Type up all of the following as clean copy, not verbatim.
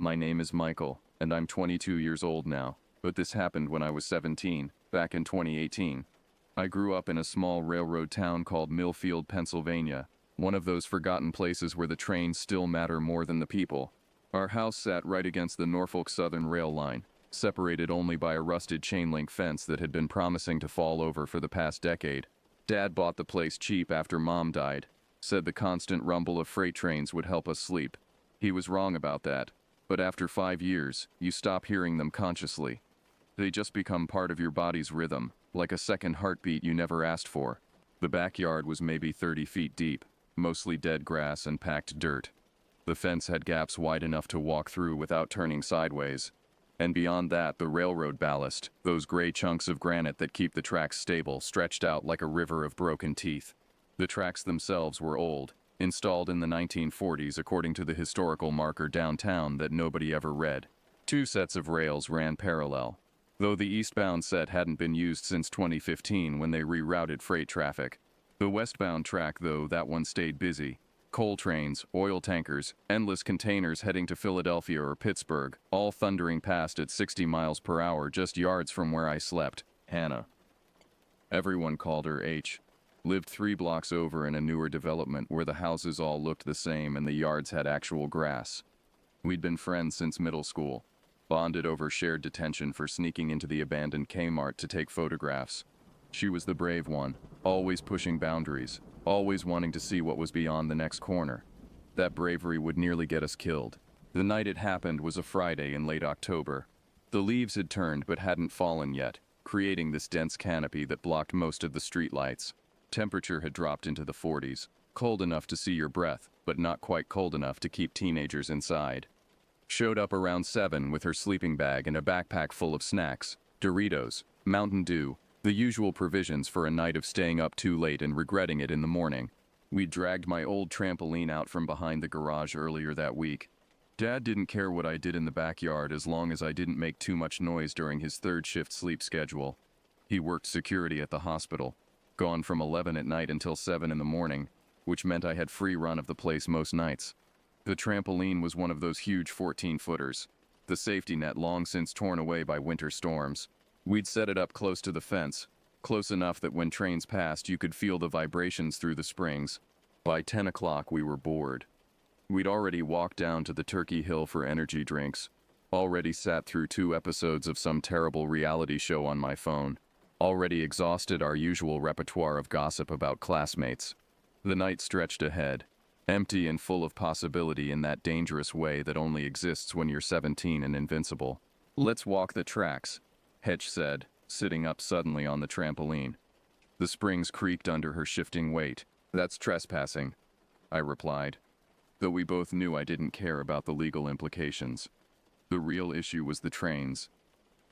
My name is Michael, and I'm 22 years old now, but this happened when I was 17, back in 2018. I grew up in a small railroad town called Millfield, Pennsylvania, one of those forgotten places where the trains still matter more than the people. Our house sat right against the Norfolk Southern rail line, separated only by a rusted chain-link fence that had been promising to fall over for the past decade. Dad bought the place cheap after Mom died, said the constant rumble of freight trains would help us sleep. He was wrong about that, but after 5 years, you stop hearing them consciously. They just become part of your body's rhythm, like a second heartbeat you never asked for. The backyard was maybe 30 feet deep, mostly dead grass and packed dirt. The fence had gaps wide enough to walk through without turning sideways. And beyond that, the railroad ballast, those gray chunks of granite that keep the tracks stable, stretched out like a river of broken teeth. The tracks themselves were old, installed in the 1940s according to the historical marker downtown that nobody ever read. 2 sets of rails ran parallel, though the eastbound set hadn't been used since 2015 when they rerouted freight traffic. The westbound track, though, that one stayed busy. Coal trains, oil tankers, endless containers heading to Philadelphia or Pittsburgh, all thundering past at 60 miles per hour just yards from where I slept. Hannah. Everyone called her H. Lived 3 blocks over in a newer development where the houses all looked the same and the yards had actual grass. We'd been friends since middle school, bonded over shared detention for sneaking into the abandoned Kmart to take photographs. She was the brave one, always pushing boundaries, always wanting to see what was beyond the next corner. That bravery would nearly get us killed. The night it happened was a Friday in late October. The leaves had turned but hadn't fallen yet, creating this dense canopy that blocked most of the streetlights. Temperature had dropped into the 40s, cold enough to see your breath, but not quite cold enough to keep teenagers inside. Showed up around 7 with her sleeping bag and a backpack full of snacks, Doritos, Mountain Dew, the usual provisions for a night of staying up too late and regretting it in the morning. We'd dragged my old trampoline out from behind the garage earlier that week. Dad didn't care what I did in the backyard as long as I didn't make too much noise during his third shift sleep schedule. He worked security at the hospital, gone from 11 at night until 7 in the morning, which meant I had free run of the place most nights. The trampoline was one of those huge 14-footers, the safety net long since torn away by winter storms. We'd set it up close to the fence, close enough that when trains passed you could feel the vibrations through the springs. By 10 o'clock we were bored. We'd already walked down to the Turkey Hill for energy drinks, already sat through 2 episodes of some terrible reality show on my phone, already exhausted our usual repertoire of gossip about classmates. The night stretched ahead, empty and full of possibility in that dangerous way that only exists when you're 17 and invincible. "Let's walk the tracks," Hetch said, sitting up suddenly on the trampoline. The springs creaked under her shifting weight. "That's trespassing," I replied, though we both knew I didn't care about the legal implications. The real issue was the trains.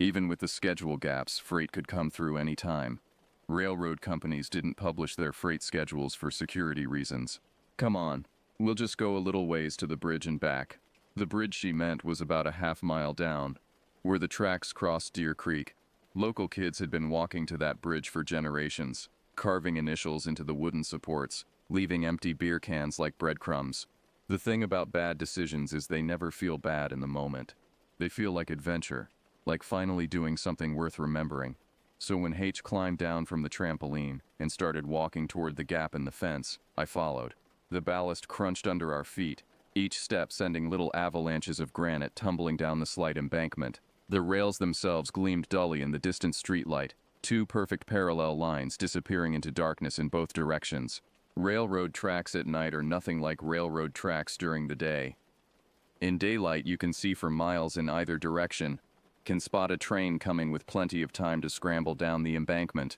Even with the schedule gaps, freight could come through any time. Railroad companies didn't publish their freight schedules for security reasons. "Come on, we'll just go a little ways to the bridge and back." The bridge she meant was about a half-mile down, where the tracks crossed Deer Creek. Local kids had been walking to that bridge for generations, carving initials into the wooden supports, leaving empty beer cans like breadcrumbs. The thing about bad decisions is they never feel bad in the moment. They feel like adventure, like finally doing something worth remembering. So when H climbed down from the trampoline and started walking toward the gap in the fence, I followed. The ballast crunched under our feet, each step sending little avalanches of granite tumbling down the slight embankment. The rails themselves gleamed dully in the distant streetlight, 2 perfect parallel lines disappearing into darkness in both directions. Railroad tracks at night are nothing like railroad tracks during the day. In daylight you can see for miles in either direction, can spot a train coming with plenty of time to scramble down the embankment.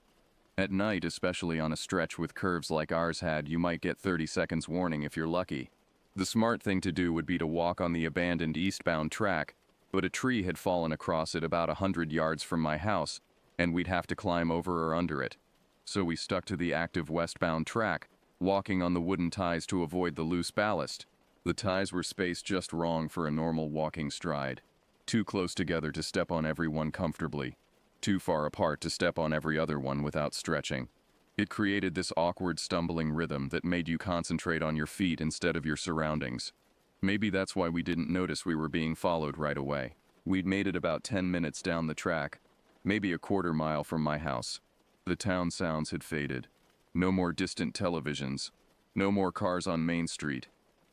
At night, especially on a stretch with curves like ours had, you might get 30 seconds warning if you're lucky. The smart thing to do would be to walk on the abandoned eastbound track, but a tree had fallen across it about 100 yards from my house, and we'd have to climb over or under it. So we stuck to the active westbound track, walking on the wooden ties to avoid the loose ballast. The ties were spaced just wrong for a normal walking stride. Too close together to step on every one comfortably. Too far apart to step on every other one without stretching. It created this awkward stumbling rhythm that made you concentrate on your feet instead of your surroundings. Maybe that's why we didn't notice we were being followed right away. We'd made it about 10 minutes down the track, maybe a quarter mile from my house. The town sounds had faded. No more distant televisions. No more cars on Main Street.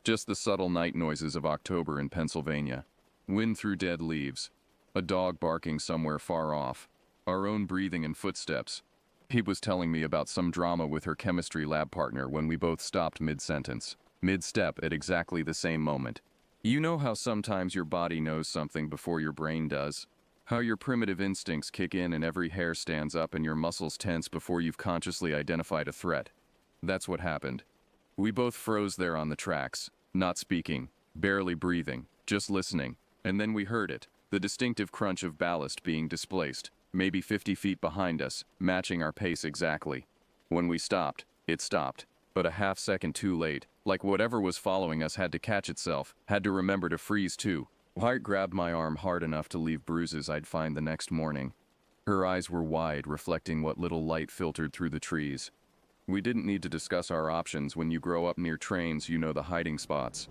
Just the subtle night noises of October in Pennsylvania. Wind through dead leaves. A dog barking somewhere far off. Our own breathing and footsteps. He was telling me about some drama with her chemistry lab partner when we both stopped mid-sentence. Mid-step at exactly the same moment. You know how sometimes your body knows something before your brain does? How your primitive instincts kick in and every hair stands up and your muscles tense before you've consciously identified a threat. That's what happened. We both froze there on the tracks, not speaking, barely breathing, just listening, and then we heard it, the distinctive crunch of ballast being displaced, maybe 50 feet behind us, matching our pace exactly. When we stopped, it stopped, but a half second too late, like whatever was following us had to catch itself, had to remember to freeze too. Hart grabbed my arm hard enough to leave bruises I'd find the next morning. Her eyes were wide, reflecting what little light filtered through the trees. We didn't need to discuss our options. When you grow up near trains, you know the hiding spots.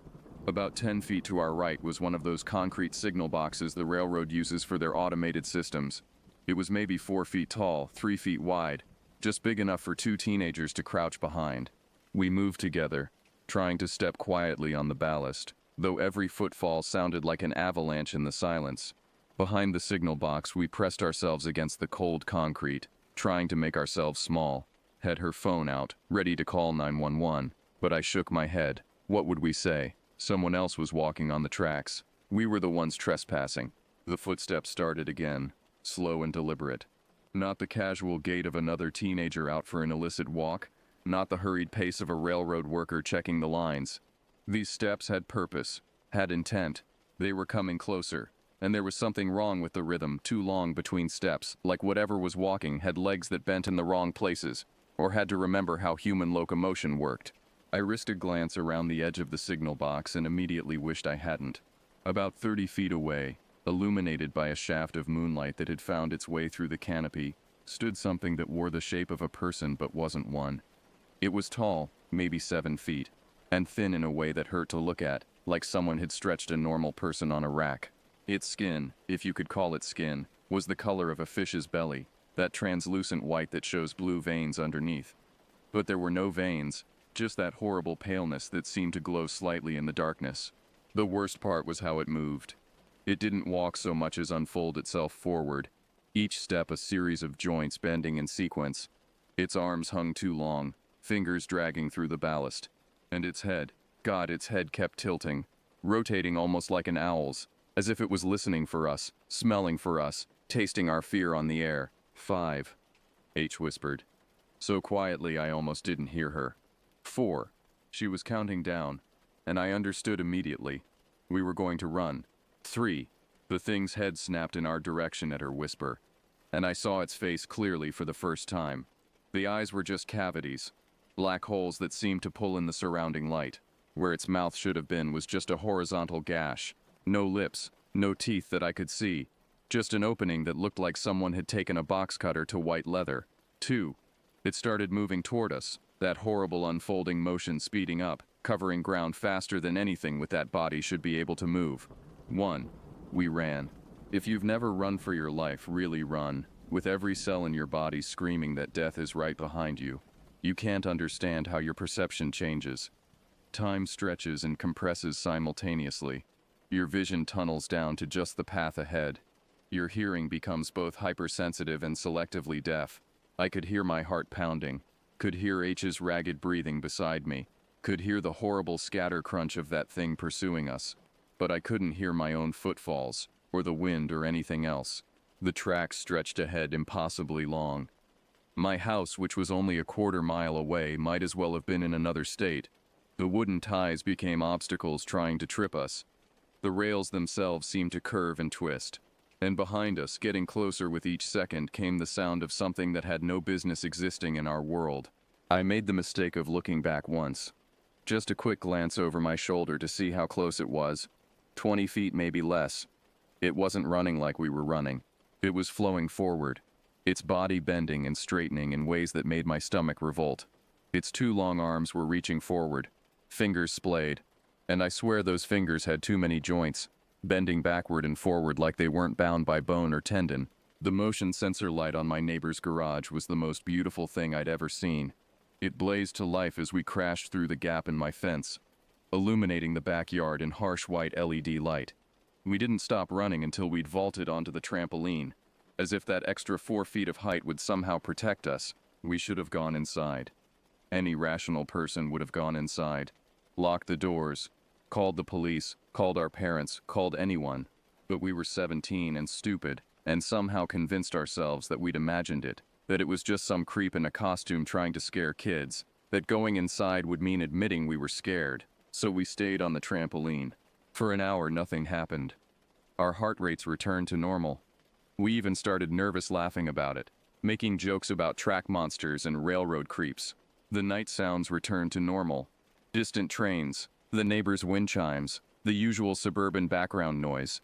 About 10 feet to our right was one of those concrete signal boxes the railroad uses for their automated systems. It was maybe 4 feet tall, 3 feet wide, just big enough for 2 teenagers to crouch behind. We moved together, trying to step quietly on the ballast, though every footfall sounded like an avalanche in the silence. Behind the signal box, we pressed ourselves against the cold concrete, trying to make ourselves small. Had her phone out, ready to call 911, but I shook my head. What would we say? Someone else was walking on the tracks. We were the ones trespassing. The footsteps started again, slow and deliberate. Not the casual gait of another teenager out for an illicit walk, not the hurried pace of a railroad worker checking the lines. These steps had purpose, had intent. They were coming closer, and there was something wrong with the rhythm, too long between steps, like whatever was walking had legs that bent in the wrong places, or had to remember how human locomotion worked. I risked a glance around the edge of the signal box and immediately wished I hadn't. About 30 feet away, illuminated by a shaft of moonlight that had found its way through the canopy, stood something that wore the shape of a person but wasn't one. It was tall, maybe 7 feet, and thin in a way that hurt to look at, like someone had stretched a normal person on a rack. Its skin, if you could call it skin, was the color of a fish's belly, that translucent white that shows blue veins underneath. But there were no veins, just that horrible paleness that seemed to glow slightly in the darkness. The worst part was how it moved. It didn't walk so much as unfold itself forward, each step a series of joints bending in sequence. Its arms hung too long, fingers dragging through the ballast. And its head, God, its head kept tilting, rotating almost like an owl's, as if it was listening for us, smelling for us, tasting our fear on the air. 5, H whispered. So quietly I almost didn't hear her. 4. She was counting down, and I understood immediately. We were going to run. 3. The thing's head snapped in our direction at her whisper, and I saw its face clearly for the first time. The eyes were just cavities, black holes that seemed to pull in the surrounding light. Where its mouth should have been was just a horizontal gash. No lips, no teeth that I could see. Just an opening that looked like someone had taken a box cutter to white leather. 2. It started moving toward us, that horrible unfolding motion speeding up, covering ground faster than anything with that body should be able to move. 1. We ran. If you've never run for your life, really run, with every cell in your body screaming that death is right behind you. You can't understand how your perception changes. Time stretches and compresses simultaneously. Your vision tunnels down to just the path ahead. Your hearing becomes both hypersensitive and selectively deaf. I could hear my heart pounding, could hear H's ragged breathing beside me, could hear the horrible scatter crunch of that thing pursuing us. But I couldn't hear my own footfalls, or the wind or anything else. The tracks stretched ahead impossibly long. My house, which was only a quarter mile away, might as well have been in another state. The wooden ties became obstacles trying to trip us. The rails themselves seemed to curve and twist. And behind us, getting closer with each second, came the sound of something that had no business existing in our world. I made the mistake of looking back once. Just a quick glance over my shoulder to see how close it was. 20 feet, maybe less. It wasn't running like we were running. It was flowing forward, its body bending and straightening in ways that made my stomach revolt. Its 2 long arms were reaching forward, fingers splayed. And I swear those fingers had too many joints, bending backward and forward like they weren't bound by bone or tendon. The motion sensor light on my neighbor's garage was the most beautiful thing I'd ever seen. It blazed to life as we crashed through the gap in my fence, illuminating the backyard in harsh white LED light. We didn't stop running until we'd vaulted onto the trampoline. As if that extra 4 feet of height would somehow protect us, we should have gone inside. Any rational person would have gone inside, locked the doors, called the police, called our parents, called anyone. But we were 17 and stupid, and somehow convinced ourselves that we'd imagined it, that it was just some creep in a costume trying to scare kids, that going inside would mean admitting we were scared. So we stayed on the trampoline. For an hour, nothing happened. Our heart rates returned to normal. We even started nervous laughing about it, making jokes about track monsters and railroad creeps. The night sounds returned to normal. Distant trains, the neighbors' wind chimes, the usual suburban background noise.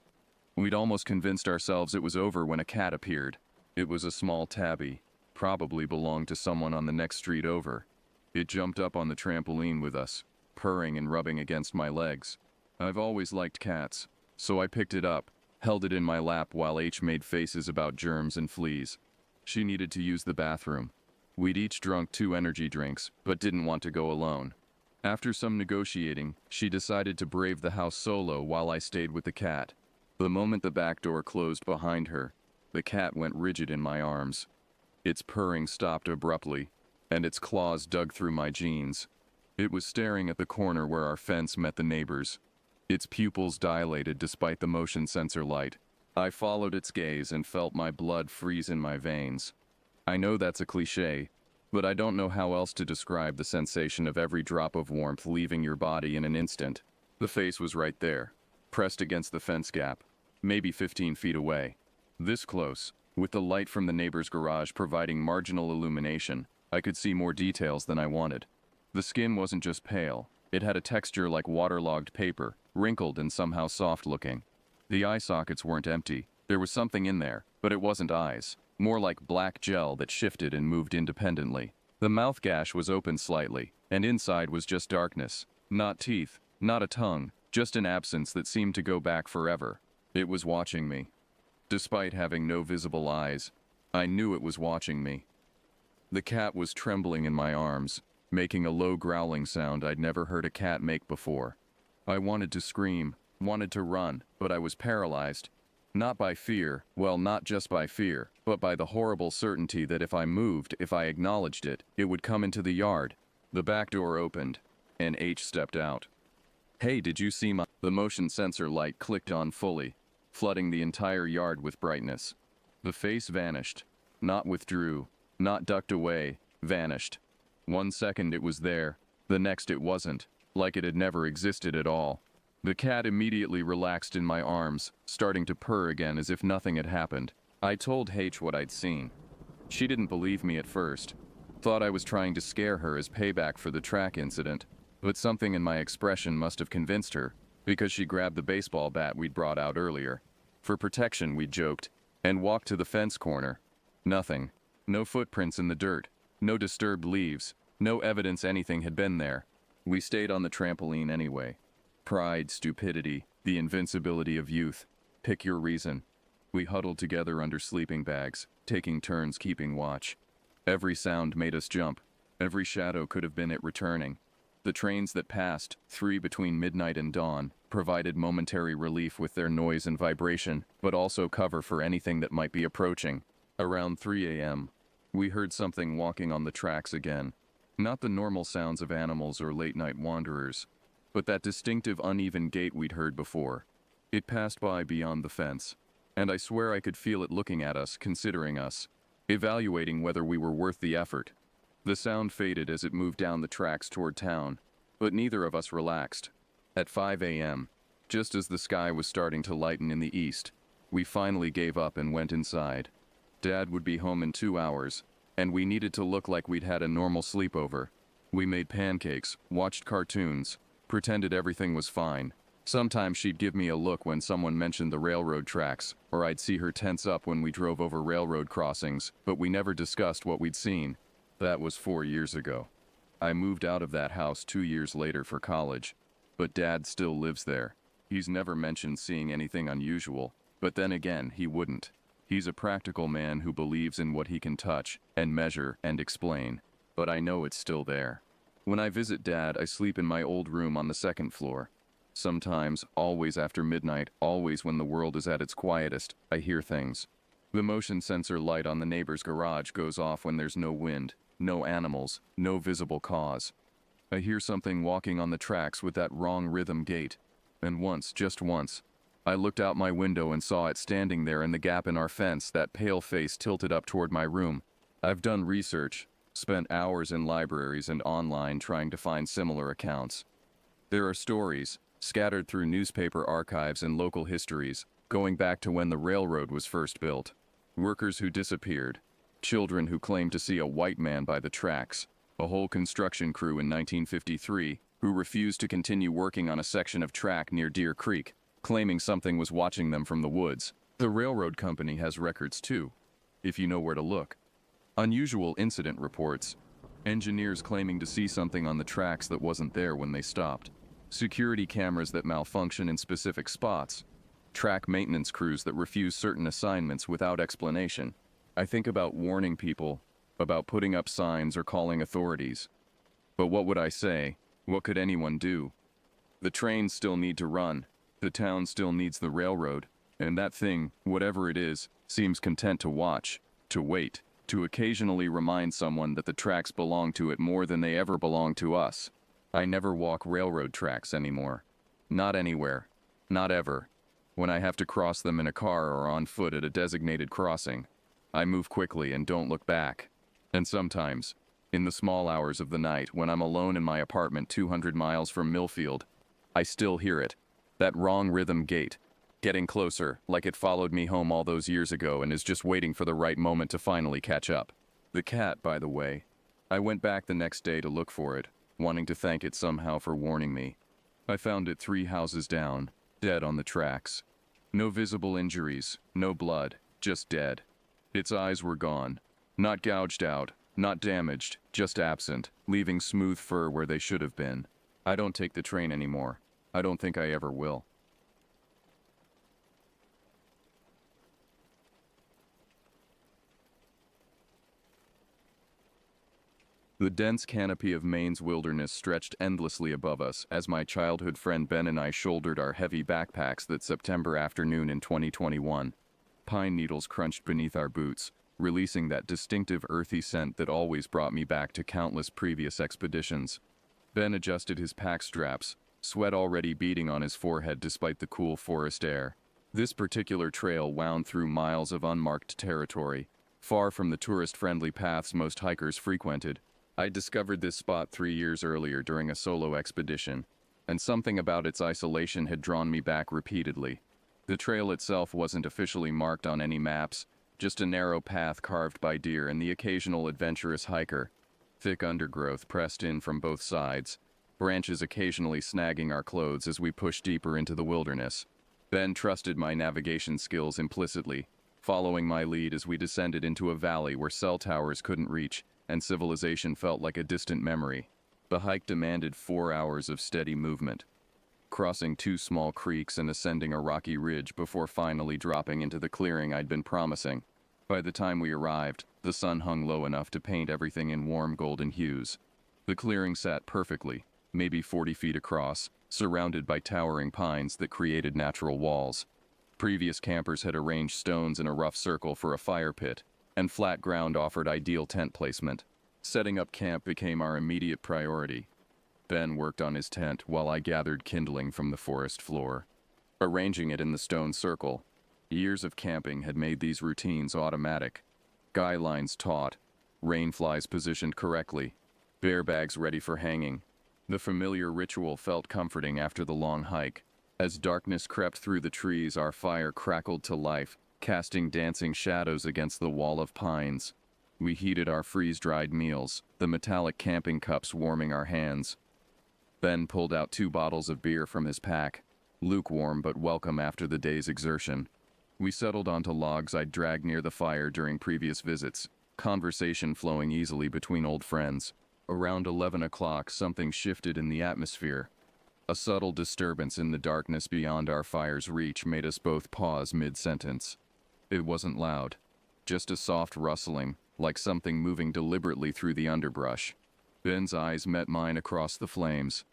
We'd almost convinced ourselves it was over when a cat appeared. It was a small tabby, probably belonged to someone on the next street over. It jumped up on the trampoline with us, purring and rubbing against my legs. I've always liked cats, so I picked it up, held it in my lap while H made faces about germs and fleas. She needed to use the bathroom. We'd each drunk 2 energy drinks, but didn't want to go alone. After some negotiating, she decided to brave the house solo while I stayed with the cat. The moment the back door closed behind her, the cat went rigid in my arms. Its purring stopped abruptly, and its claws dug through my jeans. It was staring at the corner where our fence met the neighbor's. Its pupils dilated despite the motion sensor light. I followed its gaze and felt my blood freeze in my veins. I know that's a cliché, but I don't know how else to describe the sensation of every drop of warmth leaving your body in an instant. The face was right there, pressed against the fence gap, maybe 15 feet away. This close, with the light from the neighbor's garage providing marginal illumination, I could see more details than I wanted. The skin wasn't just pale, it had a texture like waterlogged paper, wrinkled and somehow soft-looking. The eye sockets weren't empty. There was something in there, but it wasn't eyes. More like black gel that shifted and moved independently. The mouth gash was open slightly, and inside was just darkness. Not teeth, not a tongue, just an absence that seemed to go back forever. It was watching me. Despite having no visible eyes, I knew it was watching me. The cat was trembling in my arms, making a low growling sound I'd never heard a cat make before. I wanted to scream, wanted to run, but I was paralyzed. Not by fear, well, not just by fear, but by the horrible certainty that if I moved, if I acknowledged it, it would come into the yard. The back door opened, and H stepped out. "Hey, did you see my—" The motion sensor light clicked on fully, flooding the entire yard with brightness. The face vanished. Not withdrew, not ducked away, vanished. 1 second it was there, the next it wasn't, like it had never existed at all. The cat immediately relaxed in my arms, starting to purr again as if nothing had happened. I told H what I'd seen. She didn't believe me at first. Thought I was trying to scare her as payback for the track incident, but something in my expression must have convinced her, because she grabbed the baseball bat we'd brought out earlier. For protection, we joked, and walked to the fence corner. Nothing. No footprints in the dirt. No disturbed leaves. No evidence anything had been there. We stayed on the trampoline anyway. Pride, stupidity, the invincibility of youth. Pick your reason. We huddled together under sleeping bags, taking turns keeping watch. Every sound made us jump. Every shadow could have been it returning. The trains that passed, 3 between midnight and dawn, provided momentary relief with their noise and vibration, but also cover for anything that might be approaching. Around 3 a.m., we heard something walking on the tracks again. Not the normal sounds of animals or late-night wanderers, but that distinctive uneven gait we'd heard before. It passed by beyond the fence, and I swear I could feel it looking at us, considering us, evaluating whether we were worth the effort. The sound faded as it moved down the tracks toward town, but neither of us relaxed. At 5 a.m., just as the sky was starting to lighten in the east, we finally gave up and went inside. Dad would be home in 2 hours, and we needed to look like we'd had a normal sleepover. We made pancakes, watched cartoons, pretended everything was fine. Sometimes she'd give me a look when someone mentioned the railroad tracks, or I'd see her tense up when we drove over railroad crossings, but we never discussed what we'd seen. That was 4 years ago. I moved out of that house 2 years later for college. But Dad still lives there. He's never mentioned seeing anything unusual, but then again, he wouldn't. He's a practical man who believes in what he can touch and measure and explain, but I know it's still there. When I visit Dad, I sleep in my old room on the second floor. Sometimes, always after midnight, always when the world is at its quietest, I hear things. The motion sensor light on the neighbor's garage goes off when there's no wind, no animals, no visible cause. I hear something walking on the tracks with that wrong rhythm gait. And once, just once, I looked out my window and saw it standing there in the gap in our fence, that pale face tilted up toward my room. I've done research, spent hours in libraries and online trying to find similar accounts. There are stories, scattered through newspaper archives and local histories, going back to when the railroad was first built. Workers who disappeared, children who claimed to see a white man by the tracks, a whole construction crew in 1953 who refused to continue working on a section of track near Deer Creek, claiming something was watching them from the woods. The railroad company has records too, if you know where to look. Unusual incident reports, engineers claiming to see something on the tracks that wasn't there when they stopped, security cameras that malfunction in specific spots, track maintenance crews that refuse certain assignments without explanation. I think about warning people, about putting up signs or calling authorities. But what would I say? What could anyone do? The trains still need to run, the town still needs the railroad, and that thing, whatever it is, seems content to watch, to wait, to occasionally remind someone that the tracks belong to it more than they ever belong to us. I never walk railroad tracks anymore. Not anywhere. Not ever. When I have to cross them in a car or on foot at a designated crossing, I move quickly and don't look back. And sometimes, in the small hours of the night when I'm alone in my apartment 200 miles from Millfield, I still hear it. That wrong rhythm gait, getting closer, like it followed me home all those years ago and is just waiting for the right moment to finally catch up. The cat, by the way, I went back the next day to look for it, wanting to thank it somehow for warning me. I found it 3 houses down, dead on the tracks. No visible injuries, no blood, just dead. Its eyes were gone. Not gouged out, not damaged, just absent, leaving smooth fur where they should have been. I don't take the train anymore. I don't think I ever will. The dense canopy of Maine's wilderness stretched endlessly above us as my childhood friend Ben and I shouldered our heavy backpacks that September afternoon in 2021. Pine needles crunched beneath our boots, releasing that distinctive earthy scent that always brought me back to countless previous expeditions. Ben adjusted his pack straps, sweat already beading on his forehead despite the cool forest air. This particular trail wound through miles of unmarked territory, far from the tourist-friendly paths most hikers frequented. I discovered this spot 3 years earlier during a solo expedition, and something about its isolation had drawn me back repeatedly. The trail itself wasn't officially marked on any maps, just a narrow path carved by deer and the occasional adventurous hiker. Thick undergrowth pressed in from both sides, branches occasionally snagging our clothes as we pushed deeper into the wilderness. Ben trusted my navigation skills implicitly, following my lead as we descended into a valley where cell towers couldn't reach, and civilization felt like a distant memory. The hike demanded 4 hours of steady movement, crossing 2 small creeks and ascending a rocky ridge before finally dropping into the clearing I'd been promising. By the time we arrived, the sun hung low enough to paint everything in warm golden hues. The clearing sat perfectly, maybe 40 feet across, surrounded by towering pines that created natural walls. Previous campers had arranged stones in a rough circle for a fire pit, and flat ground offered ideal tent placement. Setting up camp became our immediate priority. Ben worked on his tent while I gathered kindling from the forest floor, arranging it in the stone circle. Years of camping had made these routines automatic. Guy lines taut, rain flies positioned correctly, bear bags ready for hanging. The familiar ritual felt comforting after the long hike. As darkness crept through the trees, our fire crackled to life, casting dancing shadows against the wall of pines. We heated our freeze-dried meals, the metallic camping cups warming our hands. Ben pulled out 2 bottles of beer from his pack, lukewarm but welcome after the day's exertion. We settled onto logs I'd dragged near the fire during previous visits, conversation flowing easily between old friends. Around 11 o'clock, something shifted in the atmosphere. A subtle disturbance in the darkness beyond our fire's reach made us both pause mid-sentence. It wasn't loud, just a soft rustling, like something moving deliberately through the underbrush. Ben's eyes met mine across the flames.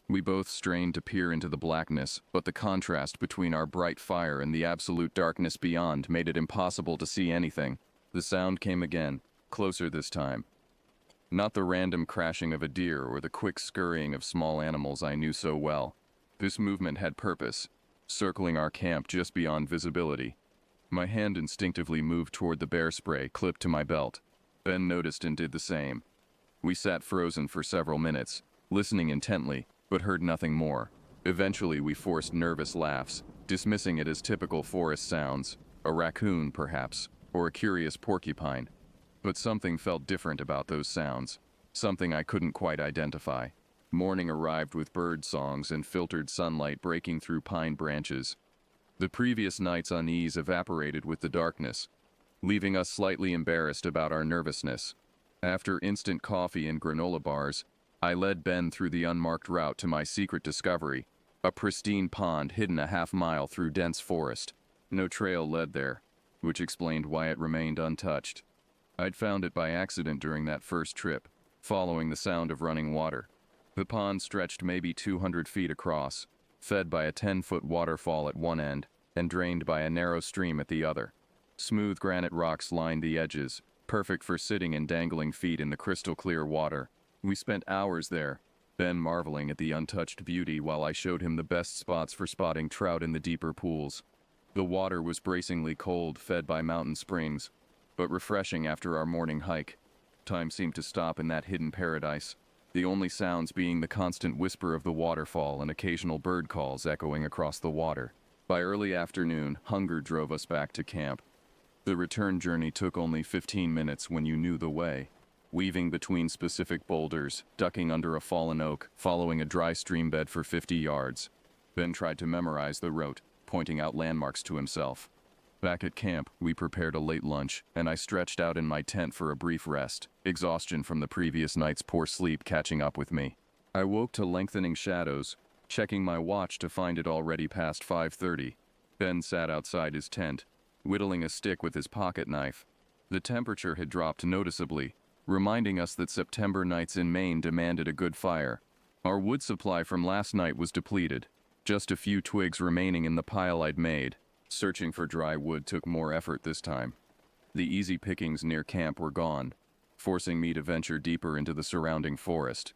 We both strained to peer into the blackness, but the contrast between our bright fire and the absolute darkness beyond made it impossible to see anything. The sound came again, closer this time. Not the random crashing of a deer or the quick scurrying of small animals I knew so well. This movement had purpose, circling our camp just beyond visibility. My hand instinctively moved toward the bear spray clipped to my belt. Ben noticed and did the same. We sat frozen for several minutes, listening intently, but heard nothing more. Eventually we forced nervous laughs, dismissing it as typical forest sounds, a raccoon perhaps, or a curious porcupine. But something felt different about those sounds, something I couldn't quite identify. Morning arrived with bird songs and filtered sunlight breaking through pine branches. The previous night's unease evaporated with the darkness, leaving us slightly embarrassed about our nervousness. After instant coffee and granola bars, I led Ben through the unmarked route to my secret discovery, a pristine pond hidden a half-mile through dense forest. No trail led there, which explained why it remained untouched. I'd found it by accident during that first trip, following the sound of running water. The pond stretched maybe 200 feet across, fed by a 10-foot waterfall at one end and drained by a narrow stream at the other. Smooth granite rocks lined the edges, perfect for sitting and dangling feet in the crystal-clear water. We spent hours there, Ben marveling at the untouched beauty while I showed him the best spots for spotting trout in the deeper pools. The water was bracingly cold, fed by mountain springs, but refreshing after our morning hike. Time seemed to stop in that hidden paradise, the only sounds being the constant whisper of the waterfall and occasional bird calls echoing across the water. By early afternoon, hunger drove us back to camp. The return journey took only 15 minutes when you knew the way. Weaving between specific boulders, ducking under a fallen oak, following a dry stream bed for 50 yards. Ben tried to memorize the route, pointing out landmarks to himself. Back at camp, we prepared a late lunch, and I stretched out in my tent for a brief rest, exhaustion from the previous night's poor sleep catching up with me. I woke to lengthening shadows, checking my watch to find it already past 5:30. Ben sat outside his tent, whittling a stick with his pocket knife. The temperature had dropped noticeably, reminding us that September nights in Maine demanded a good fire. Our wood supply from last night was depleted, just a few twigs remaining in the pile I'd made. Searching for dry wood took more effort this time. The easy pickings near camp were gone, forcing me to venture deeper into the surrounding forest.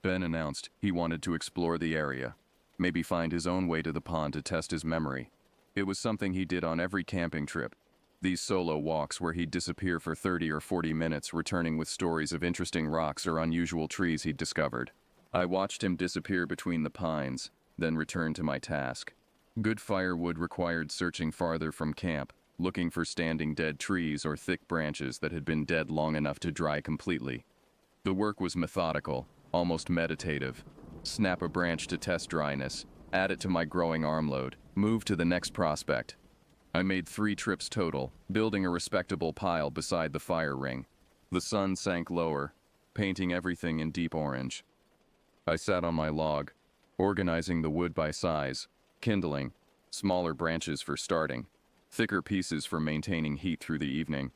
Ben announced he wanted to explore the area, maybe find his own way to the pond to test his memory. It was something he did on every camping trip. These solo walks where he'd disappear for 30 or 40 minutes, returning with stories of interesting rocks or unusual trees he'd discovered. I watched him disappear between the pines, then returned to my task. Good firewood required searching farther from camp, looking for standing dead trees or thick branches that had been dead long enough to dry completely. The work was methodical, almost meditative. Snap a branch to test dryness, add it to my growing arm load, move to the next prospect. I made 3 trips total, building a respectable pile beside the fire ring. The sun sank lower, painting everything in deep orange. I sat on my log, organizing the wood by size, kindling, smaller branches for starting, thicker pieces for maintaining heat through the evening.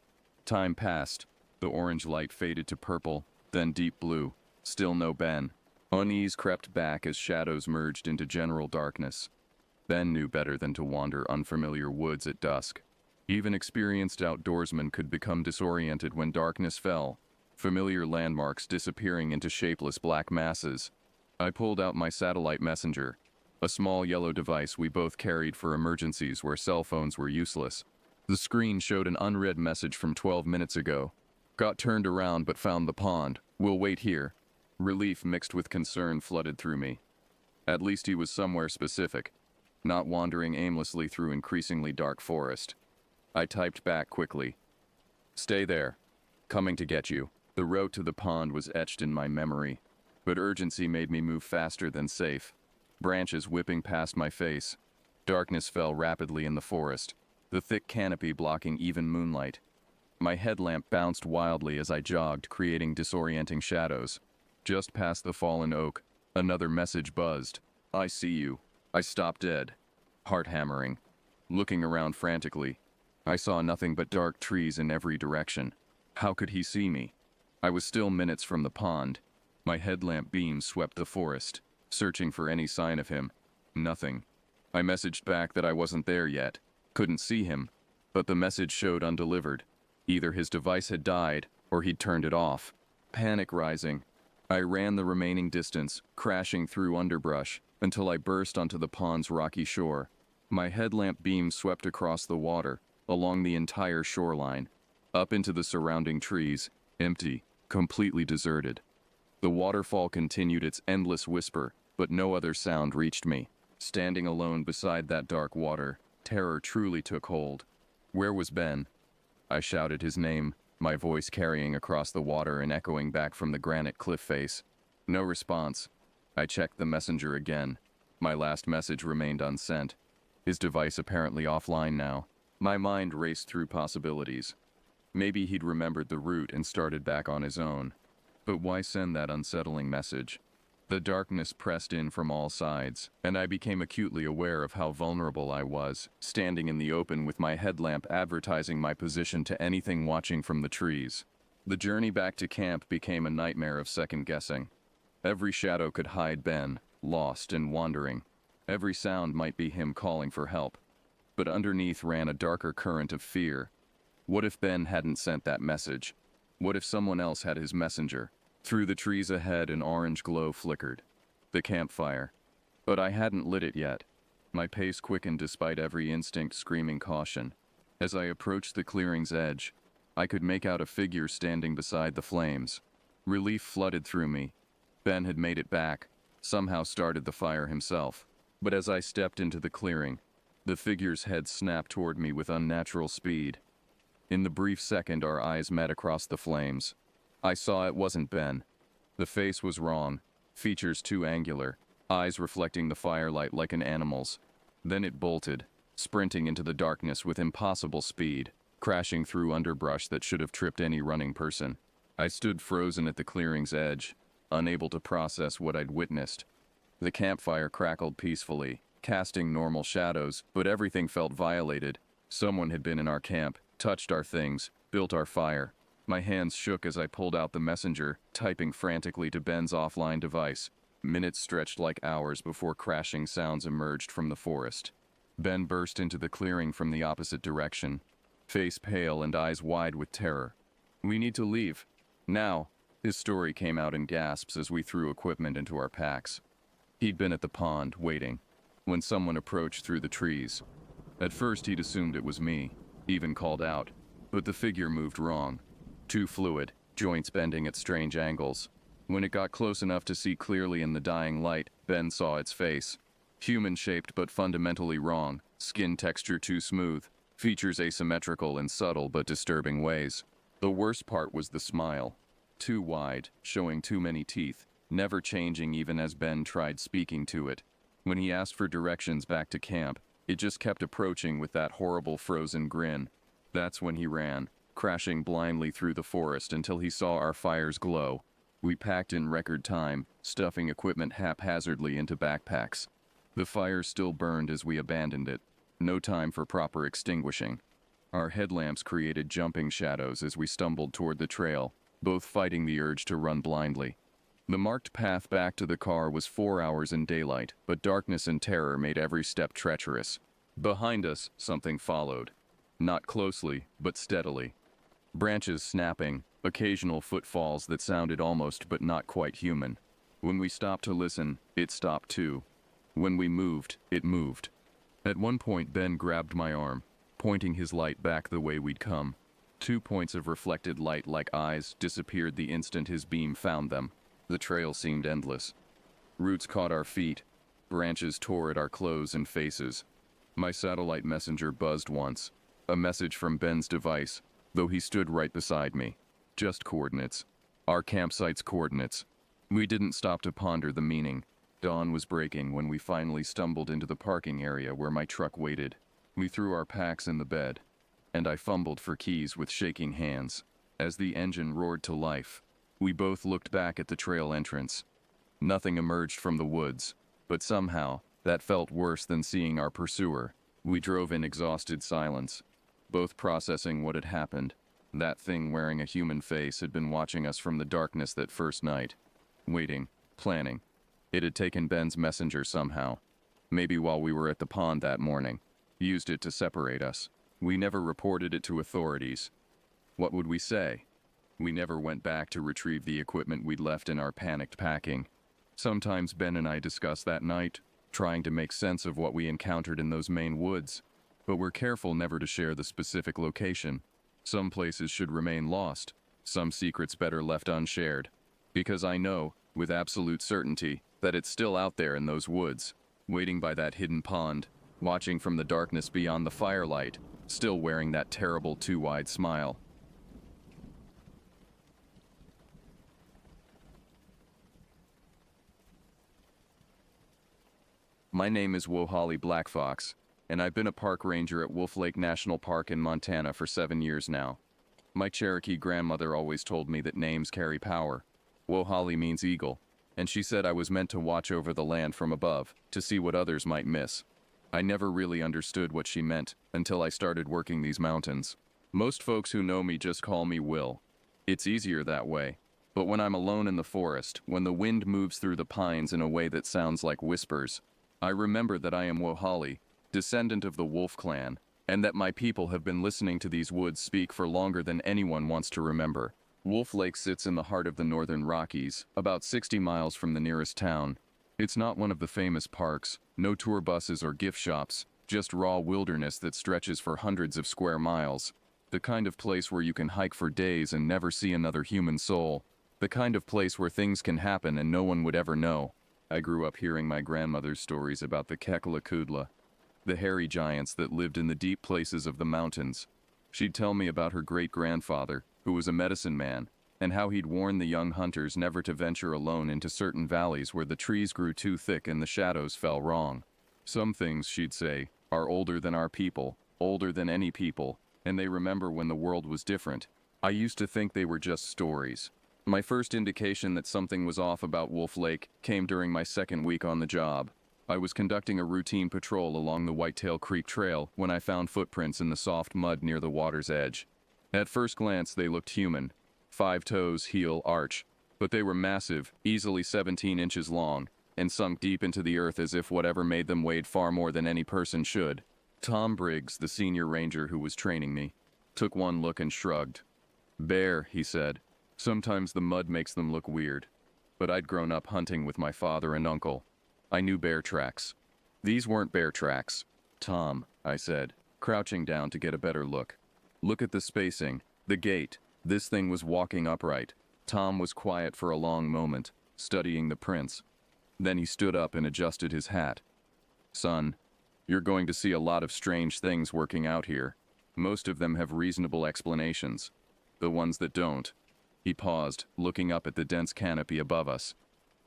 Time passed. The orange light faded to purple, then deep blue. Still no Ben. Unease crept back as shadows merged into general darkness. Ben knew better than to wander unfamiliar woods at dusk. Even experienced outdoorsmen could become disoriented when darkness fell, familiar landmarks disappearing into shapeless black masses. I pulled out my satellite messenger, a small yellow device we both carried for emergencies where cell phones were useless. The screen showed an unread message from 12 minutes ago. Got turned around but found the pond. We'll wait here. Relief mixed with concern flooded through me. At least he was somewhere specific, not wandering aimlessly through increasingly dark forest. I typed back quickly. Stay there. Coming to get you. The route to the pond was etched in my memory, but urgency made me move faster than safe. Branches whipping past my face. Darkness fell rapidly in the forest, the thick canopy blocking even moonlight. My headlamp bounced wildly as I jogged, creating disorienting shadows. Just past the fallen oak, another message buzzed. I see you. I stopped dead, heart hammering, looking around frantically. I saw nothing but dark trees in every direction. How could he see me? I was still minutes from the pond. My headlamp beam swept the forest, searching for any sign of him. Nothing. I messaged back that I wasn't there yet, couldn't see him, but the message showed undelivered. Either his device had died, or he'd turned it off. Panic rising, I ran the remaining distance, crashing through underbrush, until I burst onto the pond's rocky shore. My headlamp beam swept across the water, along the entire shoreline, up into the surrounding trees, empty, completely deserted. The waterfall continued its endless whisper, but no other sound reached me. Standing alone beside that dark water, terror truly took hold. Where was Ben? I shouted his name, my voice carrying across the water and echoing back from the granite cliff face. No response. I checked the messenger again. My last message remained unsent. His device apparently offline now. My mind raced through possibilities. Maybe he'd remembered the route and started back on his own. But why send that unsettling message? The darkness pressed in from all sides, and I became acutely aware of how vulnerable I was, standing in the open with my headlamp advertising my position to anything watching from the trees. The journey back to camp became a nightmare of second-guessing. Every shadow could hide Ben, lost and wandering. Every sound might be him calling for help. But underneath ran a darker current of fear. What if Ben hadn't sent that message? What if someone else had his messenger? Through the trees ahead, an orange glow flickered. The campfire. But I hadn't lit it yet. My pace quickened despite every instinct screaming caution. As I approached the clearing's edge, I could make out a figure standing beside the flames. Relief flooded through me. Ben had made it back, somehow started the fire himself. But as I stepped into the clearing, the figure's head snapped toward me with unnatural speed. In the brief second our eyes met across the flames, I saw it wasn't Ben. The face was wrong, features too angular, eyes reflecting the firelight like an animal's. Then it bolted, sprinting into the darkness with impossible speed, crashing through underbrush that should have tripped any running person. I stood frozen at the clearing's edge, unable to process what I'd witnessed. The campfire crackled peacefully, casting normal shadows, but everything felt violated. Someone had been in our camp, touched our things, built our fire. My hands shook as I pulled out the messenger, typing frantically to Ben's offline device. Minutes stretched like hours before crashing sounds emerged from the forest. Ben burst into the clearing from the opposite direction, face pale and eyes wide with terror. "We need to leave. Now." His story came out in gasps as we threw equipment into our packs. He'd been at the pond, waiting, when someone approached through the trees. At first he'd assumed it was me, even called out, but the figure moved wrong. Too fluid, joints bending at strange angles. When it got close enough to see clearly in the dying light, Ben saw its face. Human-shaped but fundamentally wrong, skin texture too smooth, features asymmetrical in subtle but disturbing ways. The worst part was the smile. Too wide, showing too many teeth, never changing even as Ben tried speaking to it. When he asked for directions back to camp, it just kept approaching with that horrible frozen grin. That's when he ran, crashing blindly through the forest until he saw our fires glow. We packed in record time, stuffing equipment haphazardly into backpacks. The fire still burned as we abandoned it. No time for proper extinguishing. Our headlamps created jumping shadows as we stumbled toward the trail, both fighting the urge to run blindly. The marked path back to the car was 4 hours in daylight, but darkness and terror made every step treacherous. Behind us, something followed. Not closely, but steadily. Branches snapping, occasional footfalls that sounded almost but not quite human. When we stopped to listen, it stopped too. When we moved, it moved. At one point Ben grabbed my arm, pointing his light back the way we'd come. 2 points of reflected light like eyes disappeared the instant his beam found them. The trail seemed endless. Roots caught our feet. Branches tore at our clothes and faces. My satellite messenger buzzed once. A message from Ben's device, though he stood right beside me. Just coordinates. Our campsite's coordinates. We didn't stop to ponder the meaning. Dawn was breaking when we finally stumbled into the parking area where my truck waited. We threw our packs in the bed, and I fumbled for keys with shaking hands. As the engine roared to life, we both looked back at the trail entrance. Nothing emerged from the woods. But somehow, that felt worse than seeing our pursuer. We drove in exhausted silence, both processing what had happened. That thing wearing a human face had been watching us from the darkness that first night. Waiting, planning. It had taken Ben's messenger somehow. Maybe while we were at the pond that morning. Used it to separate us. We never reported it to authorities. What would we say? We never went back to retrieve the equipment we'd left in our panicked packing. Sometimes Ben and I discuss that night, trying to make sense of what we encountered in those Maine woods, but we're careful never to share the specific location. Some places should remain lost, some secrets better left unshared. Because I know, with absolute certainty, that it's still out there in those woods, waiting by that hidden pond, watching from the darkness beyond the firelight, still wearing that terrible too-wide smile. My name is Wohali Blackfox, and I've been a park ranger at Wolf Lake National Park in Montana for 7 years now. My Cherokee grandmother always told me that names carry power. Wohali means eagle, and she said I was meant to watch over the land from above, to see what others might miss. I never really understood what she meant until I started working these mountains. Most folks who know me just call me Will. It's easier that way. But when I'm alone in the forest, when the wind moves through the pines in a way that sounds like whispers, I remember that I am Wohali, descendant of the Wolf clan, and that my people have been listening to these woods speak for longer than anyone wants to remember. Wolf Lake sits in the heart of the northern Rockies, about 60 miles from the nearest town. It's not one of the famous parks, no tour buses or gift shops, just raw wilderness that stretches for hundreds of square miles. The kind of place where you can hike for days and never see another human soul. The kind of place where things can happen and no one would ever know. I grew up hearing my grandmother's stories about the Kekalakudla, the hairy giants that lived in the deep places of the mountains. She'd tell me about her great-grandfather, who was a medicine man, and how he'd warned the young hunters never to venture alone into certain valleys where the trees grew too thick and the shadows fell wrong. Some things, she'd say, are older than our people, older than any people, and they remember when the world was different. I used to think they were just stories. My first indication that something was off about Wolf Lake came during my second week on the job. I was conducting a routine patrol along the Whitetail Creek Trail when I found footprints in the soft mud near the water's edge. At first glance, they looked human. 5 toes, heel, arch. But they were massive, easily 17 inches long, and sunk deep into the earth as if whatever made them weighed far more than any person should. Tom Briggs, the senior ranger who was training me, took one look and shrugged. "Bear," he said. "Sometimes the mud makes them look weird." But I'd grown up hunting with my father and uncle. I knew bear tracks. "These weren't bear tracks, Tom," I said, crouching down to get a better look. "Look at the spacing, the gait. This thing was walking upright." Tom was quiet for a long moment, studying the prints. Then he stood up and adjusted his hat. "Son, you're going to see a lot of strange things working out here. Most of them have reasonable explanations. The ones that don't." He paused, looking up at the dense canopy above us.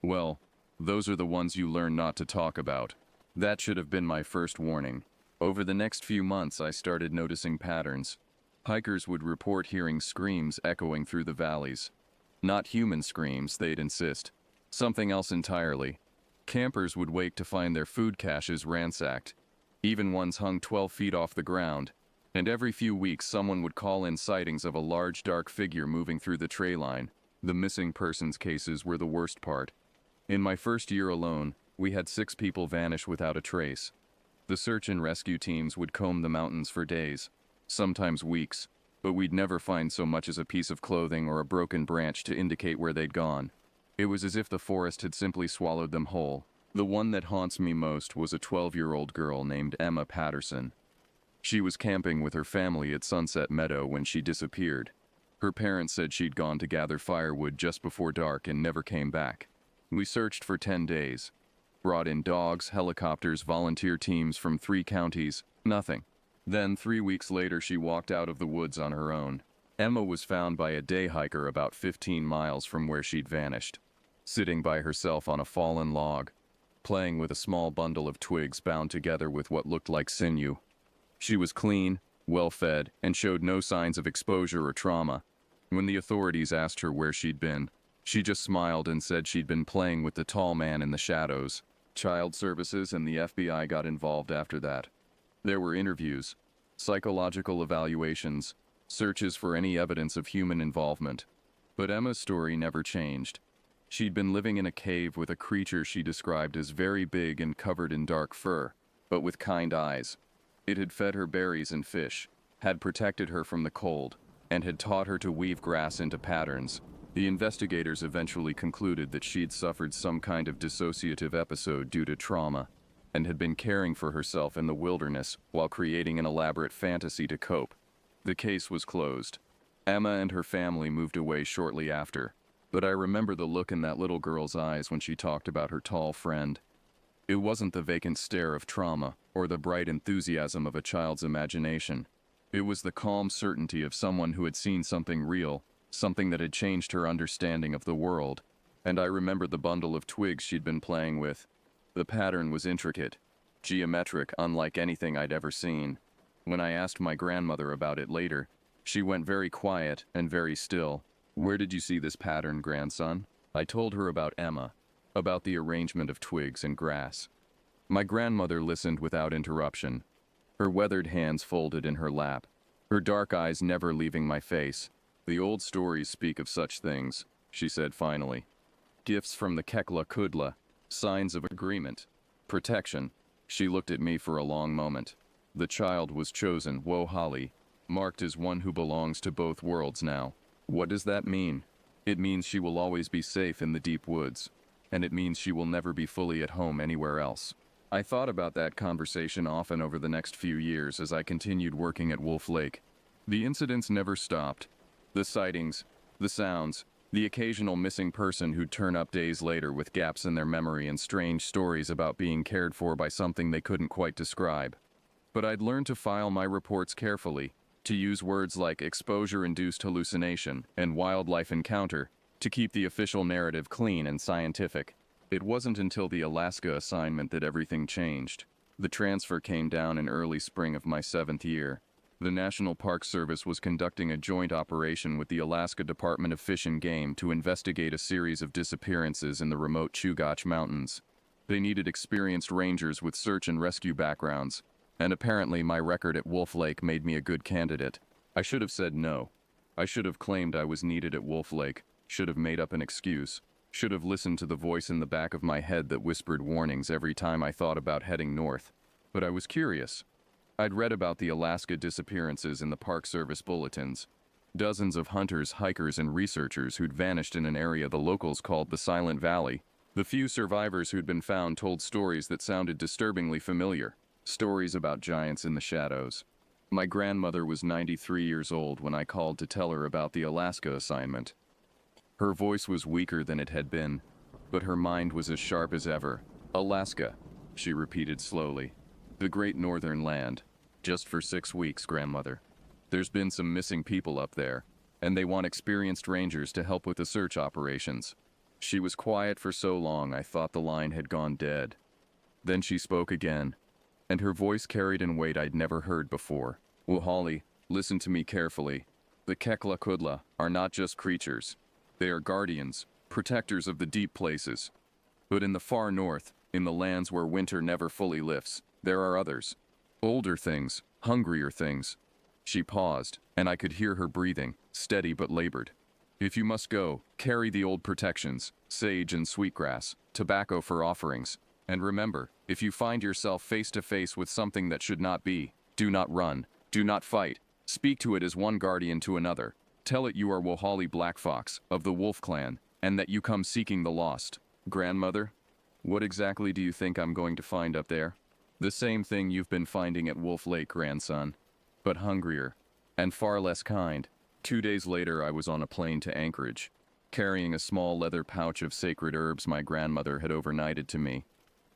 "Well, those are the ones you learn not to talk about." That should have been my first warning. Over the next few months, I started noticing patterns. Hikers would report hearing screams echoing through the valleys. Not human screams, they'd insist. Something else entirely. Campers would wake to find their food caches ransacked. Even ones hung 12 feet off the ground. And every few weeks someone would call in sightings of a large dark figure moving through the tree line. The missing persons cases were the worst part. In my first year alone, we had 6 people vanish without a trace. The search and rescue teams would comb the mountains for days, sometimes weeks, but we'd never find so much as a piece of clothing or a broken branch to indicate where they'd gone. It was as if the forest had simply swallowed them whole. The one that haunts me most was a 12-year-old girl named Emma Patterson. She was camping with her family at Sunset Meadow when she disappeared. Her parents said she'd gone to gather firewood just before dark and never came back. We searched for 10 days. Brought in dogs, helicopters, volunteer teams from 3 counties. Nothing. Then 3 weeks later she walked out of the woods on her own. Emma was found by a day hiker about 15 miles from where she'd vanished, sitting by herself on a fallen log, playing with a small bundle of twigs bound together with what looked like sinew. She was clean, well-fed, and showed no signs of exposure or trauma. When the authorities asked her where she'd been, she just smiled and said she'd been playing with the tall man in the shadows. Child Services and the FBI got involved after that. There were interviews, psychological evaluations, searches for any evidence of human involvement. But Emma's story never changed. She'd been living in a cave with a creature she described as very big and covered in dark fur, but with kind eyes. It had fed her berries and fish, had protected her from the cold, and had taught her to weave grass into patterns. The investigators eventually concluded that she'd suffered some kind of dissociative episode due to trauma, and had been caring for herself in the wilderness while creating an elaborate fantasy to cope. The case was closed. Emma and her family moved away shortly after, but I remember the look in that little girl's eyes when she talked about her tall friend. It wasn't the vacant stare of trauma or the bright enthusiasm of a child's imagination. It was the calm certainty of someone who had seen something real, something that had changed her understanding of the world. And I remember the bundle of twigs she'd been playing with. The pattern was intricate, geometric, unlike anything I'd ever seen. When I asked my grandmother about it later, she went very quiet and very still. "Where did you see this pattern, grandson?" I told her about Emma, about the arrangement of twigs and grass. My grandmother listened without interruption, her weathered hands folded in her lap, her dark eyes never leaving my face. "The old stories speak of such things," she said finally. "Gifts from the Kekla Kudla, signs of agreement, protection." She looked at me for a long moment. "The child was chosen, Wohali, marked as one who belongs to both worlds now. What does that mean?" "It means she will always be safe in the deep woods, and it means she will never be fully at home anywhere else." I thought about that conversation often over the next few years as I continued working at Wolf Lake. The incidents never stopped. The sightings, the sounds, the occasional missing person who'd turn up days later with gaps in their memory and strange stories about being cared for by something they couldn't quite describe. But I'd learned to file my reports carefully, to use words like exposure-induced hallucination and wildlife encounter to keep the official narrative clean and scientific. It wasn't until the Alaska assignment that everything changed. The transfer came down in early spring of my 7th year. The National Park Service was conducting a joint operation with the Alaska Department of Fish and Game to investigate a series of disappearances in the remote Chugach Mountains. They needed experienced rangers with search and rescue backgrounds, and apparently my record at Wolf Lake made me a good candidate. I should have said no. I should have claimed I was needed at Wolf Lake, should have made up an excuse, should have listened to the voice in the back of my head that whispered warnings every time I thought about heading north. But I was curious. I'd read about the Alaska disappearances in the Park Service bulletins. Dozens of hunters, hikers, and researchers who'd vanished in an area the locals called the Silent Valley. The few survivors who'd been found told stories that sounded disturbingly familiar. Stories about giants in the shadows. My grandmother was 93 years old when I called to tell her about the Alaska assignment. Her voice was weaker than it had been, but her mind was as sharp as ever. "Alaska," she repeated slowly. "The great northern land. Just for 6 weeks, grandmother. There's been some missing people up there, and they want experienced rangers to help with the search operations." She was quiet for so long I thought the line had gone dead. Then she spoke again, and her voice carried in weight I'd never heard before. "Wohali, listen to me carefully. The Kekla Kudla are not just creatures. They are guardians, protectors of the deep places. But in the far north, in the lands where winter never fully lifts, there are others. Older things, hungrier things." She paused, and I could hear her breathing, steady but labored. "If you must go, carry the old protections, sage and sweetgrass, tobacco for offerings. And remember, if you find yourself face to face with something that should not be, do not run, do not fight. Speak to it as one guardian to another. Tell it you are Wohali Black Fox, of the Wolf Clan, and that you come seeking the lost." "Grandmother, what exactly do you think I'm going to find up there?" "The same thing you've been finding at Wolf Lake, grandson, but hungrier, and far less kind." 2 days later, I was on a plane to Anchorage, carrying a small leather pouch of sacred herbs my grandmother had overnighted to me,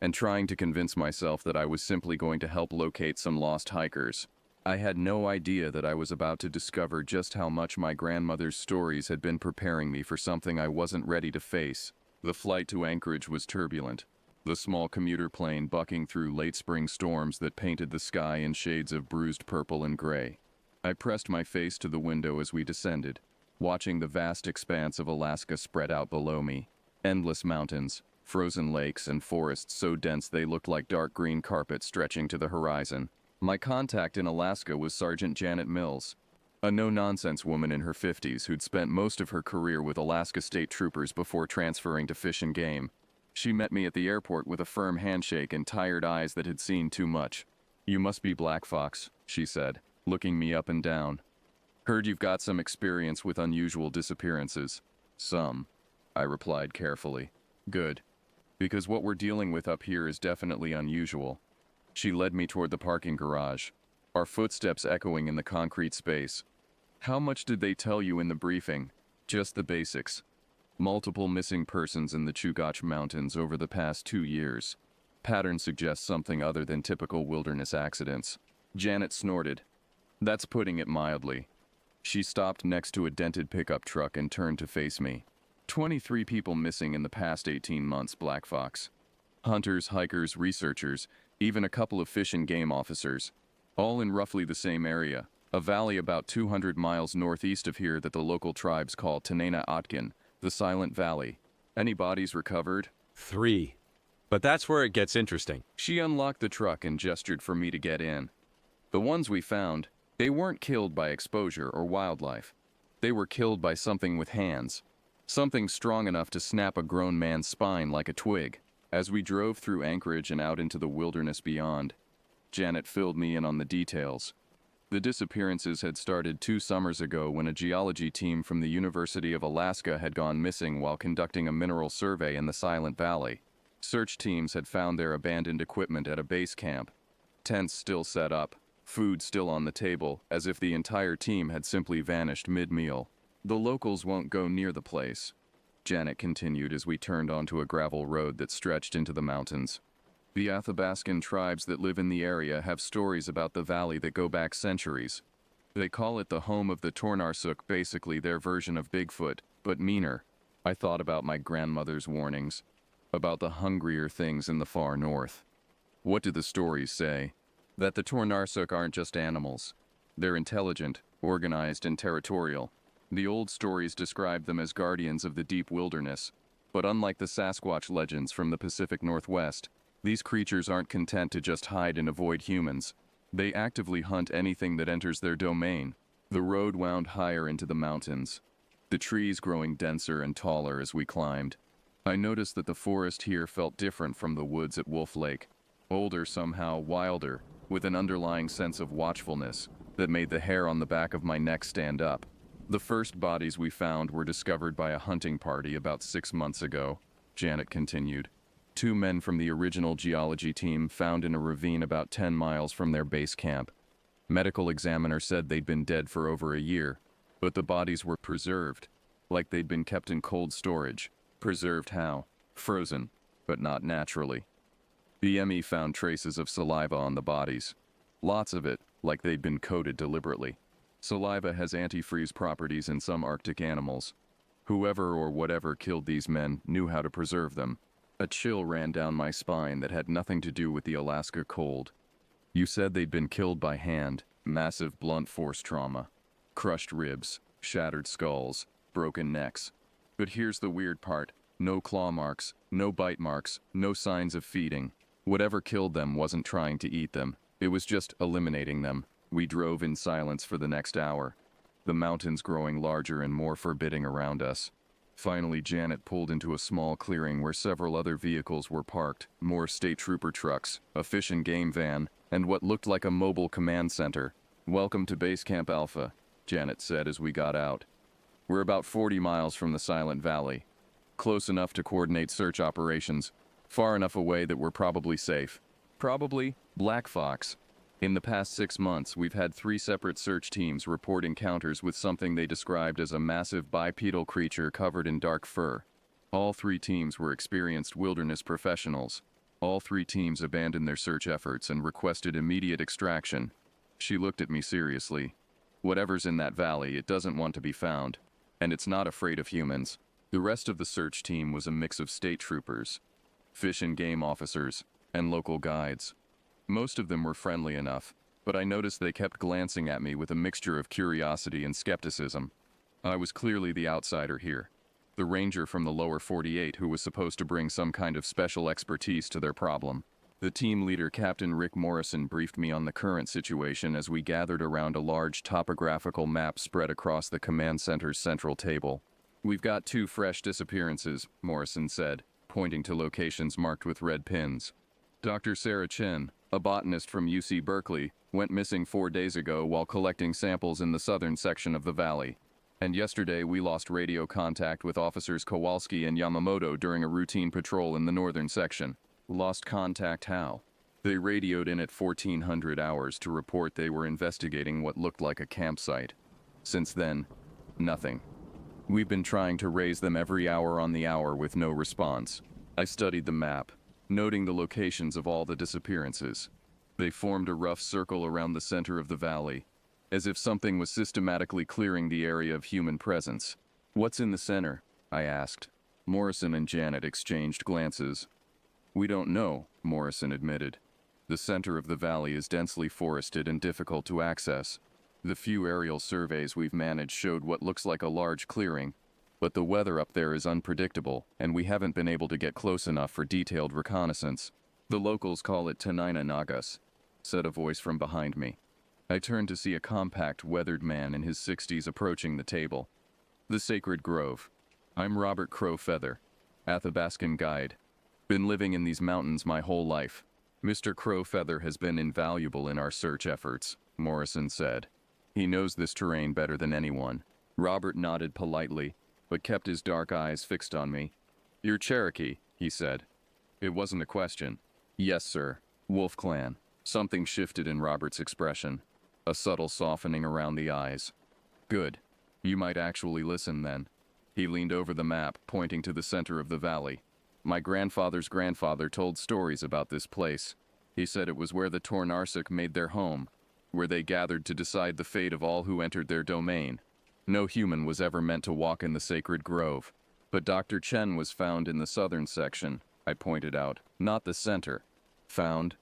and trying to convince myself that I was simply going to help locate some lost hikers. I had no idea that I was about to discover just how much my grandmother's stories had been preparing me for something I wasn't ready to face. The flight to Anchorage was turbulent, the small commuter plane bucking through late spring storms that painted the sky in shades of bruised purple and gray. I pressed my face to the window as we descended, watching the vast expanse of Alaska spread out below me. Endless mountains, frozen lakes and forests so dense they looked like dark green carpet stretching to the horizon. My contact in Alaska was Sergeant Janet Mills, a no-nonsense woman in her 50s who'd spent most of her career with Alaska State Troopers before transferring to Fish and Game. She met me at the airport with a firm handshake and tired eyes that had seen too much. "You must be Black Fox," she said, looking me up and down. "Heard you've got some experience with unusual disappearances." "Some," I replied carefully. "Good. Because what we're dealing with up here is definitely unusual." She led me toward the parking garage, our footsteps echoing in the concrete space. "How much did they tell you in the briefing?" "Just the basics. Multiple missing persons in the Chugach Mountains over the past 2 years. Pattern suggests something other than typical wilderness accidents." Janet snorted. "That's putting it mildly." She stopped next to a dented pickup truck and turned to face me. 23 people missing in the past 18 months, Black Fox. Hunters, hikers, researchers, even a couple of Fish and Game officers. All in roughly the same area, a valley about 200 miles northeast of here that the local tribes call Tanena Atkin, the Silent Valley. Any bodies recovered? 3. But that's where it gets interesting. She unlocked the truck and gestured for me to get in. The ones we found, they weren't killed by exposure or wildlife. They were killed by something with hands. Something strong enough to snap a grown man's spine like a twig. As we drove through Anchorage and out into the wilderness beyond, Janet filled me in on the details. The disappearances had started 2 summers ago when a geology team from the University of Alaska had gone missing while conducting a mineral survey in the Silent Valley. Search teams had found their abandoned equipment at a base camp. Tents still set up, food still on the table, as if the entire team had simply vanished mid-meal. "The locals won't go near the place," Janet continued as we turned onto a gravel road that stretched into the mountains. "The Athabascan tribes that live in the area have stories about the valley that go back centuries. They call it the home of the Tornarsuk, basically their version of Bigfoot, but meaner." I thought about my grandmother's warnings, about the hungrier things in the far north. "What do the stories say?" "That the Tornarsuk aren't just animals. They're intelligent, organized, and territorial. The old stories describe them as guardians of the deep wilderness, but unlike the Sasquatch legends from the Pacific Northwest, these creatures aren't content to just hide and avoid humans. They actively hunt anything that enters their domain." The road wound higher into the mountains, the trees growing denser and taller as we climbed. I noticed that the forest here felt different from the woods at Wolf Lake. Older somehow, wilder, with an underlying sense of watchfulness that made the hair on the back of my neck stand up. "The first bodies we found were discovered by a hunting party about 6 months ago," Janet continued. 2 men from the original geology team found in a ravine about 10 miles from their base camp. Medical examiner said they'd been dead for over a year, but the bodies were preserved, like they'd been kept in cold storage. Preserved how? Frozen, but not naturally. The ME found traces of saliva on the bodies. Lots of it, like they'd been coated deliberately. Saliva has antifreeze properties in some Arctic animals. Whoever or whatever killed these men knew how to preserve them. A chill ran down my spine that had nothing to do with the Alaska cold. "You said they'd been killed by hand, massive blunt force trauma. Crushed ribs, shattered skulls, broken necks. But here's the weird part. No claw marks, no bite marks, no signs of feeding. Whatever killed them wasn't trying to eat them. It was just eliminating them." We drove in silence for the next hour, the mountains growing larger and more forbidding around us. Finally, Janet pulled into a small clearing where several other vehicles were parked, more state trooper trucks, a Fish and Game van, and what looked like a mobile command center. "Welcome to Base Camp Alpha," Janet said as we got out. "We're about 40 miles from the Silent Valley. Close enough to coordinate search operations, far enough away that we're probably safe." "Probably, Black Fox. In the past 6 months, we've had 3 separate search teams report encounters with something they described as a massive bipedal creature covered in dark fur. All 3 teams were experienced wilderness professionals. All 3 teams abandoned their search efforts and requested immediate extraction." She looked at me seriously. "Whatever's in that valley, it doesn't want to be found, and it's not afraid of humans." The rest of the search team was a mix of state troopers, Fish and Game officers, and local guides. Most of them were friendly enough, but I noticed they kept glancing at me with a mixture of curiosity and skepticism. I was clearly the outsider here. the ranger from the lower 48 who was supposed to bring some kind of special expertise to their problem. The team leader, Captain Rick Morrison, briefed me on the current situation as we gathered around a large topographical map spread across the command center's central table. "We've got 2 fresh disappearances," Morrison said, pointing to locations marked with red pins. Dr. Sarah Chen, a botanist from UC Berkeley, went missing 4 days ago while collecting samples in the southern section of the valley. And yesterday we lost radio contact with Officers Kowalski and Yamamoto during a routine patrol in the northern section. Lost contact how? They radioed in at 1400 hours to report they were investigating what looked like a campsite. Since then, nothing. We've been trying to raise them every hour on the hour with no response. I studied the map, noting the locations of all the disappearances. They formed a rough circle around the center of the valley, as if something was systematically clearing the area of human presence. "What's in the center?" I asked. Morrison and Janet exchanged glances. "We don't know," Morrison admitted. "The center of the valley is densely forested and difficult to access. The few aerial surveys we've managed showed what looks like a large clearing, but the weather up there is unpredictable, and we haven't been able to get close enough for detailed reconnaissance. The locals call it Tanina Nagas," said a voice from behind me. I turned to see a compact, weathered man in his 60s approaching the table. "The Sacred Grove. I'm Robert Crowfeather, Athabascan guide. Been living in these mountains my whole life." "Mr. Crowfeather has been invaluable in our search efforts," Morrison said. "He knows this terrain better than anyone." Robert nodded politely, but kept his dark eyes fixed on me. "You're Cherokee," he said. It wasn't a question. "Yes, sir. Wolf Clan." Something shifted in Robert's expression, a subtle softening around the eyes. "Good. You might actually listen then." He leaned over the map, pointing to the center of the valley. "My grandfather's grandfather told stories about this place. He said it was where the Tornarsuk made their home, where they gathered to decide the fate of all who entered their domain. No human was ever meant to walk in the Sacred Grove. But Dr. Chen was found in the southern section," I pointed out, "not the center." "Found?"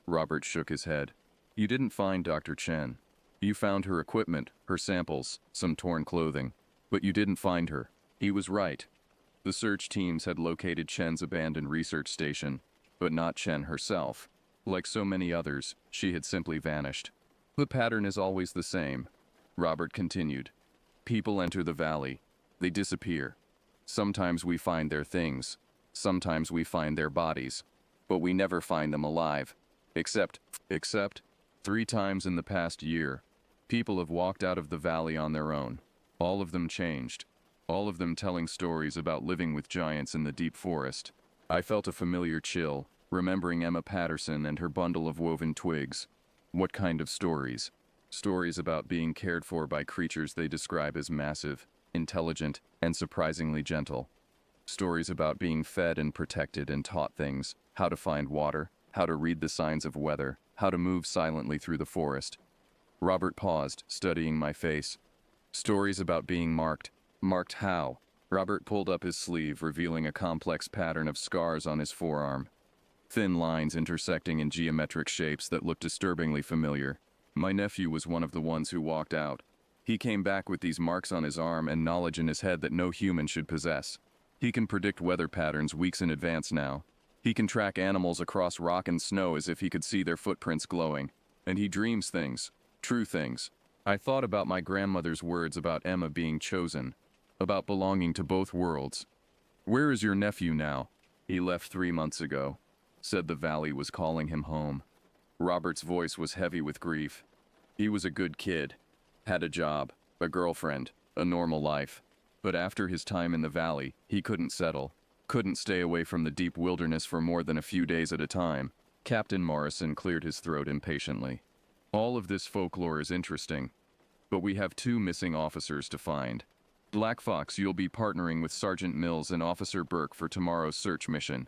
Robert shook his head. "You didn't find Dr. Chen. You found her equipment, her samples, some torn clothing. But you didn't find her." He was right. The search teams had located Chen's abandoned research station, but not Chen herself. Like so many others, she had simply vanished. "The pattern is always the same," Robert continued. "People enter the valley. They disappear. Sometimes we find their things. Sometimes we find their bodies. But we never find them alive. Except 3 times in the past year, people have walked out of the valley on their own. All of them changed. All of them telling stories about living with giants in the deep forest." I felt a familiar chill, remembering Emma Patterson and her bundle of woven twigs. What kind of stories? Stories about being cared for by creatures they describe as massive, intelligent, and surprisingly gentle. Stories about being fed and protected and taught things, how to find water, how to read the signs of weather, how to move silently through the forest. Robert paused, studying my face. Stories about being marked. Marked how? Robert pulled up his sleeve, revealing a complex pattern of scars on his forearm. Thin lines intersecting in geometric shapes that looked disturbingly familiar. My nephew was one of the ones who walked out. He came back with these marks on his arm and knowledge in his head that no human should possess. He can predict weather patterns weeks in advance now. He can track animals across rock and snow as if he could see their footprints glowing. And he dreams things. True things. I thought about my grandmother's words about Emma being chosen. About belonging to both worlds. "Where is your nephew now?" "He left 3 months ago. Said the valley was calling him home." Robert's voice was heavy with grief. "He was a good kid. Had a job, a girlfriend, a normal life. But after his time in the valley, he couldn't settle. Couldn't stay away from the deep wilderness for more than a few days at a time." Captain Morrison cleared his throat impatiently. "All of this folklore is interesting. But we have 2 missing officers to find. Black Fox, you'll be partnering with Sergeant Mills and Officer Burke for tomorrow's search mission.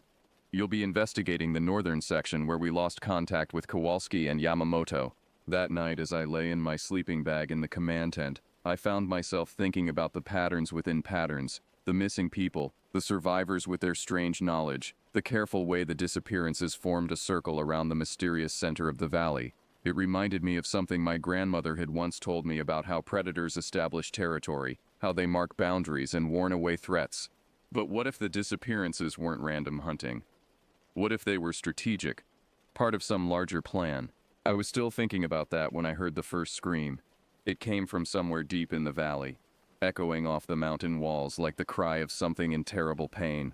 You'll be investigating the northern section where we lost contact with Kowalski and Yamamoto." That night, as I lay in my sleeping bag in the command tent, I found myself thinking about the patterns within patterns, the missing people, the survivors with their strange knowledge, the careful way the disappearances formed a circle around the mysterious center of the valley. It reminded me of something my grandmother had once told me about how predators establish territory, how they mark boundaries and warn away threats. But what if the disappearances weren't random hunting? What if they were strategic, part of some larger plan? I was still thinking about that when I heard the first scream. It came from somewhere deep in the valley, echoing off the mountain walls like the cry of something in terrible pain.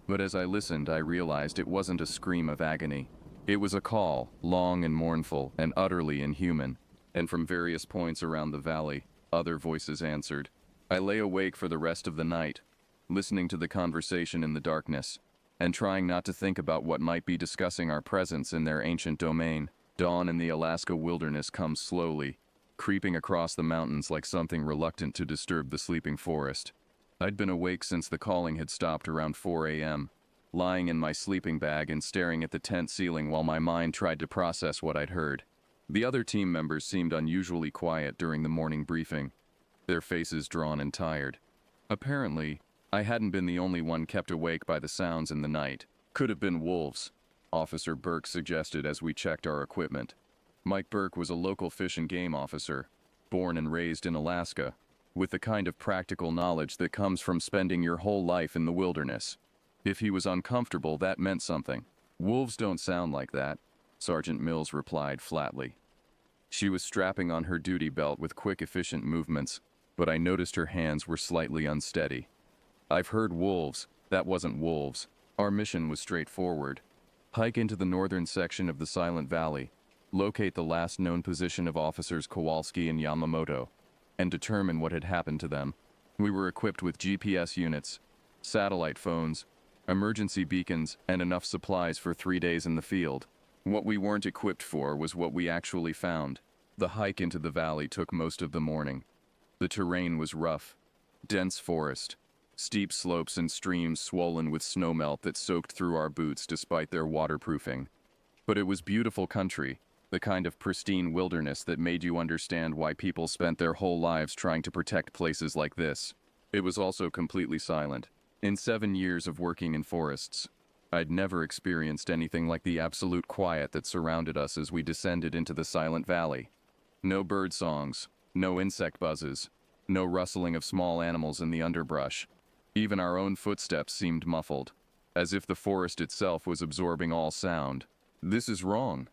But as I listened, I realized it wasn't a scream of agony. It was a call, long and mournful and utterly inhuman. And from various points around the valley, other voices answered. I lay awake for the rest of the night, listening to the conversation in the darkness, and trying not to think about what might be discussing our presence in their ancient domain. Dawn in the Alaska wilderness comes slowly, creeping across the mountains like something reluctant to disturb the sleeping forest. I'd been awake since the calling had stopped around 4 a.m., lying in my sleeping bag and staring at the tent ceiling while my mind tried to process what I'd heard. The other team members seemed unusually quiet during the morning briefing, their faces drawn and tired. Apparently, I hadn't been the only one kept awake by the sounds in the night. Could have been wolves, Officer Burke suggested as we checked our equipment. Mike Burke was a local fish and game officer, born and raised in Alaska, with the kind of practical knowledge that comes from spending your whole life in the wilderness. If he was uncomfortable, that meant something. Wolves don't sound like that, Sergeant Mills replied flatly. She was strapping on her duty belt with quick, efficient movements, but I noticed her hands were slightly unsteady. I've heard wolves. That wasn't wolves. Our mission was straightforward. Hike into the northern section of the Silent Valley, locate the last known position of officers Kowalski and Yamamoto, and determine what had happened to them. We were equipped with GPS units, satellite phones, emergency beacons, and enough supplies for 3 days in the field. What we weren't equipped for was what we actually found. The hike into the valley took most of the morning. The terrain was rough, dense forest, steep slopes and streams swollen with snowmelt that soaked through our boots despite their waterproofing. But it was beautiful country, the kind of pristine wilderness that made you understand why people spent their whole lives trying to protect places like this. It was also completely silent. In 7 years of working in forests, I'd never experienced anything like the absolute quiet that surrounded us as we descended into the Silent Valley. No bird songs, no insect buzzes, no rustling of small animals in the underbrush. Even our own footsteps seemed muffled, as if the forest itself was absorbing all sound. "This is wrong,"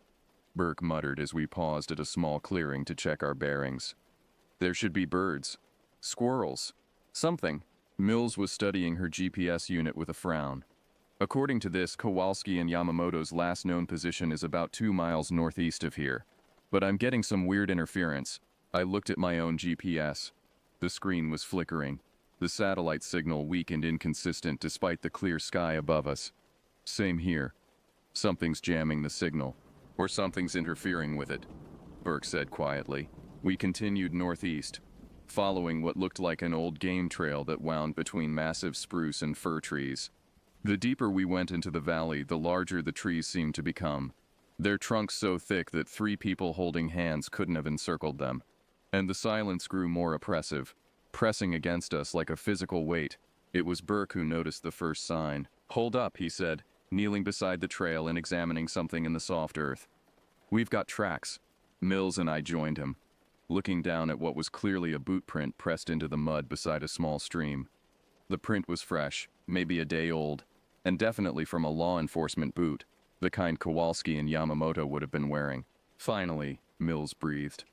Burke muttered as we paused at a small clearing to check our bearings. "There should be birds, squirrels, something." Mills was studying her GPS unit with a frown. According to this, Kowalski and Yamamoto's last known position is about 2 miles northeast of here. But I'm getting some weird interference. I looked at my own GPS. The screen was flickering. The satellite signal weak and inconsistent despite the clear sky above us. Same here. Something's jamming the signal. Or something's interfering with it, Burke said quietly. We continued northeast, following what looked like an old game trail that wound between massive spruce and fir trees. The deeper we went into the valley, the larger the trees seemed to become, their trunks so thick that 3 people holding hands couldn't have encircled them. And the silence grew more oppressive, pressing against us like a physical weight. It was Burke who noticed the first sign. "Hold up," he said, kneeling beside the trail and examining something in the soft earth. "We've got tracks." Mills and I joined him, looking down at what was clearly a boot print pressed into the mud beside a small stream. The print was fresh, maybe a day old, and definitely from a law enforcement boot, the kind Kowalski and Yamamoto would have been wearing. "Finally," Mills breathed.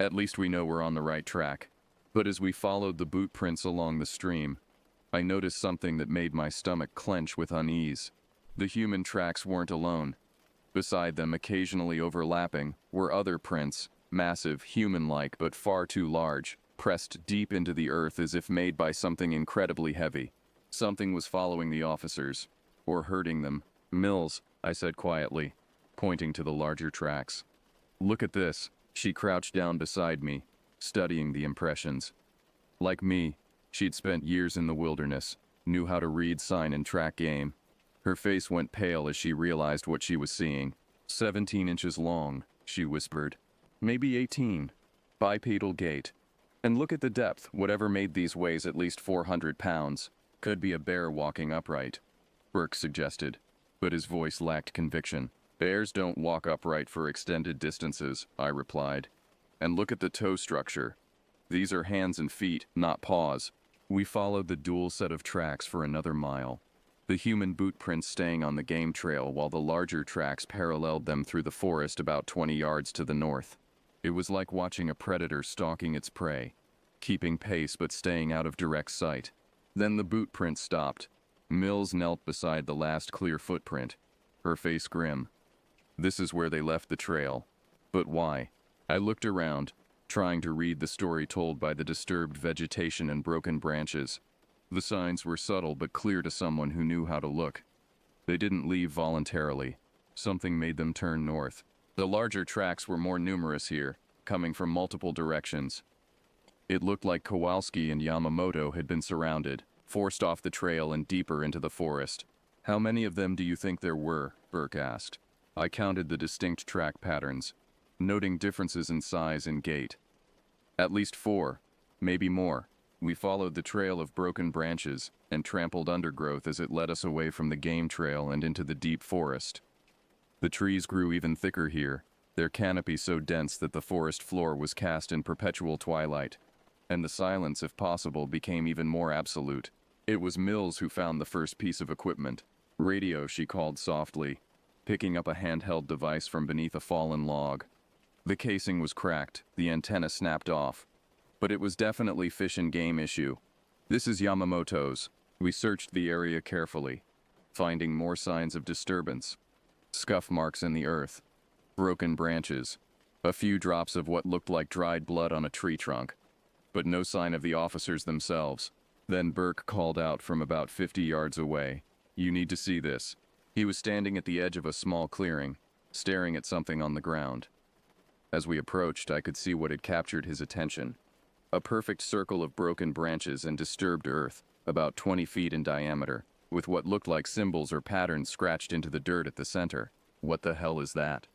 "At least we know we're on the right track." But as we followed the boot prints along the stream, I noticed something that made my stomach clench with unease. The human tracks weren't alone. Beside them, occasionally overlapping, were other prints, massive, human-like, but far too large, pressed deep into the earth as if made by something incredibly heavy. Something was following the officers, or herding them. "Mills," I said quietly, pointing to the larger tracks. "Look at this." She crouched down beside me, studying the impressions. Like me, she'd spent years in the wilderness, knew how to read sign and track game. Her face went pale as she realized what she was seeing. 17 inches long, she whispered. "Maybe 18. Bipedal gait. And look at the depth. Whatever made these weighs at least 400 pounds. Could be a bear walking upright," Burke suggested, but his voice lacked conviction. Bears don't walk upright for extended distances, I replied. And look at the toe structure. These are hands and feet, not paws. We followed the dual set of tracks for another mile, the human boot prints staying on the game trail while the larger tracks paralleled them through the forest about 20 yards to the north. It was like watching a predator stalking its prey, keeping pace but staying out of direct sight. Then the boot print stopped. Mills knelt beside the last clear footprint, her face grim. This is where they left the trail. But why? I looked around, trying to read the story told by the disturbed vegetation and broken branches. The signs were subtle but clear to someone who knew how to look. They didn't leave voluntarily. Something made them turn north. The larger tracks were more numerous here, coming from multiple directions. It looked like Kowalski and Yamamoto had been surrounded, forced off the trail and deeper into the forest. How many of them do you think there were? Burke asked. I counted the distinct track patterns, noting differences in size and gait. At least 4, maybe more. We followed the trail of broken branches and trampled undergrowth as it led us away from the game trail and into the deep forest. The trees grew even thicker here, their canopy so dense that the forest floor was cast in perpetual twilight, and the silence, if possible, became even more absolute. It was Mills who found the first piece of equipment. Radio, she called softly, picking up a handheld device from beneath a fallen log. The casing was cracked, the antenna snapped off. But it was definitely fish and game issue. This is Yamamoto's. We searched the area carefully, finding more signs of disturbance. Scuff marks in the earth, broken branches, a few drops of what looked like dried blood on a tree trunk, but no sign of the officers themselves. Then Burke called out from about 50 yards away, "You need to see this." He was standing at the edge of a small clearing, staring at something on the ground. As we approached, I could see what had captured his attention. A perfect circle of broken branches and disturbed earth, about 20 feet in diameter, with what looked like symbols or patterns scratched into the dirt at the center. What the hell is that?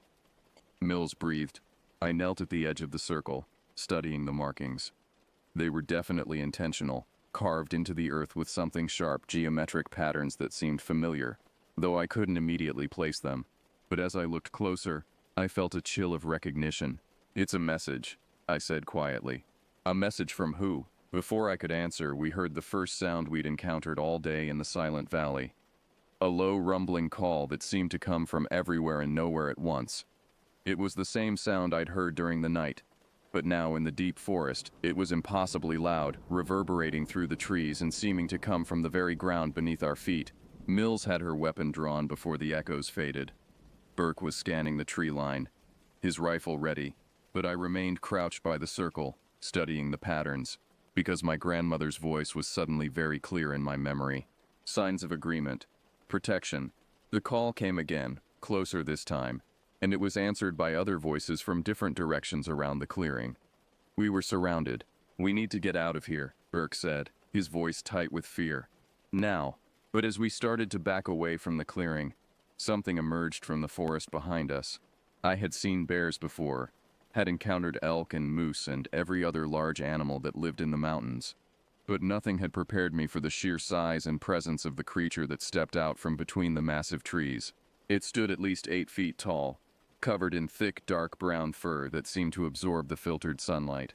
Mills breathed. I knelt at the edge of the circle, studying the markings. They were definitely intentional, carved into the earth with something sharp, geometric patterns that seemed familiar, though I couldn't immediately place them. But as I looked closer, I felt a chill of recognition. "It's a message," I said quietly. "A message from who?" Before I could answer, we heard the first sound we'd encountered all day in the Silent Valley. A low, rumbling call that seemed to come from everywhere and nowhere at once. It was the same sound I'd heard during the night, but now in the deep forest, it was impossibly loud, reverberating through the trees and seeming to come from the very ground beneath our feet. Mills had her weapon drawn before the echoes faded. Burke was scanning the tree line, his rifle ready, but I remained crouched by the circle, studying the patterns, because my grandmother's voice was suddenly very clear in my memory. Signs of agreement. Protection. The call came again, closer this time, and it was answered by other voices from different directions around the clearing. We were surrounded. "We need to get out of here," Burke said, his voice tight with fear. "Now." But as we started to back away from the clearing, something emerged from the forest behind us. I had seen bears before, had encountered elk and moose and every other large animal that lived in the mountains. But nothing had prepared me for the sheer size and presence of the creature that stepped out from between the massive trees. It stood at least 8 feet tall, covered in thick, dark brown fur that seemed to absorb the filtered sunlight.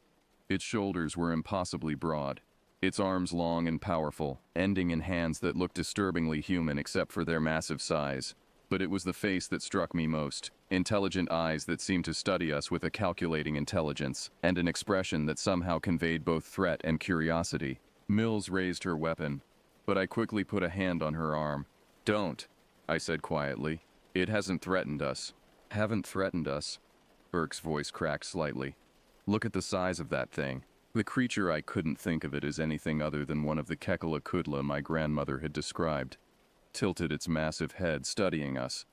Its shoulders were impossibly broad, its arms long and powerful, ending in hands that looked disturbingly human except for their massive size. But it was the face that struck me most. Intelligent eyes that seemed to study us with a calculating intelligence, and an expression that somehow conveyed both threat and curiosity. Mills raised her weapon, but I quickly put a hand on her arm. "Don't," I said quietly. "It hasn't threatened us." "Haven't threatened us?" Burke's voice cracked slightly. "Look at the size of that thing." The creature, I couldn't think of it as anything other than one of the Kekala my grandmother had described, tilted its massive head, studying us.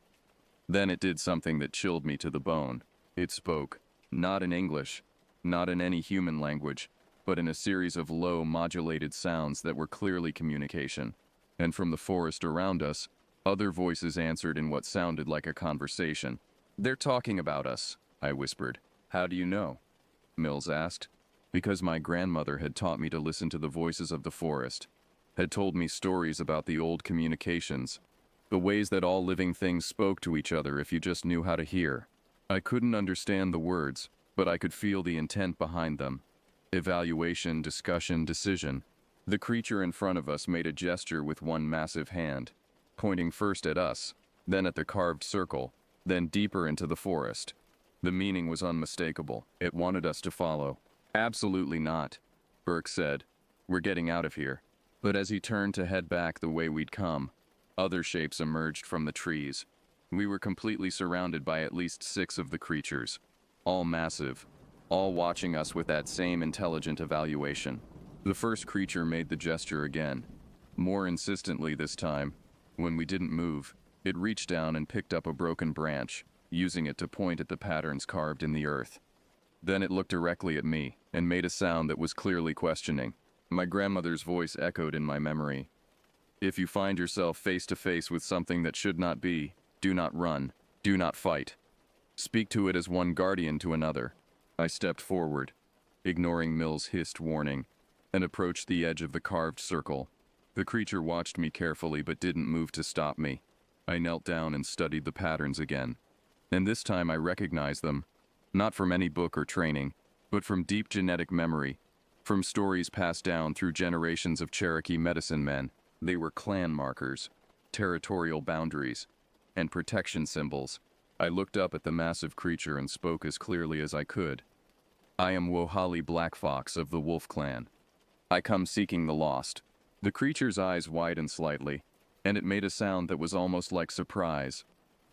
Then it did something that chilled me to the bone. It spoke, not in English, not in any human language, but in a series of low, modulated sounds that were clearly communication. And from the forest around us, other voices answered in what sounded like a conversation. "They're talking about us," I whispered. "How do you know?" Mills asked. "Because my grandmother had taught me to listen to the voices of the forest, had told me stories about the old communications, The ways that all living things spoke to each other if you just knew how to hear. I couldn't understand the words, but I could feel the intent behind them. Evaluation, discussion, decision. The creature in front of us made a gesture with one massive hand, pointing first at us, then at the carved circle, then deeper into the forest. The meaning was unmistakable. It wanted us to follow. Absolutely not, Burke said. We're getting out of here. But as he turned to head back the way we'd come, other shapes emerged from the trees. We were completely surrounded by at least 6 of the creatures, all massive, all watching us with that same intelligent evaluation. The first creature made the gesture again, more insistently this time. When we didn't move, it reached down and picked up a broken branch, using it to point at the patterns carved in the earth. Then it looked directly at me and made a sound that was clearly questioning. My grandmother's voice echoed in my memory. If you find yourself face to face with something that should not be, do not run, do not fight. Speak to it as one guardian to another. I stepped forward, ignoring Mill's hissed warning, and approached the edge of the carved circle. The creature watched me carefully but didn't move to stop me. I knelt down and studied the patterns again. And this time I recognized them, not from any book or training, but from deep genetic memory, from stories passed down through generations of Cherokee medicine men. They were clan markers, territorial boundaries, and protection symbols. I looked up at the massive creature and spoke as clearly as I could. I am Wohali Black Fox of the Wolf Clan. I come seeking the lost. The creature's eyes widened slightly, and it made a sound that was almost like surprise.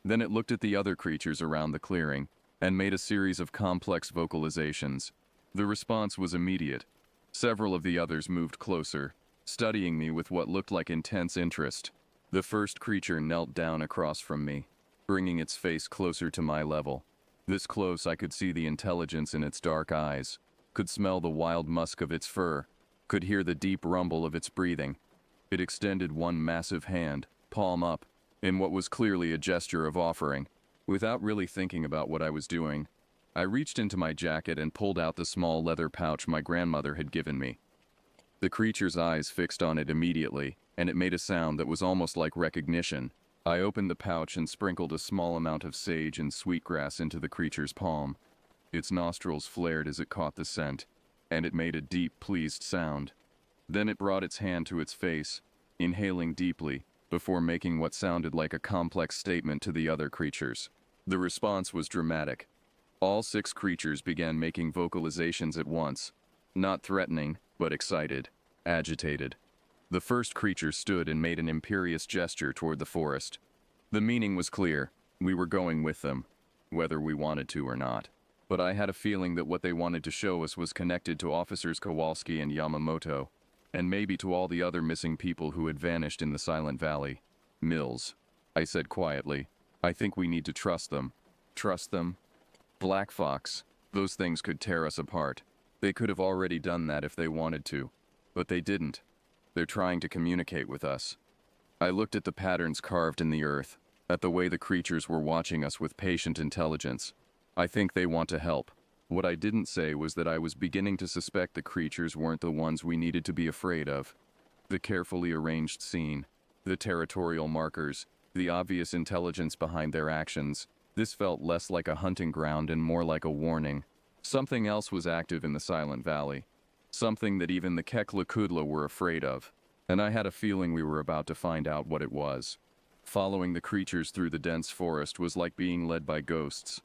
Then it looked at the other creatures around the clearing, and made a series of complex vocalizations. The response was immediate. Several of the others moved closer, studying me with what looked like intense interest. The first creature knelt down across from me, bringing its face closer to my level. This close I could see the intelligence in its dark eyes, could smell the wild musk of its fur, could hear the deep rumble of its breathing. It extended one massive hand, palm up, in what was clearly a gesture of offering. Without really thinking about what I was doing, I reached into my jacket and pulled out the small leather pouch my grandmother had given me. The creature's eyes fixed on it immediately, and it made a sound that was almost like recognition. I opened the pouch and sprinkled a small amount of sage and sweetgrass into the creature's palm. Its nostrils flared as it caught the scent, and it made a deep, pleased sound. Then it brought its hand to its face, inhaling deeply, before making what sounded like a complex statement to the other creatures. The response was dramatic. All 6 creatures began making vocalizations at once, not threatening, but excited, agitated. The first creature stood and made an imperious gesture toward the forest. The meaning was clear. We were going with them, whether we wanted to or not. But I had a feeling that what they wanted to show us was connected to Officers Kowalski and Yamamoto, and maybe to all the other missing people who had vanished in the Silent Valley. Mills, I said quietly, I think we need to trust them. Trust them? Black Fox, those things could tear us apart. They could have already done that if they wanted to, but they didn't. They're trying to communicate with us. I looked at the patterns carved in the earth, at the way the creatures were watching us with patient intelligence. I think they want to help. What I didn't say was that I was beginning to suspect the creatures weren't the ones we needed to be afraid of. The carefully arranged scene, the territorial markers, the obvious intelligence behind their actions. This felt less like a hunting ground and more like a warning. Something else was active in the Silent Valley. Something that even the Kekla were afraid of. And I had a feeling we were about to find out what it was. Following the creatures through the dense forest was like being led by ghosts.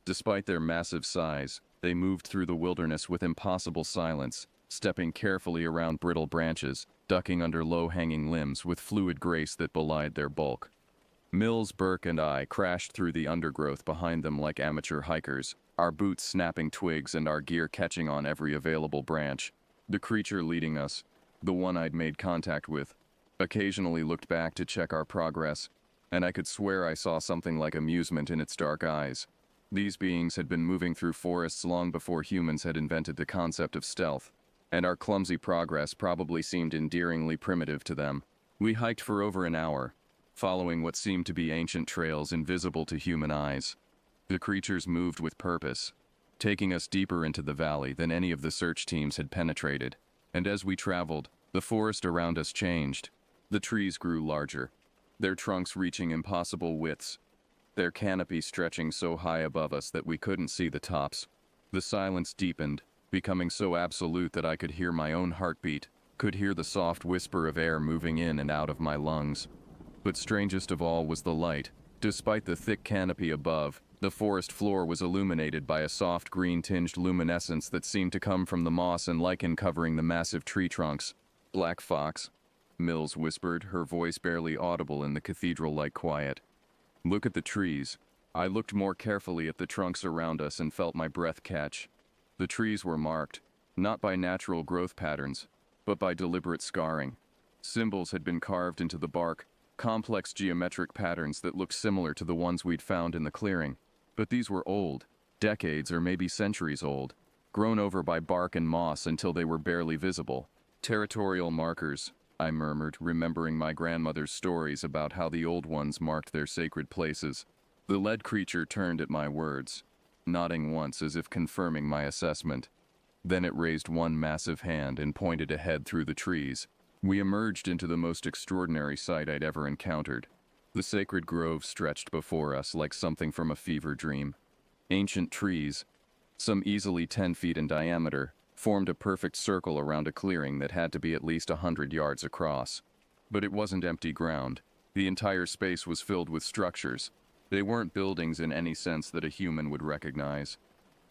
Despite their massive size, they moved through the wilderness with impossible silence, stepping carefully around brittle branches, ducking under low-hanging limbs with fluid grace that belied their bulk. Mills, Burke, and I crashed through the undergrowth behind them like amateur hikers, our boots snapping twigs and our gear catching on every available branch. The creature leading us, the one I'd made contact with, occasionally looked back to check our progress, and I could swear I saw something like amusement in its dark eyes. These beings had been moving through forests long before humans had invented the concept of stealth, and our clumsy progress probably seemed endearingly primitive to them. We hiked for over an hour, following what seemed to be ancient trails invisible to human eyes. The creatures moved with purpose, taking us deeper into the valley than any of the search teams had penetrated, and as we traveled, the forest around us changed. The trees grew larger, their trunks reaching impossible widths, their canopy stretching so high above us that we couldn't see the tops. The silence deepened, becoming so absolute that I could hear my own heartbeat, could hear the soft whisper of air moving in and out of my lungs. But strangest of all was the light. Despite the thick canopy above, the forest floor was illuminated by a soft green-tinged luminescence that seemed to come from the moss and lichen covering the massive tree trunks. "Black Fox," Mills whispered, her voice barely audible in the cathedral-like quiet. "Look at the trees." I looked more carefully at the trunks around us and felt my breath catch. The trees were marked, not by natural growth patterns, but by deliberate scarring. Symbols had been carved into the bark, complex geometric patterns that looked similar to the ones we'd found in the clearing. But these were old, decades or maybe centuries old, grown over by bark and moss until they were barely visible. "Territorial markers," I murmured, remembering my grandmother's stories about how the old ones marked their sacred places. The lead creature turned at my words, nodding once as if confirming my assessment. Then it raised one massive hand and pointed ahead through the trees. We emerged into the most extraordinary sight I'd ever encountered. The sacred grove stretched before us like something from a fever dream. Ancient trees, some easily 10 feet in diameter, formed a perfect circle around a clearing that had to be at least 100 yards across. But it wasn't empty ground. The entire space was filled with structures. They weren't buildings in any sense that a human would recognize.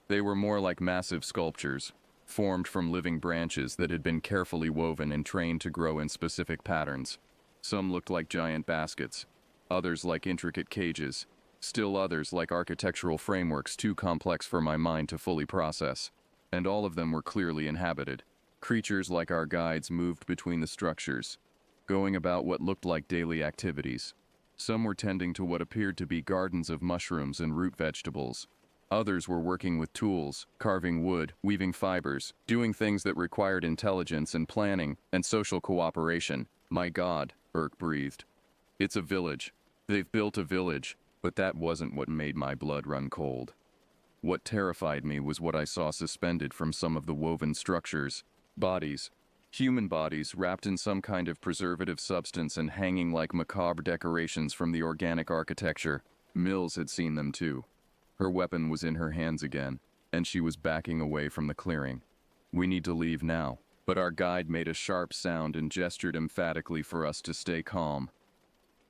They were more like massive sculptures, formed from living branches that had been carefully woven and trained to grow in specific patterns. Some looked like giant baskets, others like intricate cages, still others like architectural frameworks too complex for my mind to fully process. And all of them were clearly inhabited. Creatures like our guides moved between the structures, going about what looked like daily activities. Some were tending to what appeared to be gardens of mushrooms and root vegetables. Others were working with tools, carving wood, weaving fibers, doing things that required intelligence and planning and social cooperation. "My God," Urk breathed. "It's a village. They've built a village." But that wasn't what made my blood run cold. What terrified me was what I saw suspended from some of the woven structures. Bodies. Human bodies wrapped in some kind of preservative substance and hanging like macabre decorations from the organic architecture. Mills had seen them too. Her weapon was in her hands again, and she was backing away from the clearing. "We need to leave now." But our guide made a sharp sound and gestured emphatically for us to stay calm.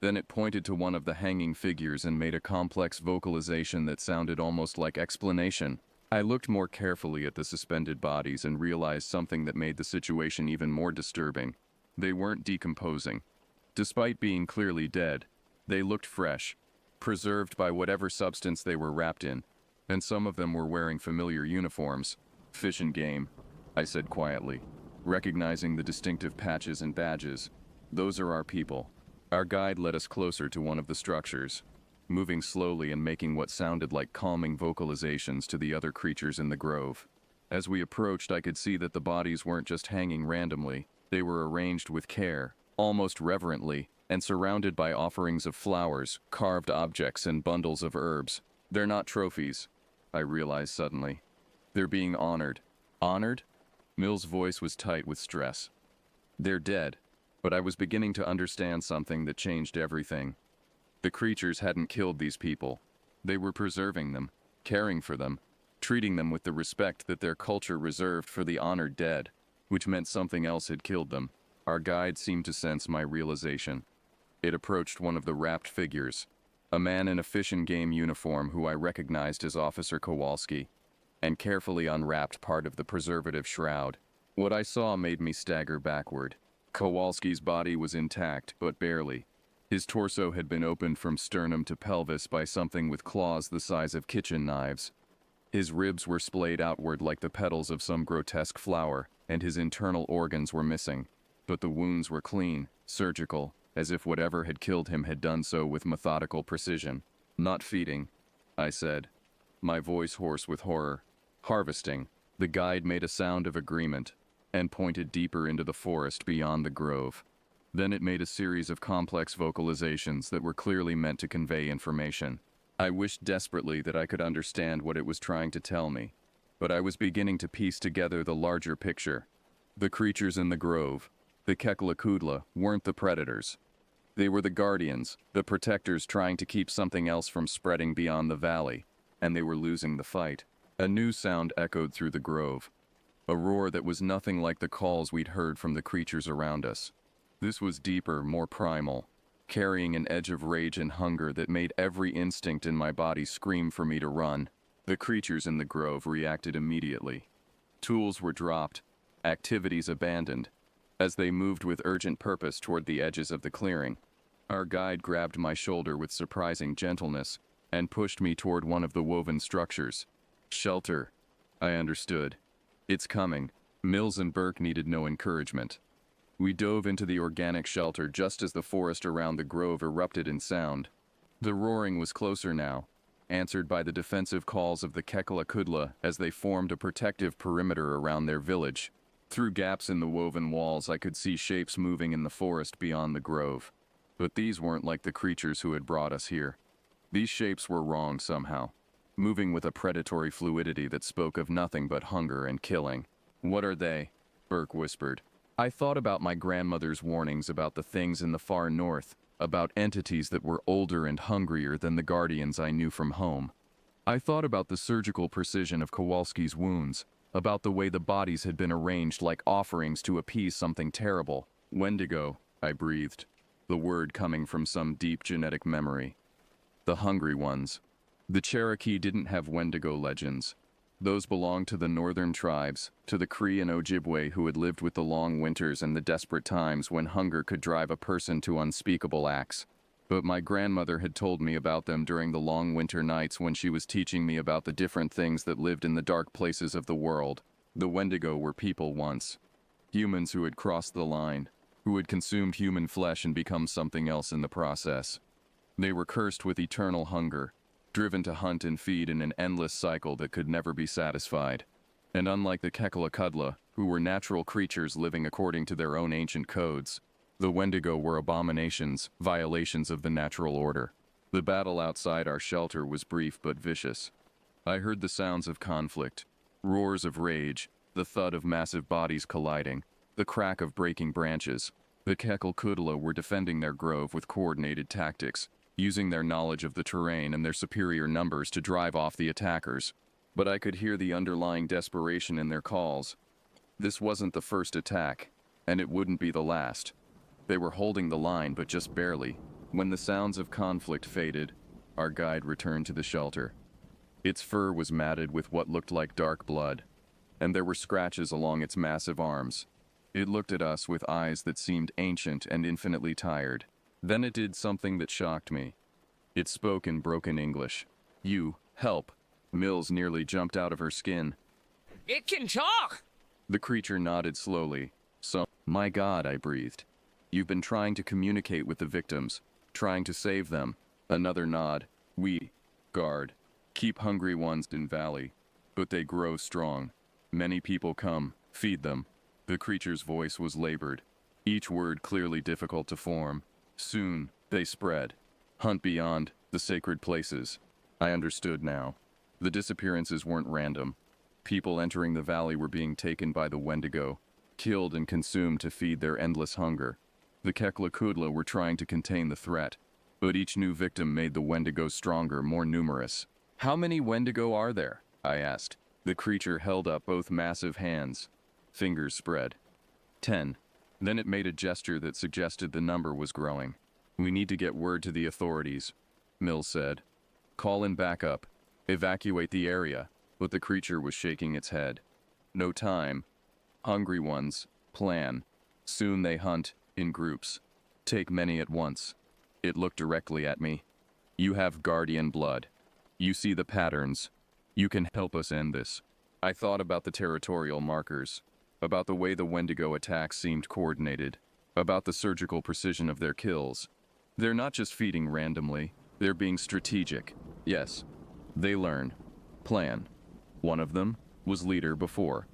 Then it pointed to one of the hanging figures and made a complex vocalization that sounded almost like explanation. I looked more carefully at the suspended bodies and realized something that made the situation even more disturbing. They weren't decomposing. Despite being clearly dead, they looked fresh, preserved by whatever substance they were wrapped in, and some of them were wearing familiar uniforms. "Fish and Game," I said quietly, recognizing the distinctive patches and badges. "Those are our people." Our guide led us closer to one of the structures, moving slowly and making what sounded like calming vocalizations to the other creatures in the grove. As we approached, I could see that the bodies weren't just hanging randomly. They were arranged with care, almost reverently, and surrounded by offerings of flowers, carved objects, and bundles of herbs. "They're not trophies," I realized suddenly. "They're being honored." "Honored?" Mill's voice was tight with stress. "They're dead." But I was beginning to understand something that changed everything. The creatures hadn't killed these people. They were preserving them, caring for them, treating them with the respect that their culture reserved for the honored dead, which meant something else had killed them. Our guide seemed to sense my realization. It approached one of the wrapped figures, a man in a Fish and Game uniform who I recognized as Officer Kowalski, and carefully unwrapped part of the preservative shroud. What I saw made me stagger backward. Kowalski's body was intact, but barely. His torso had been opened from sternum to pelvis by something with claws the size of kitchen knives. His ribs were splayed outward like the petals of some grotesque flower, and his internal organs were missing. But the wounds were clean, surgical, as if whatever had killed him had done so with methodical precision. "Not feeding," I said, my voice hoarse with horror. "Harvesting." The guide made a sound of agreement and pointed deeper into the forest beyond the grove. Then it made a series of complex vocalizations that were clearly meant to convey information. I wished desperately that I could understand what it was trying to tell me, but I was beginning to piece together the larger picture. The creatures in the grove, the Kekla Kudla, weren't the predators. They were the guardians, the protectors trying to keep something else from spreading beyond the valley, and they were losing the fight. A new sound echoed through the grove, a roar that was nothing like the calls we'd heard from the creatures around us. This was deeper, more primal, carrying an edge of rage and hunger that made every instinct in my body scream for me to run. The creatures in the grove reacted immediately. Tools were dropped, activities abandoned, as they moved with urgent purpose toward the edges of the clearing. Our guide grabbed my shoulder with surprising gentleness and pushed me toward one of the woven structures. Shelter. I understood. It's coming. Mills and Burke needed no encouragement. We dove into the organic shelter just as the forest around the grove erupted in sound. The roaring was closer now, answered by the defensive calls of the Kekla as they formed a protective perimeter around their village. Through gaps in the woven walls, I could see shapes moving in the forest beyond the grove. But these weren't like the creatures who had brought us here. These shapes were wrong somehow, moving with a predatory fluidity that spoke of nothing but hunger and killing. "What are they?" Burke whispered. I thought about my grandmother's warnings about the things in the far north, about entities that were older and hungrier than the guardians I knew from home. I thought about the surgical precision of Kowalski's wounds, about the way the bodies had been arranged like offerings to appease something terrible. Wendigo, I breathed, the word coming from some deep genetic memory. The hungry ones. The Cherokee didn't have Wendigo legends. Those belonged to the northern tribes, to the Cree and Ojibwe who had lived with the long winters and the desperate times when hunger could drive a person to unspeakable acts. But my grandmother had told me about them during the long winter nights when she was teaching me about the different things that lived in the dark places of the world. The Wendigo were people once. Humans who had crossed the line, who had consumed human flesh and become something else in the process. They were cursed with eternal hunger, driven to hunt and feed in an endless cycle that could never be satisfied. And unlike the Kekla, who were natural creatures living according to their own ancient codes, the Wendigo were abominations, violations of the natural order. The battle outside our shelter was brief but vicious. I heard the sounds of conflict, roars of rage, the thud of massive bodies colliding, the crack of breaking branches. The Kekla were defending their grove with coordinated tactics, using their knowledge of the terrain and their superior numbers to drive off the attackers. But I could hear the underlying desperation in their calls. This wasn't the first attack, and it wouldn't be the last. They were holding the line, but just barely. When the sounds of conflict faded, our guide returned to the shelter. Its fur was matted with what looked like dark blood, and there were scratches along its massive arms. It looked at us with eyes that seemed ancient and infinitely tired. Then it did something that shocked me. It spoke in broken English. "You, help." Mills nearly jumped out of her skin. "It can talk!" The creature nodded slowly. My God, I breathed. "You've been trying to communicate with the victims, trying to save them." Another nod. "We guard. Keep hungry ones in valley, but they grow strong. Many people come, feed them." The creature's voice was labored, each word clearly difficult to form. "Soon, they spread. Hunt beyond the sacred places." I understood now. The disappearances weren't random. People entering the valley were being taken by the Wendigo, killed and consumed to feed their endless hunger. The Kekla were trying to contain the threat, but each new victim made the Wendigo stronger, more numerous. "How many Wendigo are there?" I asked. The creature held up both massive hands. Fingers spread. 10. Then it made a gesture that suggested the number was growing. "We need to get word to the authorities," Mills said. "Call in backup. Evacuate the area." But the creature was shaking its head. "No time. Hungry ones. Plan. Soon they hunt, in groups. Take many at once." It looked directly at me. "You have guardian blood. You see the patterns. You can help us end this." I thought about the territorial markers, about the way the Wendigo attacks seemed coordinated, about the surgical precision of their kills. They're not just feeding randomly, they're being strategic. Yes, they learn. Plan. One of them was leader before.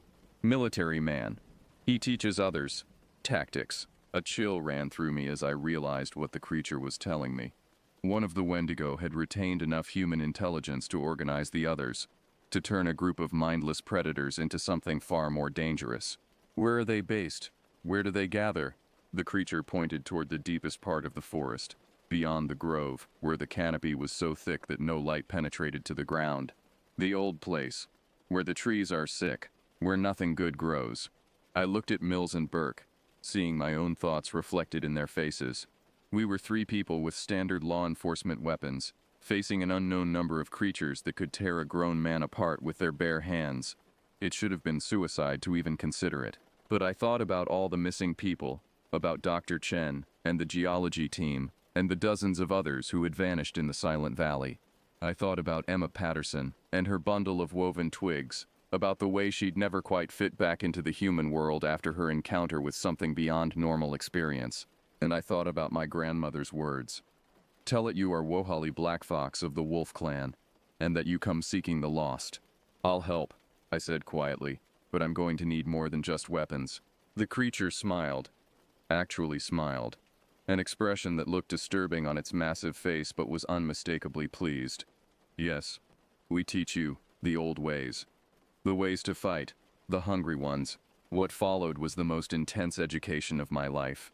Military man. He teaches others. Tactics. A chill ran through me as I realized what the creature was telling me. One of the Wendigo had retained enough human intelligence to organize the others, to turn a group of mindless predators into something far more dangerous. Where are they based? Where do they gather? The creature pointed toward the deepest part of the forest, beyond the grove, where the canopy was so thick that no light penetrated to the ground. The old place, where the trees are sick, where nothing good grows. I looked at Mills and Burke, seeing my own thoughts reflected in their faces. We were three people with standard law enforcement weapons, facing an unknown number of creatures that could tear a grown man apart with their bare hands. It should have been suicide to even consider it. But I thought about all the missing people, about Dr. Chen and the geology team, and the dozens of others who had vanished in the Silent Valley. I thought about Emma Patterson and her bundle of woven twigs, about the way she'd never quite fit back into the human world after her encounter with something beyond normal experience. And I thought about my grandmother's words. Tell it you are Wohali Black Fox of the Wolf Clan, and that you come seeking the lost. I'll help, I said quietly, but I'm going to need more than just weapons. The creature smiled. Actually smiled. An expression that looked disturbing on its massive face but was unmistakably pleased. Yes, we teach you the old ways. The ways to fight, the hungry ones. What followed was the most intense education of my life.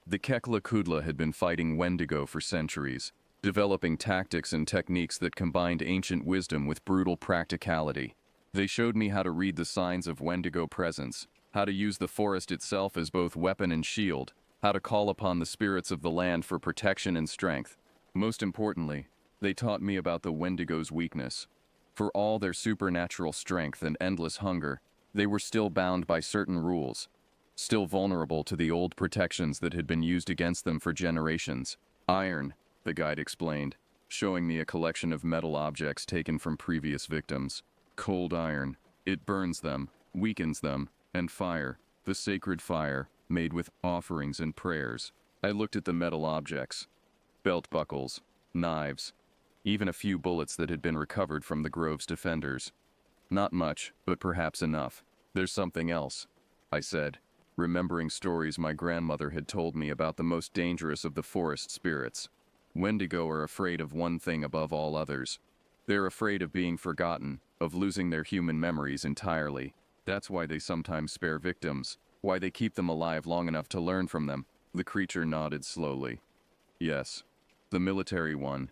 The Kekla Kudla had been fighting Wendigo for centuries, developing tactics and techniques that combined ancient wisdom with brutal practicality. They showed me how to read the signs of Wendigo presence, how to use the forest itself as both weapon and shield, how to call upon the spirits of the land for protection and strength. Most importantly, they taught me about the Wendigo's weakness. For all their supernatural strength and endless hunger, they were still bound by certain rules, still vulnerable to the old protections that had been used against them for generations. Iron, the guide explained, showing me a collection of metal objects taken from previous victims. Cold iron, it burns them, weakens them, and fire, the sacred fire, made with offerings and prayers. I looked at the metal objects, belt buckles, knives, even a few bullets that had been recovered from the grove's defenders. Not much, but perhaps enough. There's something else, I said, remembering stories my grandmother had told me about the most dangerous of the forest spirits. Wendigo are afraid of one thing above all others. They're afraid of being forgotten, of losing their human memories entirely. That's why they sometimes spare victims, why they keep them alive long enough to learn from them. The creature nodded slowly. Yes, the military one.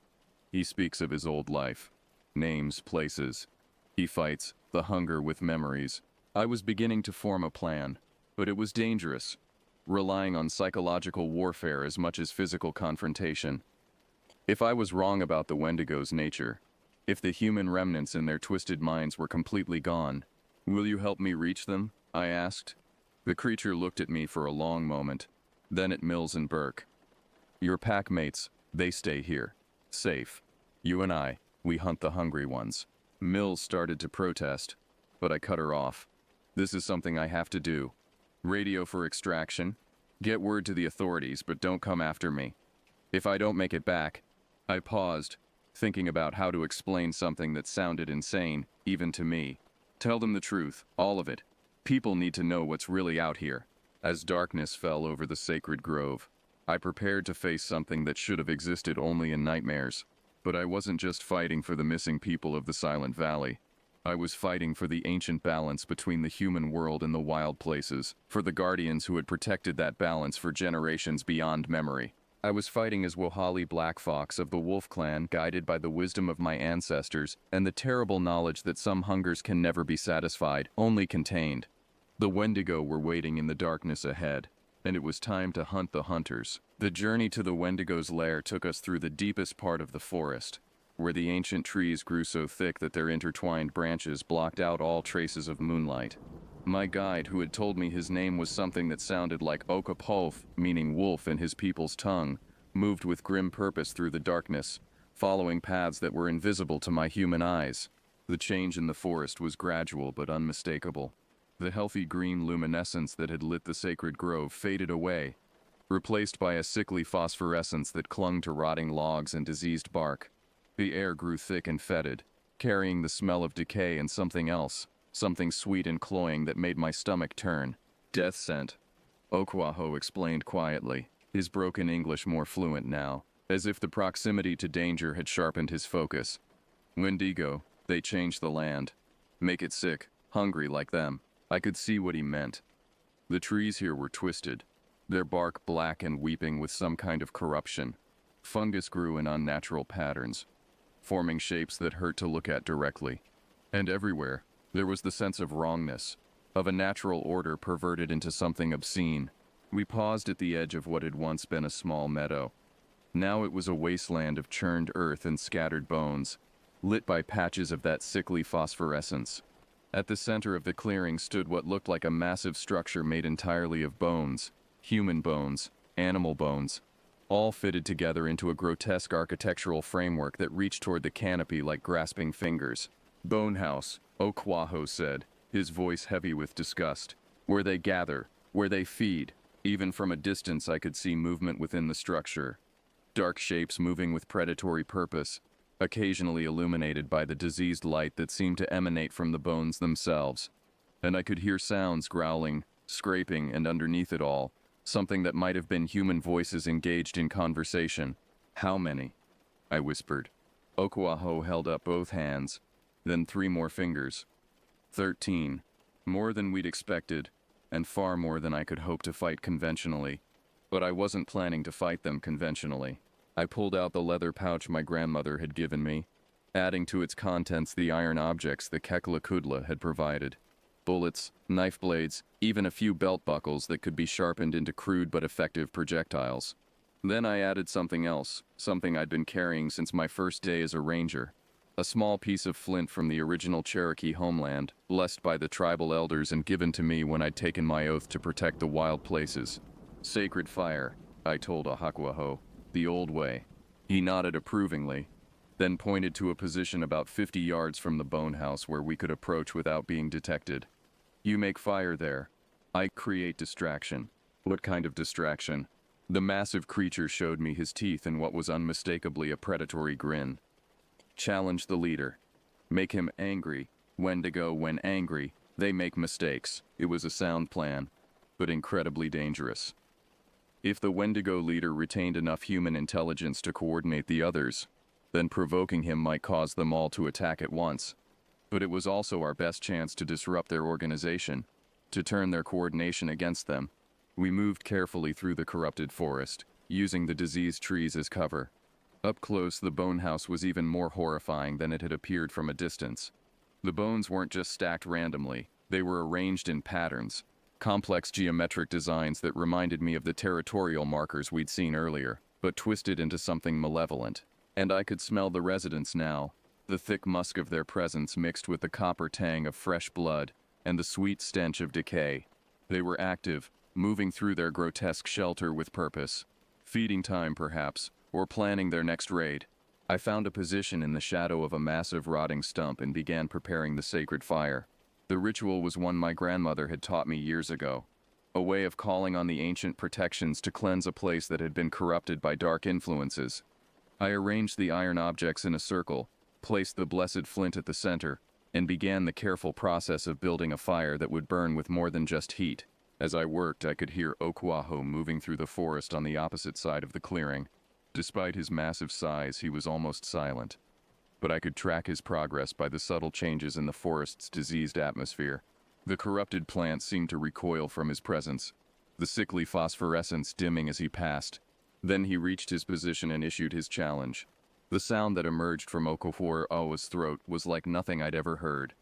He speaks of his old life. Names, places. He fights the hunger with memories. I was beginning to form a plan, but it was dangerous, relying on psychological warfare as much as physical confrontation. If I was wrong about the Wendigo's nature, if the human remnants in their twisted minds were completely gone, will you help me reach them? I asked. The creature looked at me for a long moment, then at Mills and Burke. Your pack mates, they stay here, safe. You and I, we hunt the hungry ones. Mills started to protest, but I cut her off. This is something I have to do. Radio for extraction. Get word to the authorities, but don't come after me. If I don't make it back. I paused, thinking about how to explain something that sounded insane, even to me. Tell them the truth, all of it. People need to know what's really out here. As darkness fell over the sacred grove, I prepared to face something that should have existed only in nightmares. But I wasn't just fighting for the missing people of the Silent Valley. I was fighting for the ancient balance between the human world and the wild places, for the guardians who had protected that balance for generations beyond memory. I was fighting as Wohali Black Fox of the Wolf Clan, guided by the wisdom of my ancestors and the terrible knowledge that some hungers can never be satisfied, only contained. The Wendigo were waiting in the darkness ahead, and it was time to hunt the hunters. The journey to the Wendigo's lair took us through the deepest part of the forest, where the ancient trees grew so thick that their intertwined branches blocked out all traces of moonlight. My guide, who had told me his name was something that sounded like Okapolf, meaning wolf in his people's tongue, moved with grim purpose through the darkness, following paths that were invisible to my human eyes. The change in the forest was gradual but unmistakable. The healthy green luminescence that had lit the sacred grove faded away, replaced by a sickly phosphorescence that clung to rotting logs and diseased bark. The air grew thick and fetid, carrying the smell of decay and something else, something sweet and cloying that made my stomach turn. Death scent, Okwaho explained quietly, his broken English more fluent now, as if the proximity to danger had sharpened his focus. Wendigo, they change the land. Make it sick, hungry like them. I could see what he meant. The trees here were twisted, their bark black and weeping with some kind of corruption. Fungus grew in unnatural patterns, forming shapes that hurt to look at directly. And everywhere, there was the sense of wrongness, of a natural order perverted into something obscene. We paused at the edge of what had once been a small meadow. Now it was a wasteland of churned earth and scattered bones, lit by patches of that sickly phosphorescence. At the center of the clearing stood what looked like a massive structure made entirely of bones, human bones, animal bones, all fitted together into a grotesque architectural framework that reached toward the canopy like grasping fingers. "Bone house," Okwaho said, his voice heavy with disgust. "Where they gather, where they feed." Even from a distance I could see movement within the structure. Dark shapes moving with predatory purpose, occasionally illuminated by the diseased light that seemed to emanate from the bones themselves. And I could hear sounds growling, scraping, and underneath it all, something that might have been human voices engaged in conversation. "How many?" I whispered. Okwaho held up both hands, then 3 more fingers. 13. More than we'd expected, and far more than I could hope to fight conventionally. But I wasn't planning to fight them conventionally. I pulled out the leather pouch my grandmother had given me, adding to its contents the iron objects the Kekla Kudla had provided. Bullets, knife blades, even a few belt buckles that could be sharpened into crude but effective projectiles. Then I added something else, something I'd been carrying since my first day as a ranger. A small piece of flint from the original Cherokee homeland, blessed by the tribal elders and given to me when I'd taken my oath to protect the wild places. "Sacred fire," I told Ahakwaho, "the old way." He nodded approvingly, then pointed to a position about 50 yards from the bone house where we could approach without being detected. "You make fire there. I create distraction." "What kind of distraction?" The massive creature showed me his teeth in what was unmistakably a predatory grin. "Challenge the leader. Make him angry. Wendigo, when angry, they make mistakes." It was a sound plan, but incredibly dangerous. If the Wendigo leader retained enough human intelligence to coordinate the others, then provoking him might cause them all to attack at once. But it was also our best chance to disrupt their organization, to turn their coordination against them. We moved carefully through the corrupted forest, using the diseased trees as cover. Up close, the bone house was even more horrifying than it had appeared from a distance. The bones weren't just stacked randomly, they were arranged in patterns, complex geometric designs that reminded me of the territorial markers we'd seen earlier, but twisted into something malevolent. And I could smell the residents now, the thick musk of their presence mixed with the copper tang of fresh blood and the sweet stench of decay. They were active, moving through their grotesque shelter with purpose. Feeding time, perhaps, or planning their next raid. I found a position in the shadow of a massive rotting stump and began preparing the sacred fire. The ritual was one my grandmother had taught me years ago, a way of calling on the ancient protections to cleanse a place that had been corrupted by dark influences. I arranged the iron objects in a circle, placed the blessed flint at the center, and began the careful process of building a fire that would burn with more than just heat. As I worked, I could hear Okwaho moving through the forest on the opposite side of the clearing. Despite his massive size, he was almost silent. But I could track his progress by the subtle changes in the forest's diseased atmosphere. The corrupted plants seemed to recoil from his presence, the sickly phosphorescence dimming as he passed. Then he reached his position and issued his challenge. The sound that emerged from Okafurua's throat was like nothing I'd ever heard.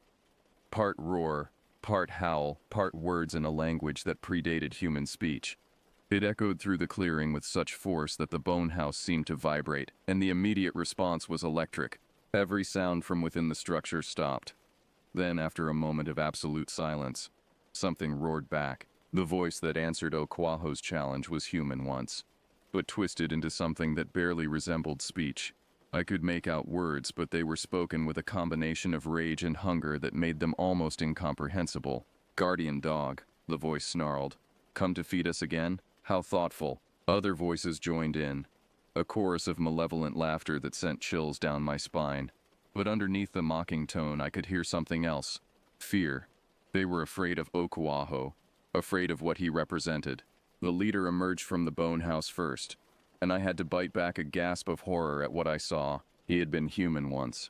Part roar, part howl, part words in a language that predated human speech. It echoed through the clearing with such force that the bone house seemed to vibrate, and the immediate response was electric. Every sound from within the structure stopped. Then, after a moment of absolute silence, something roared back. The voice that answered Okwaho's challenge was human once, but twisted into something that barely resembled speech. I could make out words, but they were spoken with a combination of rage and hunger that made them almost incomprehensible. "Guardian dog," the voice snarled. "Come to feed us again? How thoughtful." Other voices joined in, a chorus of malevolent laughter that sent chills down my spine. But underneath the mocking tone, I could hear something else. Fear. They were afraid of Okwaho, afraid of what he represented. The leader emerged from the bone house first, and I had to bite back a gasp of horror at what I saw. He had been human once.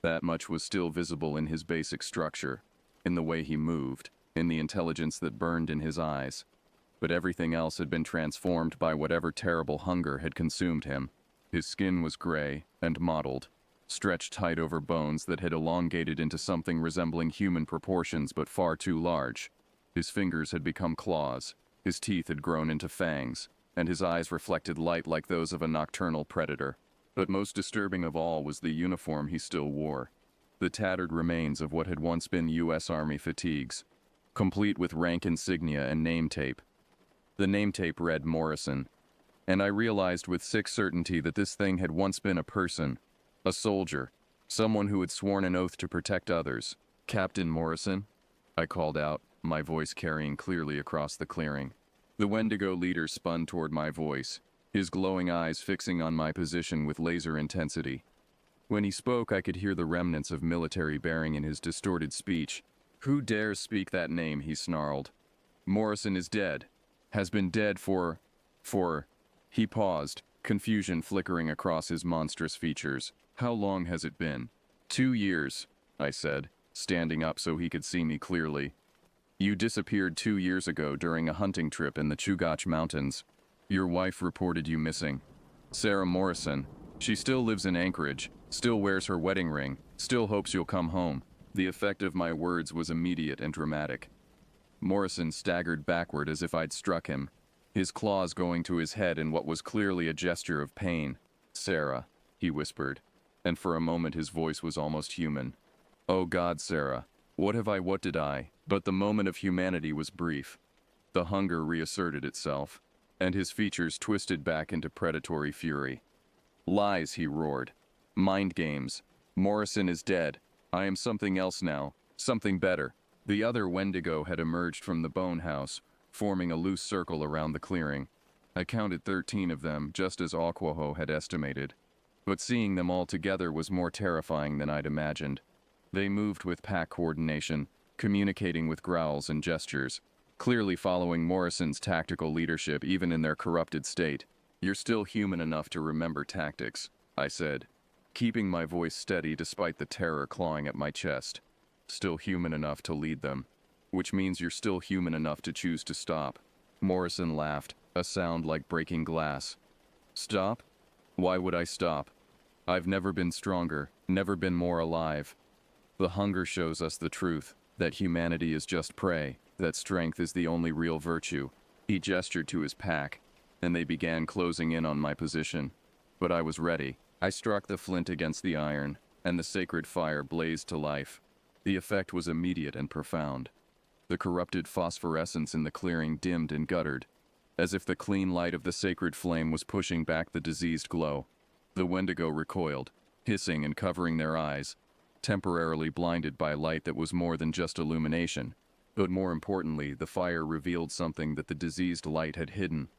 That much was still visible in his basic structure, in the way he moved, in the intelligence that burned in his eyes. but everything else had been transformed by whatever terrible hunger had consumed him. His skin was gray and mottled, stretched tight over bones that had elongated into something resembling human proportions but far too large. His fingers had become claws, his teeth had grown into fangs, and his eyes reflected light like those of a nocturnal predator. But most disturbing of all was the uniform he still wore. The tattered remains of what had once been U.S. Army fatigues, complete with rank insignia and name tape. The name tape read Morrison, and I realized with sick certainty that this thing had once been a person, a soldier, someone who had sworn an oath to protect others. "Captain Morrison?" I called out, my voice carrying clearly across the clearing. The Wendigo leader spun toward my voice, his glowing eyes fixing on my position with laser intensity. When he spoke, I could hear the remnants of military bearing in his distorted speech. "Who dares speak that name?" he snarled. "Morrison is dead. Has been dead for... He paused, confusion flickering across his monstrous features. "How long has it been?" 2 years, I said, standing up so he could see me clearly. "You disappeared 2 years ago during a hunting trip in the Chugach Mountains. Your wife reported you missing. Sarah Morrison. She still lives in Anchorage, still wears her wedding ring, still hopes you'll come home." The effect of my words was immediate and dramatic. Morrison staggered backward as if I'd struck him, his claws going to his head in what was clearly a gesture of pain. "Sarah," he whispered, and for a moment his voice was almost human. "Oh God, Sarah, what did I?" But the moment of humanity was brief. The hunger reasserted itself, and his features twisted back into predatory fury. "Lies," he roared. "Mind games. Morrison is dead. I am something else now, something better." The other Wendigo had emerged from the bone house, forming a loose circle around the clearing. I counted 13 of them, just as Aquaho had estimated. But seeing them all together was more terrifying than I'd imagined. They moved with pack coordination, communicating with growls and gestures, clearly following Morrison's tactical leadership even in their corrupted state. "You're still human enough to remember tactics," I said, keeping my voice steady despite the terror clawing at my chest. "Still human enough to lead them, which means you're still human enough to choose to stop." Morrison laughed, a sound like breaking glass. "Stop? Why would I stop? I've never been stronger, never been more alive. The hunger shows us the truth, that humanity is just prey, that strength is the only real virtue." He gestured to his pack, and they began closing in on my position. But I was ready. I struck the flint against the iron, and the sacred fire blazed to life. The effect was immediate and profound. The corrupted phosphorescence in the clearing dimmed and guttered, as if the clean light of the sacred flame was pushing back the diseased glow. The Wendigo recoiled, hissing and covering their eyes, temporarily blinded by light that was more than just illumination. But more importantly, the fire revealed something that the diseased light had hidden.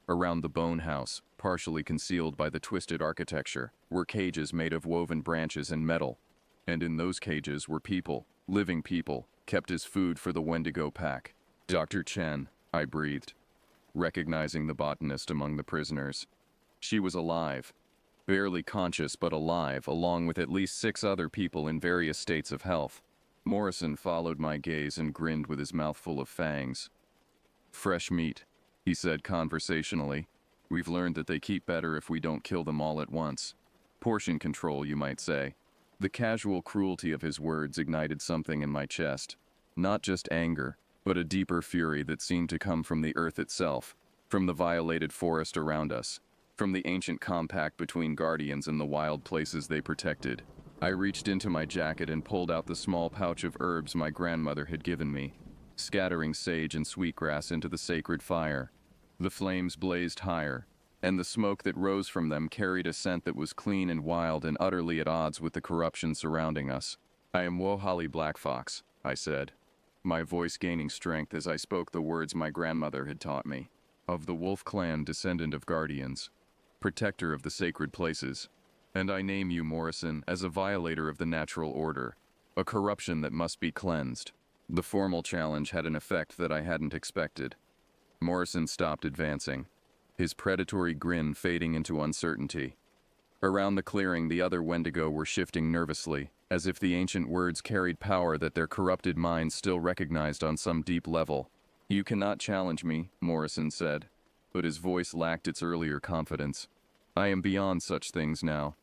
Around the bone house, partially concealed by the twisted architecture, were cages made of woven branches and metal. And in those cages were people, living people, kept as food for the Wendigo pack. "Dr. Chen," I breathed, recognizing the botanist among the prisoners. She was alive, barely conscious but alive, along with at least 6 other people in various states of health. Morrison followed my gaze and grinned with his mouth full of fangs. "Fresh meat," he said conversationally. "We've learned that they keep better if we don't kill them all at once. Portion control, you might say." The casual cruelty of his words ignited something in my chest. Not just anger, but a deeper fury that seemed to come from the earth itself, from the violated forest around us, from the ancient compact between guardians and the wild places they protected. I reached into my jacket and pulled out the small pouch of herbs my grandmother had given me, scattering sage and sweetgrass into the sacred fire. The flames blazed higher, and the smoke that rose from them carried a scent that was clean and wild and utterly at odds with the corruption surrounding us. "I am Wohali Blackfox," I said, my voice gaining strength as I spoke the words my grandmother had taught me. "Of the Wolf Clan, descendant of guardians, protector of the sacred places. And I name you, Morrison, as a violator of the natural order, a corruption that must be cleansed." The formal challenge had an effect that I hadn't expected. Morrison stopped advancing, his predatory grin fading into uncertainty. Around the clearing, the other Wendigo were shifting nervously, as if the ancient words carried power that their corrupted minds still recognized on some deep level. You cannot challenge me, Morrison said, but his voice lacked its earlier confidence. I am beyond such things now.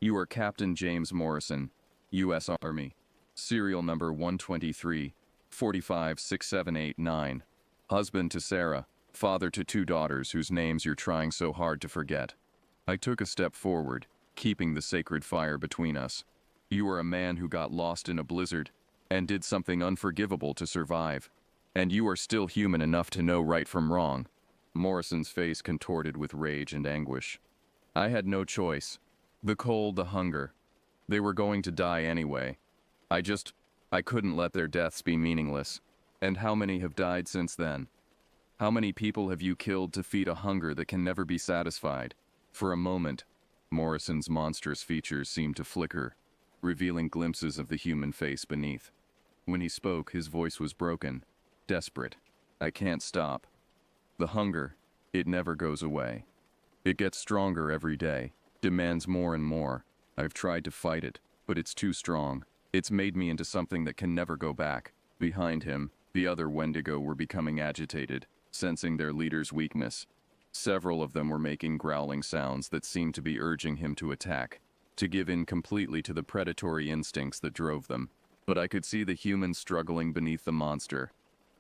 You are Captain James Morrison, U.S. Army. Serial number 123, 456789. Husband to Sarah, father to 2 daughters whose names you're trying so hard to forget. I took a step forward, keeping the sacred fire between us. You are a man who got lost in a blizzard and did something unforgivable to survive. And you are still human enough to know right from wrong. Morrison's face contorted with rage and anguish. I had no choice. The cold, the hunger. They were going to die anyway. I couldn't let their deaths be meaningless. And how many have died since then? How many people have you killed to feed a hunger that can never be satisfied? For a moment, Morrison's monstrous features seemed to flicker, revealing glimpses of the human face beneath. When he spoke, his voice was broken, desperate. I can't stop. The hunger, it never goes away. It gets stronger every day, demands more and more. I've tried to fight it, but it's too strong. It's made me into something that can never go back. Behind him, the other Wendigo were becoming agitated, sensing their leader's weakness. Several of them were making growling sounds that seemed to be urging him to attack, to give in completely to the predatory instincts that drove them. But I could see the humans struggling beneath the monster,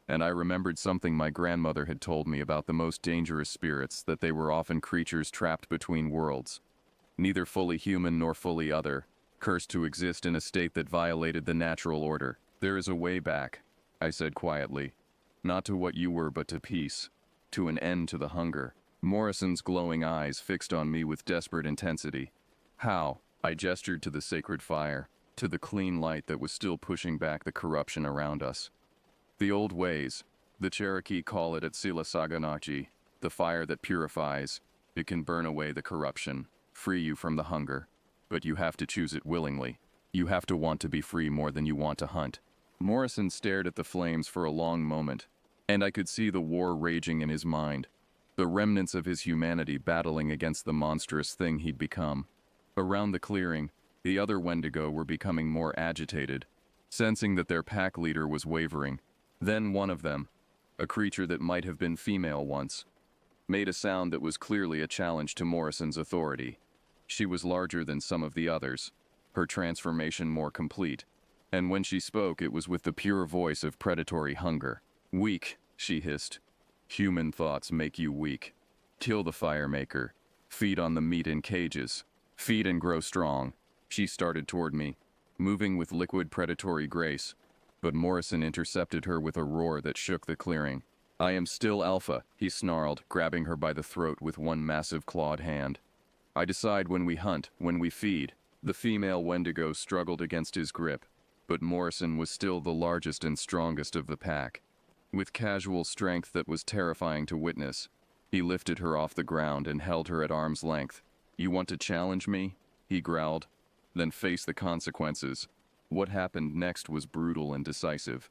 and I remembered something my grandmother had told me about the most dangerous spirits, that they were often creatures trapped between worlds, neither fully human nor fully other, cursed to exist in a state that violated the natural order. There is a way back, I said quietly. Not to what you were, but to peace, to an end to the hunger. Morrison's glowing eyes fixed on me with desperate intensity. How? I gestured to the sacred fire, to the clean light that was still pushing back the corruption around us. The old ways, the Cherokee call it Atsila Saganachi, the fire that purifies. It can burn away the corruption, free you from the hunger. But you have to choose it willingly. You have to want to be free more than you want to hunt. Morrison stared at the flames for a long moment, and I could see the war raging in his mind, the remnants of his humanity battling against the monstrous thing he'd become. Around the clearing, the other Wendigo were becoming more agitated, sensing that their pack leader was wavering. Then one of them, a creature that might have been female once, made a sound that was clearly a challenge to Morrison's authority. She was larger than some of the others, her transformation more complete, and when she spoke it was with the pure voice of predatory hunger. Weak, she hissed. Human thoughts make you weak. Kill the firemaker. Feed on the meat in cages. Feed and grow strong. She started toward me, moving with liquid predatory grace, but Morrison intercepted her with a roar that shook the clearing. I am still Alpha, he snarled, grabbing her by the throat with one massive clawed hand. I decide when we hunt, when we feed. The female Wendigo struggled against his grip, but Morrison was still the largest and strongest of the pack. With casual strength that was terrifying to witness, he lifted her off the ground and held her at arm's length. You want to challenge me? He growled. Then face the consequences. What happened next was brutal and decisive.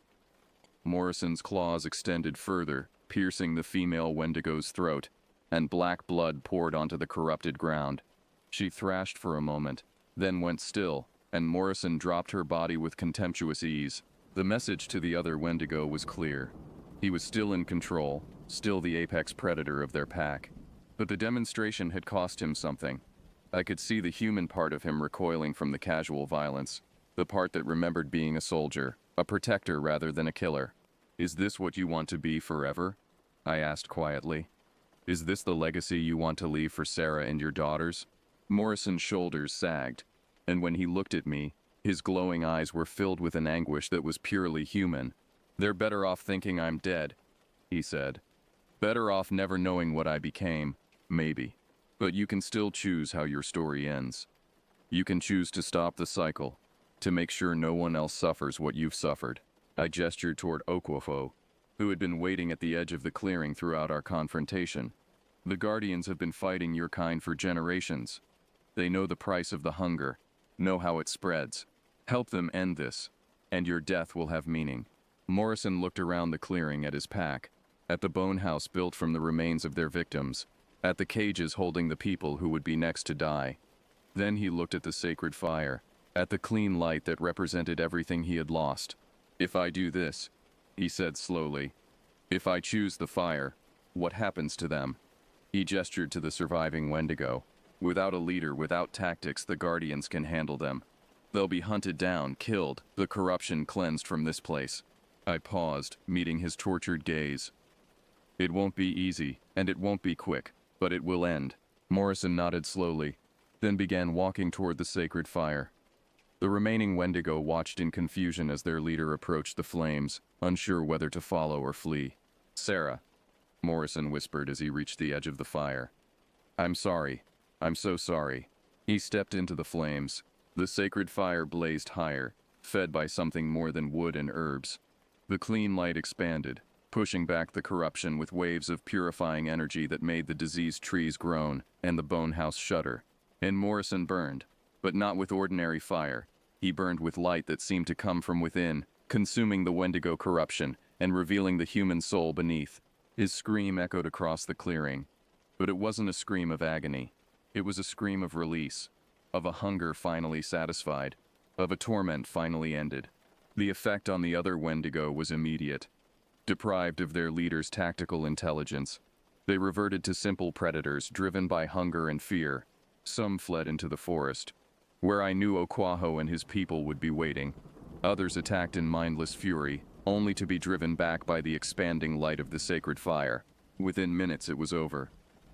Morrison's claws extended further, piercing the female Wendigo's throat, and black blood poured onto the corrupted ground. She thrashed for a moment, then went still, and Morrison dropped her body with contemptuous ease. The message to the other Wendigo was clear. He was still in control, still the apex predator of their pack. But the demonstration had cost him something. I could see the human part of him recoiling from the casual violence, the part that remembered being a soldier, a protector rather than a killer. Is this what you want to be forever? I asked quietly. Is this the legacy you want to leave for Sarah and your daughters? Morrison's shoulders sagged, and when he looked at me, his glowing eyes were filled with an anguish that was purely human. They're better off thinking I'm dead, he said. Better off never knowing what I became, maybe. But you can still choose how your story ends. You can choose to stop the cycle, to make sure no one else suffers what you've suffered. I gestured toward Okwofo, who had been waiting at the edge of the clearing throughout our confrontation. The Guardians have been fighting your kind for generations. They know the price of the hunger, know how it spreads. Help them end this, and your death will have meaning. Morrison looked around the clearing at his pack, at the bone house built from the remains of their victims, at the cages holding the people who would be next to die. Then he looked at the sacred fire, at the clean light that represented everything he had lost. If I do this, he said slowly, If I choose the fire, what happens to them? He gestured to the surviving Wendigo. Without a leader, without tactics, the Guardians can handle them. They'll be hunted down, killed, the corruption cleansed from this place. I paused, meeting his tortured gaze. It won't be easy, and it won't be quick, but it will end. Morrison nodded slowly, then began walking toward the sacred fire. The remaining Wendigo watched in confusion as their leader approached the flames, unsure whether to follow or flee. "Sarah," Morrison whispered as he reached the edge of the fire. "I'm sorry. I'm so sorry." He stepped into the flames. The sacred fire blazed higher, fed by something more than wood and herbs. The clean light expanded, pushing back the corruption with waves of purifying energy that made the diseased trees groan and the bone house shudder. And Morrison burned, but not with ordinary fire. He burned with light that seemed to come from within, consuming the Wendigo corruption and revealing the human soul beneath. His scream echoed across the clearing, but it wasn't a scream of agony. It was a scream of release, of a hunger finally satisfied, of a torment finally ended. The effect on the other Wendigo was immediate. Deprived of their leader's tactical intelligence, they reverted to simple predators driven by hunger and fear. Some fled into the forest, where I knew Okwaho and his people would be waiting. Others attacked in mindless fury, only to be driven back by the expanding light of the sacred fire. Within minutes it was over.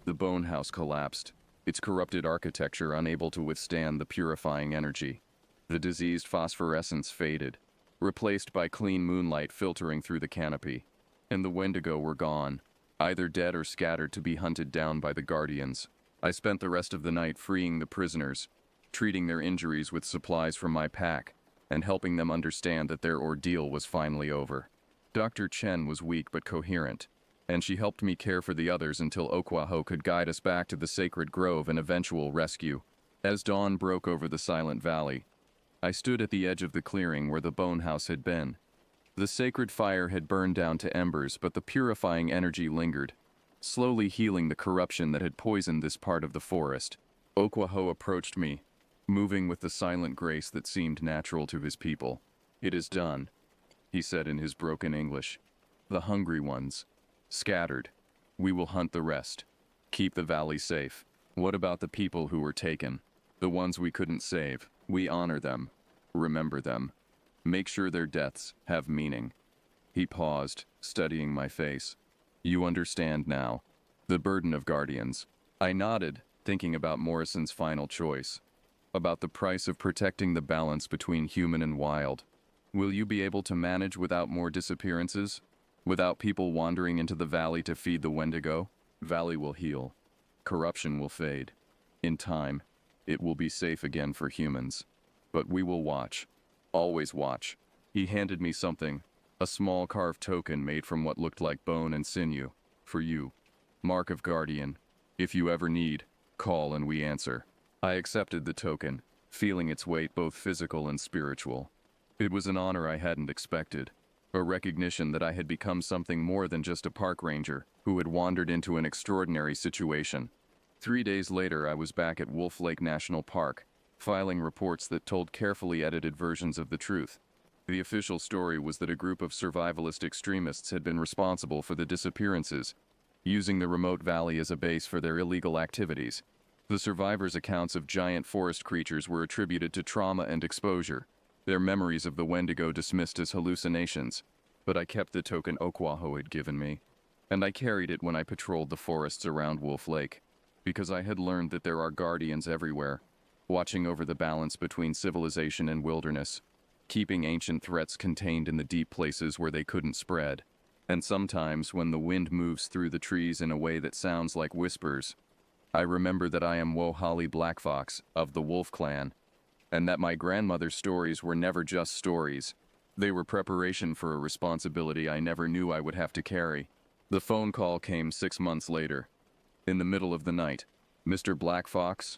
The bone house collapsed, its corrupted architecture unable to withstand the purifying energy. The diseased phosphorescence faded, replaced by clean moonlight filtering through the canopy. And the Wendigo were gone, either dead or scattered to be hunted down by the Guardians. I spent the rest of the night freeing the prisoners, treating their injuries with supplies from my pack, and helping them understand that their ordeal was finally over. Dr. Chen was weak but coherent, and she helped me care for the others until Okwaho could guide us back to the sacred grove and eventual rescue. As dawn broke over the silent valley, I stood at the edge of the clearing where the bone house had been. The sacred fire had burned down to embers, but the purifying energy lingered, slowly healing the corruption that had poisoned this part of the forest. Okwaho approached me, moving with the silent grace that seemed natural to his people. "It is done," he said in his broken English. "The hungry ones, scattered. We will hunt the rest. Keep the valley safe. What about the people who were taken? The ones we couldn't save? We honor them. Remember them. Make sure their deaths have meaning." He paused, studying my face. "You understand now. The burden of Guardians." I nodded, thinking about Morrison's final choice. About the price of protecting the balance between human and wild. Will you be able to manage without more disappearances? Without people wandering into the valley to feed the Wendigo? Valley will heal. Corruption will fade. In time, it will be safe again for humans. But we will watch. Always watch. He handed me something, a small carved token made from what looked like bone and sinew. For you. Mark of Guardian. If you ever need, call and we answer. I accepted the token, feeling its weight both physical and spiritual. It was an honor I hadn't expected, a recognition that I had become something more than just a park ranger who had wandered into an extraordinary situation. 3 days later, I was back at Wolf Lake National Park, filing reports that told carefully edited versions of the truth. The official story was that a group of survivalist extremists had been responsible for the disappearances, using the remote valley as a base for their illegal activities. The survivors' accounts of giant forest creatures were attributed to trauma and exposure, their memories of the Wendigo dismissed as hallucinations. But I kept the token Okwaho had given me, and I carried it when I patrolled the forests around Wolf Lake, because I had learned that there are Guardians everywhere, watching over the balance between civilization and wilderness, keeping ancient threats contained in the deep places where they couldn't spread. And sometimes, when the wind moves through the trees in a way that sounds like whispers, I remember that I am Wohali Blackfox of the Wolf Clan, and that my grandmother's stories were never just stories. They were preparation for a responsibility I never knew I would have to carry. The phone call came 6 months later. In the middle of the night. "Mr. Blackfox?"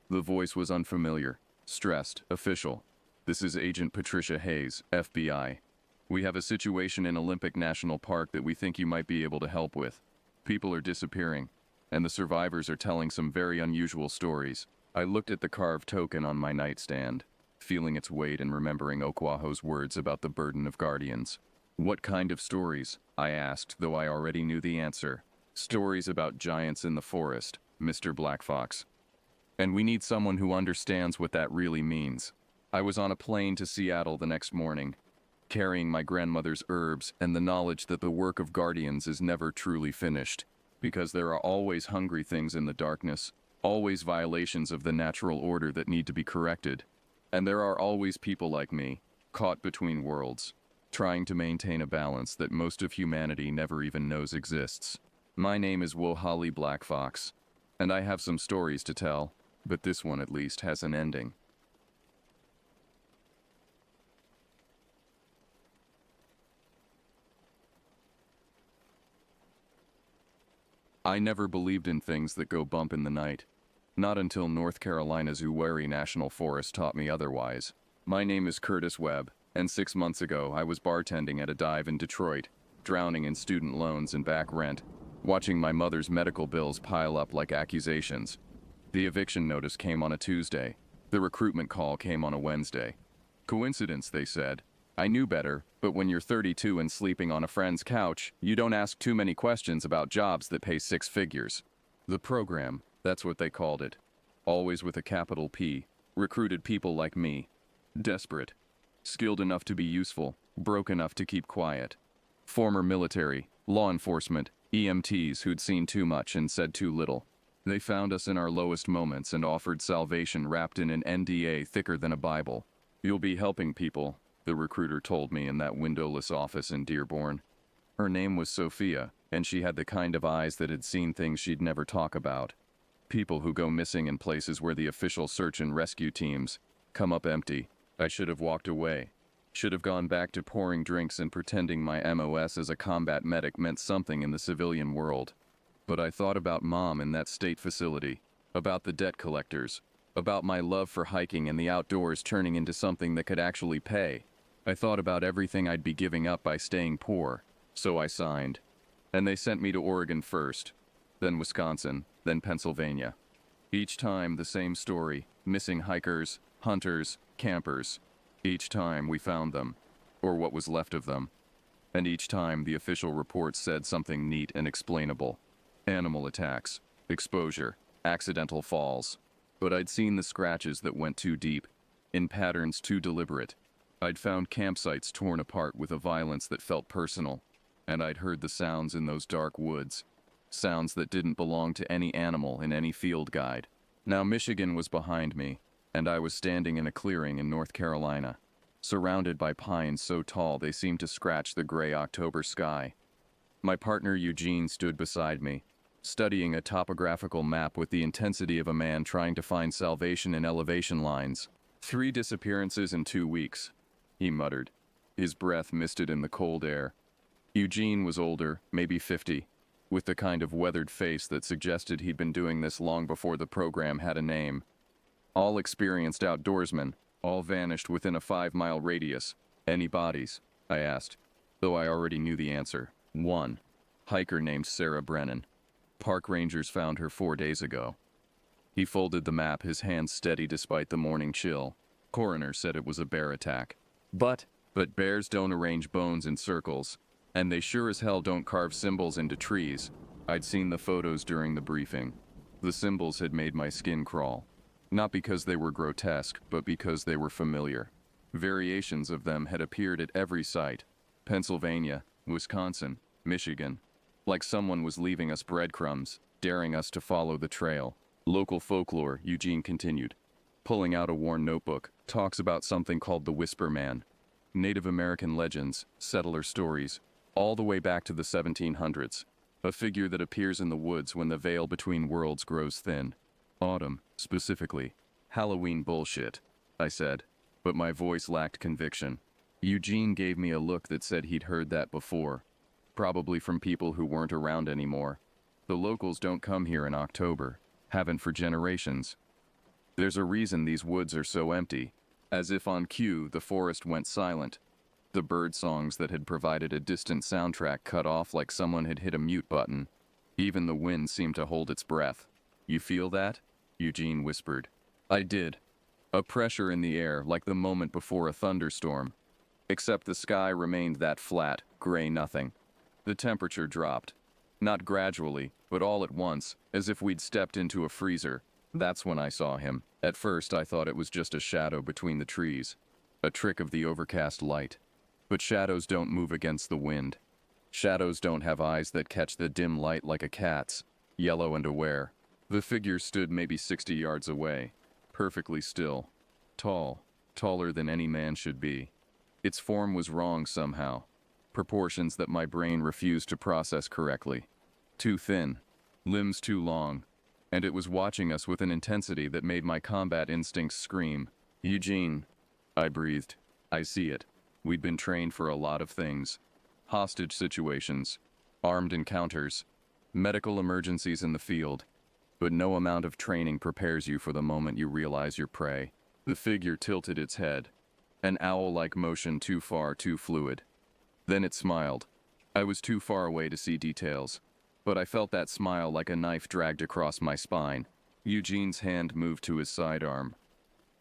The voice was unfamiliar, stressed, official. "This is Agent Patricia Hayes, FBI. We have a situation in Olympic National Park that we think you might be able to help with. People are disappearing, and the survivors are telling some very unusual stories." I looked at the carved token on my nightstand, feeling its weight and remembering Okwaho's words about the burden of Guardians. What kind of stories? I asked, though I already knew the answer. Stories about giants in the forest, Mr. Black Fox. And we need someone who understands what that really means. I was on a plane to Seattle the next morning, carrying my grandmother's herbs and the knowledge that the work of guardians is never truly finished, because there are always hungry things in the darkness, always violations of the natural order that need to be corrected, and there are always people like me, caught between worlds, trying to maintain a balance that most of humanity never even knows exists. My name is Wohali Black Fox, and I have some stories to tell, but this one at least has an ending. I never believed in things that go bump in the night. Not until North Carolina's Uwharrie National Forest taught me otherwise. My name is Curtis Webb, and 6 months ago I was bartending at a dive in Detroit, drowning in student loans and back rent, watching my mother's medical bills pile up like accusations. The eviction notice came on a Tuesday. The recruitment call came on a Wednesday. Coincidence, they said. I knew better, but when you're 32 and sleeping on a friend's couch, you don't ask too many questions about jobs that pay 6 figures. The program, that's what they called it. Always with a capital P, recruited people like me. Desperate. Skilled enough to be useful, broke enough to keep quiet. Former military, law enforcement, EMTs who'd seen too much and said too little. They found us in our lowest moments and offered salvation wrapped in an NDA thicker than a Bible. You'll be helping people, the recruiter told me in that windowless office in Dearborn. Her name was Sophia, and she had the kind of eyes that had seen things she'd never talk about. People who go missing in places where the official search and rescue teams come up empty. I should have walked away. Should have gone back to pouring drinks and pretending my MOS as a combat medic meant something in the civilian world. But I thought about Mom in that state facility, about the debt collectors, about my love for hiking and the outdoors turning into something that could actually pay. I thought about everything I'd be giving up by staying poor, so I signed. And they sent me to Oregon first, then Wisconsin, then Pennsylvania. Each time the same story, missing hikers, hunters, campers. Each time we found them, or what was left of them. And each time the official report said something neat and explainable. Animal attacks, exposure, accidental falls. But I'd seen the scratches that went too deep, in patterns too deliberate. I'd found campsites torn apart with a violence that felt personal, and I'd heard the sounds in those dark woods, sounds that didn't belong to any animal in any field guide. Now Michigan was behind me, and I was standing in a clearing in North Carolina, surrounded by pines so tall they seemed to scratch the gray October sky. My partner Eugene stood beside me, studying a topographical map with the intensity of a man trying to find salvation in elevation lines. 3 disappearances in 2 weeks. He muttered. His breath misted in the cold air. Eugene was older, maybe 50, with the kind of weathered face that suggested he'd been doing this long before the program had a name. All experienced outdoorsmen, all vanished within a 5-mile radius. Any bodies? I asked, though I already knew the answer. 1. Hiker named Sarah Brennan. Park rangers found her 4 days ago. He folded the map, his hands steady despite the morning chill. Coroner said it was a bear attack. But bears don't arrange bones in circles, and they sure as hell don't carve symbols into trees. I'd seen the photos during the briefing. The symbols had made my skin crawl. Not because they were grotesque, but because they were familiar. Variations of them had appeared at every site. Pennsylvania, Wisconsin, Michigan. Like someone was leaving us breadcrumbs, daring us to follow the trail. Local folklore, Eugene continued, pulling out a worn notebook, talks about something called the Whisper Man. Native American legends, settler stories, all the way back to the 1700s. A figure that appears in the woods when the veil between worlds grows thin. Autumn, specifically. Halloween bullshit, I said, but my voice lacked conviction. Eugene gave me a look that said he'd heard that before, probably from people who weren't around anymore. The locals don't come here in October, haven't for generations. There's a reason these woods are so empty. As if on cue, the forest went silent. The bird songs that had provided a distant soundtrack cut off like someone had hit a mute button. Even the wind seemed to hold its breath. You feel that? Eugene whispered. I did. A pressure in the air like the moment before a thunderstorm. except the sky remained that flat, gray nothing. The temperature dropped. Not gradually, but all at once, as if we'd stepped into a freezer. That's when I saw him. At first, I thought it was just a shadow between the trees, a trick of the overcast light. But shadows don't move against the wind. Shadows don't have eyes that catch the dim light like a cat's, yellow and aware. The figure stood maybe 60 yards away, perfectly still, tall, taller than any man should be. Its form was wrong somehow, proportions that my brain refused to process correctly. Too thin, limbs too long, and it was watching us with an intensity that made my combat instincts scream. Eugene, I breathed. I see it. We'd been trained for a lot of things. Hostage situations, armed encounters, medical emergencies in the field. But no amount of training prepares you for the moment you realize your prey. The figure tilted its head, an owl-like motion too far, too fluid. Then it smiled. I was too far away to see details, but I felt that smile like a knife dragged across my spine. Eugene's hand moved to his sidearm.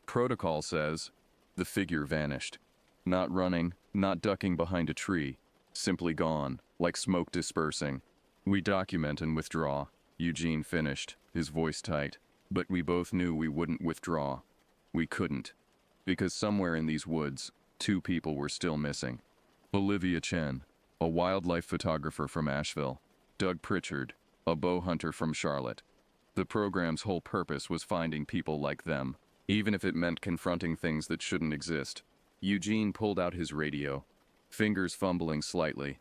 Protocol says, the figure vanished. Not running, not ducking behind a tree, simply gone, like smoke dispersing. We document and withdraw. Eugene finished, his voice tight. But we both knew we wouldn't withdraw. We couldn't. Because somewhere in these woods, 2 people were still missing. Olivia Chen, a wildlife photographer from Asheville. Doug Pritchard, a bow hunter from Charlotte. The program's whole purpose was finding people like them, even if it meant confronting things that shouldn't exist. Eugene pulled out his radio, fingers fumbling slightly.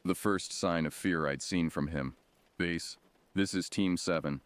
The first sign of fear I'd seen from him. Base, this is Team 7.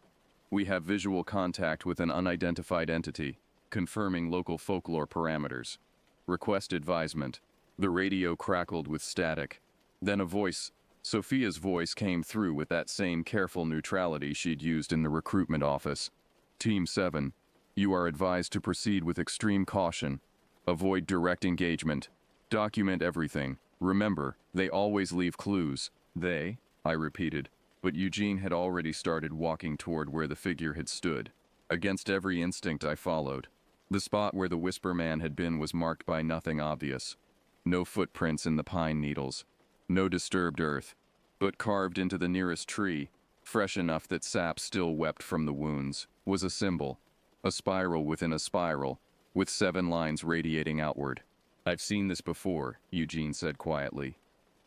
We have visual contact with an unidentified entity, confirming local folklore parameters. Request advisement. The radio crackled with static. Then a voice. Sophia's voice came through with that same careful neutrality she'd used in the recruitment office. Team 7, you are advised to proceed with extreme caution. Avoid direct engagement. Document everything. Remember, they always leave clues. They, I repeated, but Eugene had already started walking toward where the figure had stood. Against every instinct I followed. The spot where the Whisper Man had been was marked by nothing obvious. No footprints in the pine needles. No disturbed earth. But carved into the nearest tree, fresh enough that sap still wept from the wounds, was a symbol. A spiral within a spiral, with 7 lines radiating outward. I've seen this before, Eugene said quietly.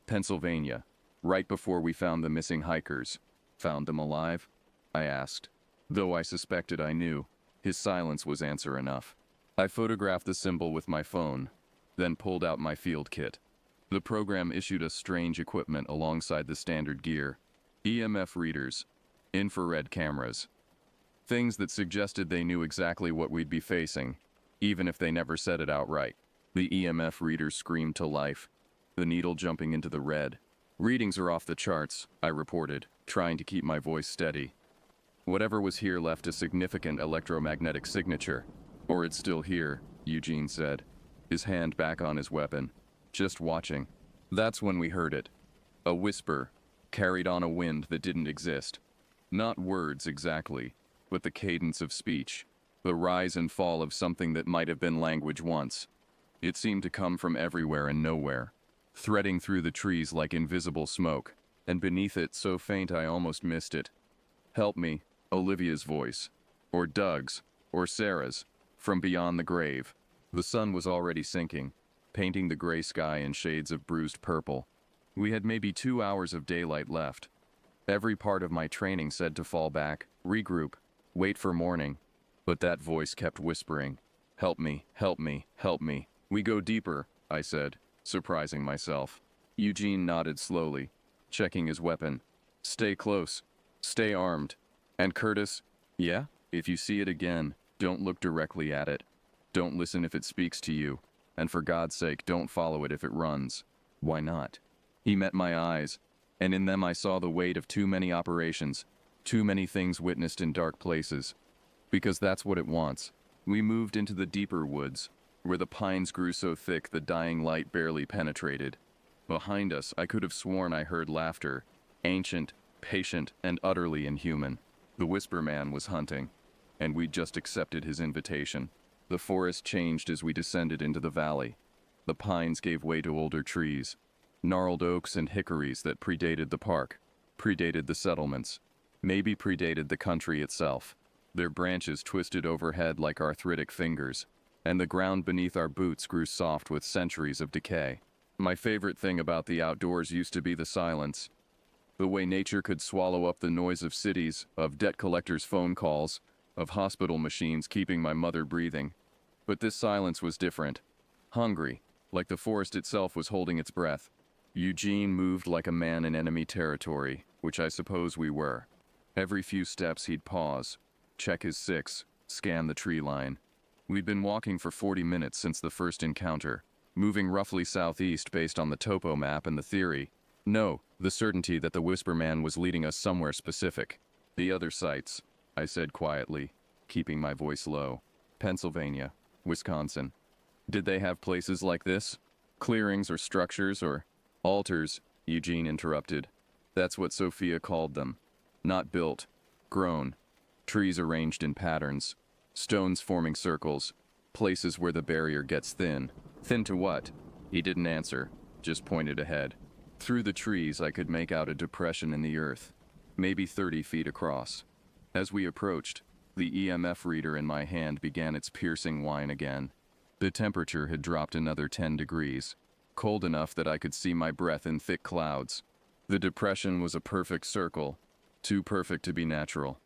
Pennsylvania, right before we found the missing hikers. Found them alive? I asked. Though I suspected I knew, his silence was answer enough. I photographed the symbol with my phone, then pulled out my field kit. The program issued us strange equipment alongside the standard gear. EMF readers, infrared cameras. Things that suggested they knew exactly what we'd be facing, even if they never said it outright. The EMF readers screamed to life, the needle jumping into the red. Readings are off the charts, I reported, trying to keep my voice steady. Whatever was here left a significant electromagnetic signature. Or it's still here, Eugene said, his hand back on his weapon, just watching. That's when we heard it. A whisper, carried on a wind that didn't exist. Not words exactly, but the cadence of speech, the rise and fall of something that might have been language once. It seemed to come from everywhere and nowhere, threading through the trees like invisible smoke, and beneath it so faint I almost missed it. Help me, Olivia's voice, or Doug's, or Sarah's, from beyond the grave. The sun was already sinking, painting the gray sky in shades of bruised purple. We had maybe 2 hours of daylight left. Every part of my training said to fall back, regroup, wait for morning. But that voice kept whispering, help me, help me, help me. We go deeper, I said, surprising myself. Eugene nodded slowly, checking his weapon. Stay close. Stay armed. And Curtis, yeah? If you see it again, don't look directly at it. Don't listen if it speaks to you. And for God's sake, don't follow it if it runs. Why not? He met my eyes, and in them I saw the weight of too many operations, too many things witnessed in dark places. Because that's what it wants. We moved into the deeper woods, where the pines grew so thick the dying light barely penetrated. Behind us, I could have sworn I heard laughter, ancient, patient, and utterly inhuman. The Whisper Man was hunting, and we'd just accepted his invitation. The forest changed as we descended into the valley. The pines gave way to older trees, gnarled oaks and hickories that predated the park, predated the settlements, maybe predated the country itself. Their branches twisted overhead like arthritic fingers, and the ground beneath our boots grew soft with centuries of decay. My favorite thing about the outdoors used to be the silence. The way nature could swallow up the noise of cities, of debt collectors' phone calls, of hospital machines keeping my mother breathing. But this silence was different. Hungry, like the forest itself was holding its breath. Eugene moved like a man in enemy territory, which I suppose we were. Every few steps he'd pause, check his six, scan the tree line. We'd been walking for 40 minutes since the first encounter, moving roughly southeast based on the topo map and the theory. No, the certainty that the Whisper Man was leading us somewhere specific. The other sites, I said quietly, keeping my voice low. Pennsylvania, Wisconsin. Did they have places like this? Clearings or structures or altars? Eugene interrupted. That's what Sophia called them. Not built, grown. Trees arranged in patterns. Stones forming circles. Places where the barrier gets thin. Thin to what? He didn't answer, just pointed ahead. Through the trees I could make out a depression in the earth, maybe 30 feet across. As we approached, the EMF reader in my hand began its piercing whine again. The temperature had dropped another 10 degrees, cold enough that I could see my breath in thick clouds. The depression was a perfect circle, too perfect to be natural.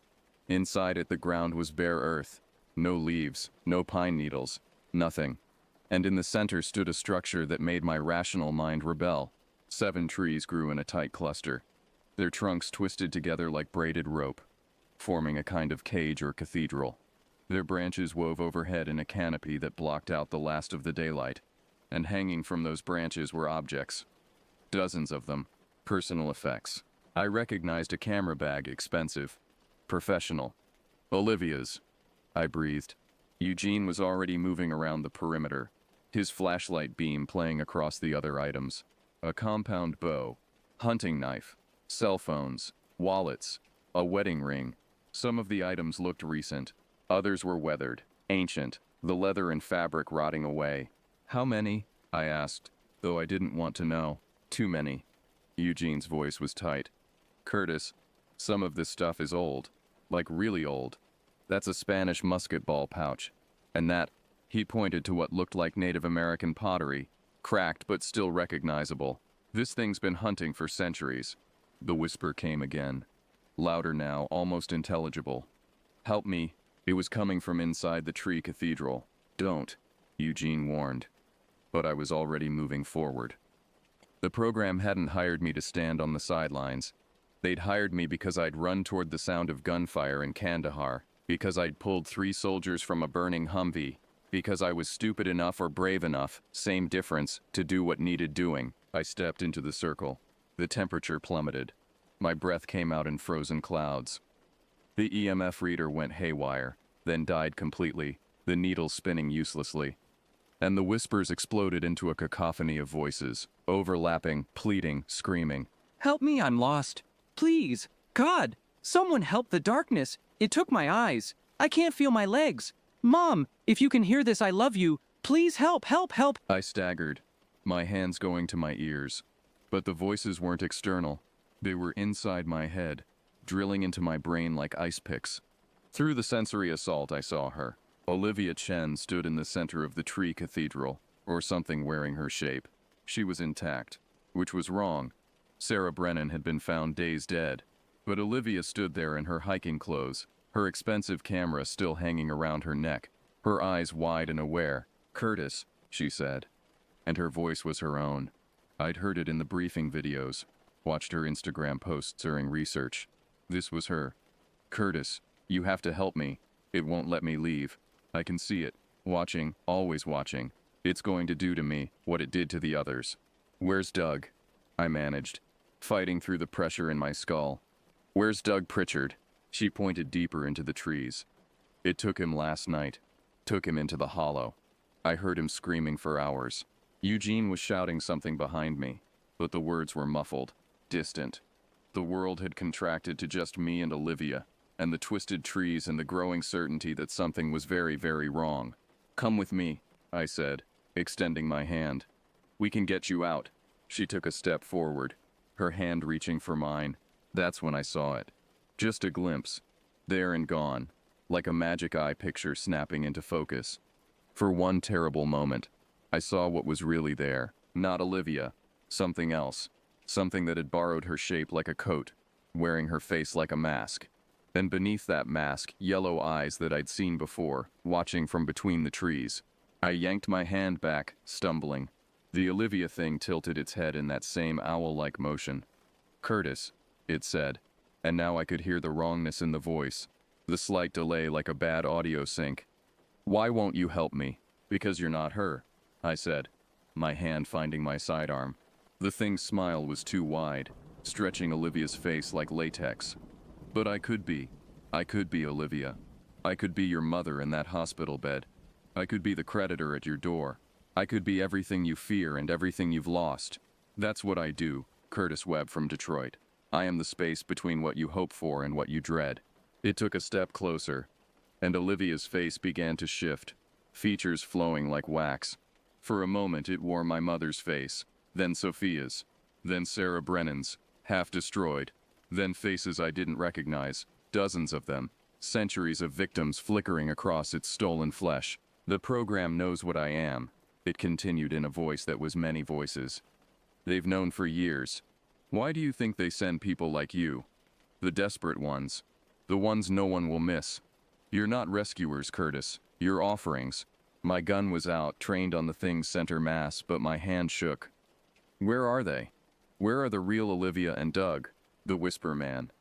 Inside it the ground was bare earth, no leaves, no pine needles, nothing. And in the center stood a structure that made my rational mind rebel. 7 trees grew in a tight cluster, their trunks twisted together like braided rope, forming a kind of cage or cathedral. Their branches wove overhead in a canopy that blocked out the last of the daylight, and hanging from those branches were objects. Dozens of them, personal effects. I recognized a camera bag, expensive, professional. Olivia's, I breathed. Eugene was already moving around the perimeter, his flashlight beam playing across the other items. A compound bow, hunting knife, cell phones, wallets, a wedding ring. Some of the items looked recent, others were weathered, ancient, the leather and fabric rotting away. How many? I asked, though I didn't want to know. Too many. Eugene's voice was tight. Curtis, some of this stuff is old, like really old. That's a Spanish musket ball pouch. And that, he pointed to what looked like Native American pottery, cracked but still recognizable. This thing's been hunting for centuries. The whisper came again. Louder now, almost intelligible. Help me. It was coming from inside the tree cathedral. Don't, Eugene warned. But I was already moving forward. The program hadn't hired me to stand on the sidelines. They'd hired me because I'd run toward the sound of gunfire in Kandahar, because I'd pulled 3 soldiers from a burning Humvee, because I was stupid enough or brave enough, same difference, to do what needed doing. I stepped into the circle. The temperature plummeted. My breath came out in frozen clouds. The EMF reader went haywire, then died completely, the needle spinning uselessly. And the whispers exploded into a cacophony of voices, overlapping, pleading, screaming. Help me, I'm lost. Please. God, someone help the darkness. It took my eyes. I can't feel my legs. Mom, if you can hear this, I love you. Please help, help, help. I staggered, my hands going to my ears. But the voices weren't external. They were inside my head, drilling into my brain like ice picks. Through the sensory assault, I saw her. Olivia Chen stood in the center of the tree cathedral, or something wearing her shape. She was intact, which was wrong. Sarah Brennan had been found days dead. But Olivia stood there in her hiking clothes, her expensive camera still hanging around her neck, her eyes wide and aware. Curtis, she said. And her voice was her own. I'd heard it in the briefing videos, watched her Instagram posts during research. This was her. Curtis, you have to help me. It won't let me leave. I can see it. Watching, always watching. It's going to do to me what it did to the others. Where's Doug? I managed, fighting through the pressure in my skull. Where's Doug Pritchard? She pointed deeper into the trees. It took him last night. Took him into the hollow. I heard him screaming for hours. Eugene was shouting something behind me, but the words were muffled, distant. The world had contracted to just me and Olivia, and the twisted trees and the growing certainty that something was very, very wrong. Come with me, I said, extending my hand. "We can get you out." She took a step forward, her hand reaching for mine. That's when I saw it. Just a glimpse. There and gone, like a magic eye picture snapping into focus. For one terrible moment, I saw what was really there. Not Olivia. Something else. Something that had borrowed her shape like a coat, wearing her face like a mask. And beneath that mask, yellow eyes that I'd seen before, watching from between the trees. I yanked my hand back, stumbling. The Olivia thing tilted its head in that same owl-like motion. "Curtis," it said, and now I could hear the wrongness in the voice, the slight delay like a bad audio sync. "Why won't you help me?" "Because you're not her," I said, my hand finding my sidearm. The thing's smile was too wide, stretching Olivia's face like latex. "But I could be. I could be Olivia. I could be your mother in that hospital bed. I could be the creditor at your door. I could be everything you fear and everything you've lost. That's what I do, Curtis Webb from Detroit. I am the space between what you hope for and what you dread." It took a step closer, and Olivia's face began to shift, features flowing like wax. For a moment it wore my mother's face, then Sophia's, then Sarah Brennan's, half destroyed, then faces I didn't recognize, dozens of them, centuries of victims flickering across its stolen flesh. "The program knows what I am," it continued in a voice that was many voices. "They've known for years. Why do you think they send people like you? The desperate ones. The ones no one will miss. You're not rescuers, Curtis. You're offerings." My gun was out, trained on the thing's center mass, but my hand shook. "Where are they? Where are the real Olivia and Doug?" The Whisper Man.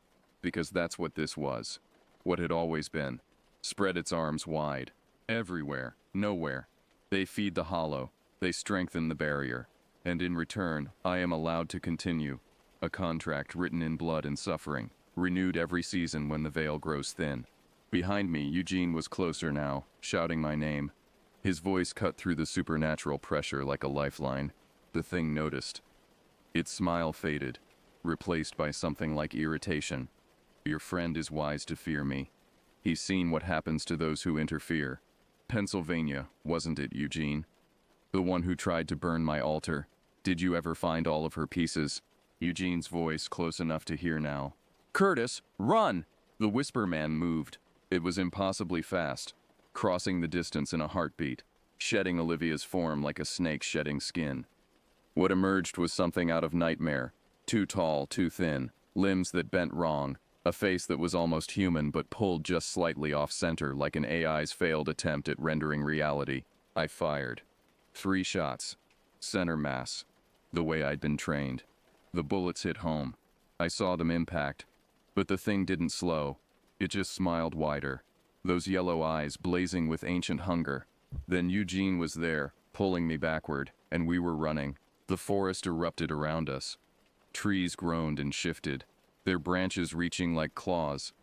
Because that's what this was. What had always been. Spread its arms wide. Everywhere. Nowhere. They feed the hollow. They strengthen the barrier. And in return, I am allowed to continue. A contract written in blood and suffering, renewed every season when the veil grows thin. Behind me, Eugene was closer now, shouting my name. His voice cut through the supernatural pressure like a lifeline. The thing noticed. Its smile faded, replaced by something like irritation. "Your friend is wise to fear me. He's seen what happens to those who interfere. Pennsylvania, wasn't it, Eugene? The one who tried to burn my altar. Did you ever find all of her pieces?" Eugene's voice close enough to hear now. "Curtis, run!" The Whisper Man moved. It was impossibly fast, crossing the distance in a heartbeat, shedding Olivia's form like a snake shedding skin. What emerged was something out of nightmare. Too tall, too thin, limbs that bent wrong, a face that was almost human but pulled just slightly off-center like an AI's failed attempt at rendering reality. I fired. 3 shots. Center mass. The way I'd been trained. The bullets hit home. I saw them impact. But the thing didn't slow. It just smiled wider. Those yellow eyes blazing with ancient hunger. Then Eugene was there, pulling me backward, and we were running. The forest erupted around us. Trees groaned and shifted, their branches reaching like claws.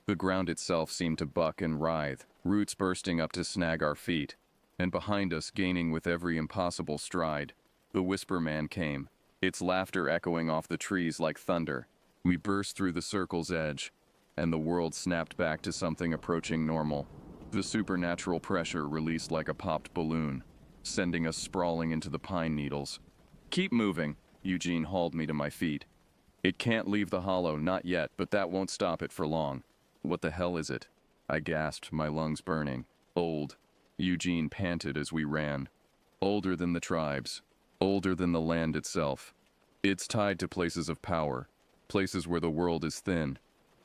The ground itself seemed to buck and writhe, roots bursting up to snag our feet. And behind us, gaining with every impossible stride, the Whisper Man came, its laughter echoing off the trees like thunder. We burst through the circle's edge, and the world snapped back to something approaching normal. The supernatural pressure released like a popped balloon, sending us sprawling into the pine needles. "Keep moving," Eugene hauled me to my feet. "It can't leave the hollow, not yet, but that won't stop it for long." "What the hell is it?" I gasped, my lungs burning. "Old," Eugene panted as we ran. "Older than the tribes. Older than the land itself. It's tied to places of power, places where the world is thin.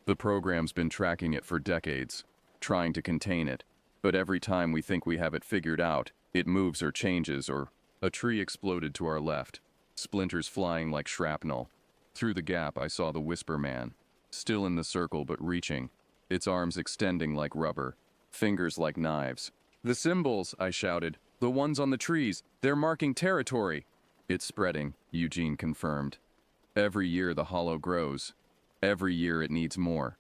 The program's been tracking it for decades, trying to contain it. But every time we think we have it figured out, it moves or changes or..." A tree exploded to our left, splinters flying like shrapnel. Through the gap I saw the Whisper Man, still in the circle but reaching, its arms extending like rubber, fingers like knives. "The symbols," I shouted. "The ones on the trees, they're marking territory." "It's spreading," Eugene confirmed. "Every year the hollow grows. Every year it needs more.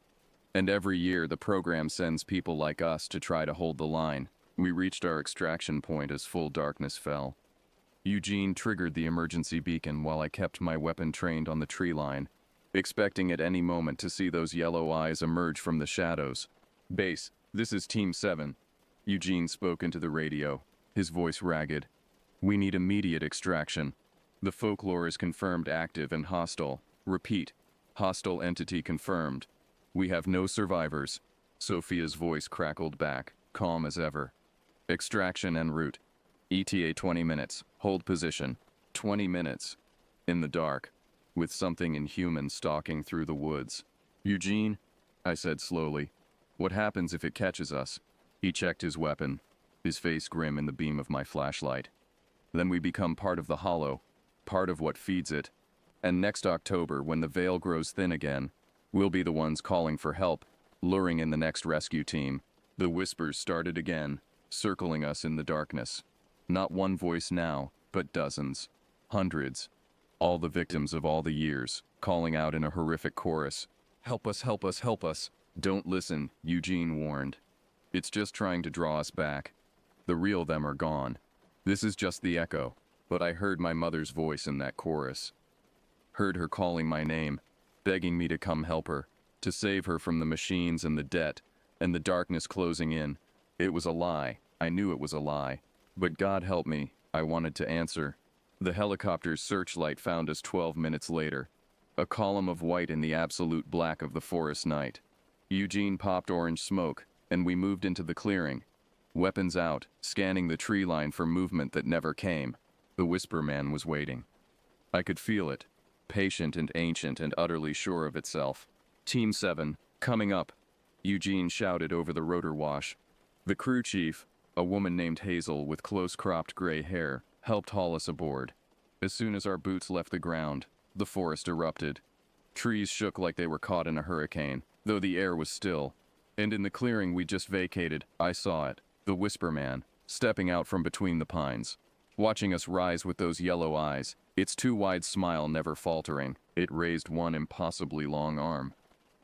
And every year the program sends people like us to try to hold the line." We reached our extraction point as full darkness fell. Eugene triggered the emergency beacon while I kept my weapon trained on the tree line, expecting at any moment to see those yellow eyes emerge from the shadows. "Base, this is Team 7. Eugene spoke into the radio, his voice ragged. We need immediate extraction. The folklore is confirmed active and hostile. Repeat. Hostile entity confirmed. We have no survivors. Sophia's voice crackled back, calm as ever. Extraction en route. ETA 20 minutes. Hold position. 20 minutes. In the dark, with something inhuman stalking through the woods. Eugene, I said slowly, what happens if it catches us? He checked his weapon, his face grim in the beam of my flashlight. Then we become part of the hollow, part of what feeds it. And next October, when the veil grows thin again, we'll be the ones calling for help, luring in the next rescue team. The whispers started again, circling us in the darkness. Not one voice now, but dozens, hundreds. All the victims of all the years, calling out in a horrific chorus. Help us, help us, help us. Don't listen, Eugene warned. It's just trying to draw us back. The real them are gone. This is just the echo. But I heard my mother's voice in that chorus. Heard her calling my name, begging me to come help her, to save her from the machines and the debt, and the darkness closing in. It was a lie. I knew it was a lie. But God help me, I wanted to answer. The helicopter's searchlight found us 12 minutes later. A column of white in the absolute black of the forest night. Eugene popped orange smoke, and we moved into the clearing. Weapons out, scanning the tree line for movement that never came. The Whisper Man was waiting. I could feel it. Patient and ancient and utterly sure of itself. Team 7, coming up, Eugene shouted over the rotor wash. The crew chief, a woman named Hazel with close-cropped gray hair, helped haul us aboard. As soon as our boots left the ground, the forest erupted. Trees shook like they were caught in a hurricane, though the air was still. And in the clearing we just vacated, I saw it, the Whisper Man, stepping out from between the pines. Watching us rise with those yellow eyes, its too wide smile never faltering, it raised one impossibly long arm.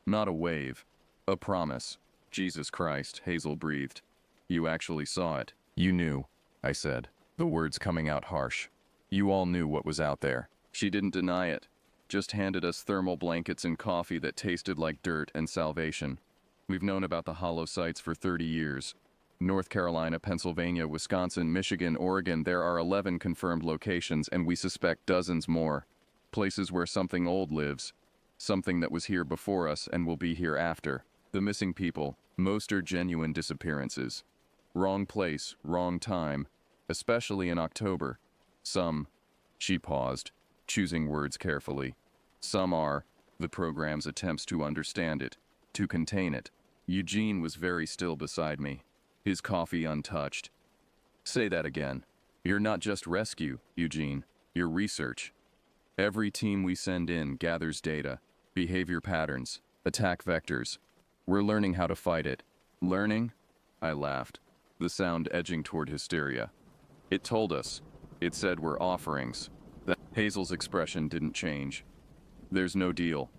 Not a wave. A promise. Jesus Christ, Hazel breathed. You actually saw it. You knew, I said, the words coming out harsh. You all knew what was out there. She didn't deny it, just handed us thermal blankets and coffee that tasted like dirt and salvation. We've known about the hollow sites for 30 years. North Carolina, Pennsylvania, Wisconsin, Michigan, Oregon, there are 11 confirmed locations, and we suspect dozens more. Places where something old lives. Something that was here before us and will be here after. The missing people, most are genuine disappearances. Wrong place, wrong time, especially in October. Some, she paused, choosing words carefully. Some are, the program's attempts to understand it, to contain it. Eugene was very still beside me, his coffee untouched. Say that again. You're not just rescue, Eugene. You're research. Every team we send in gathers data, behavior patterns, attack vectors. We're learning how to fight it. Learning? I laughed, the sound edging toward hysteria. It told us. It said we're offerings. That Hazel's expression didn't change. There's no deal.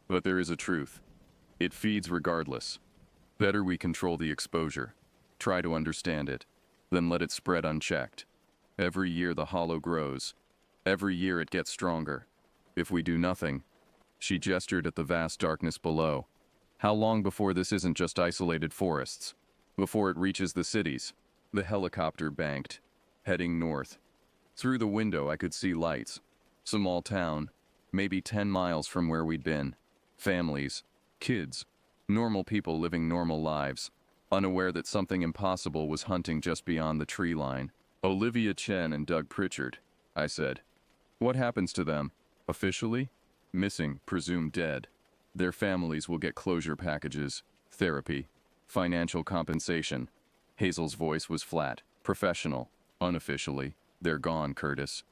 But there is a truth. It feeds regardless. Better we control the exposure. Try to understand it. Then let it spread unchecked. Every year the hollow grows. Every year it gets stronger. If we do nothing. She gestured at the vast darkness below. How long before this isn't just isolated forests? Before it reaches the cities? The helicopter banked, heading north. Through the window I could see lights. Small town, maybe 10 miles from where we'd been. Families, kids, normal people living normal lives, unaware that something impossible was hunting just beyond the tree line. Olivia Chen and Doug Pritchard, I said. What happens to them? Officially? Missing, presumed dead. Their families will get closure packages, therapy, financial compensation. Hazel's voice was flat, professional. Unofficially, they're gone, Curtis.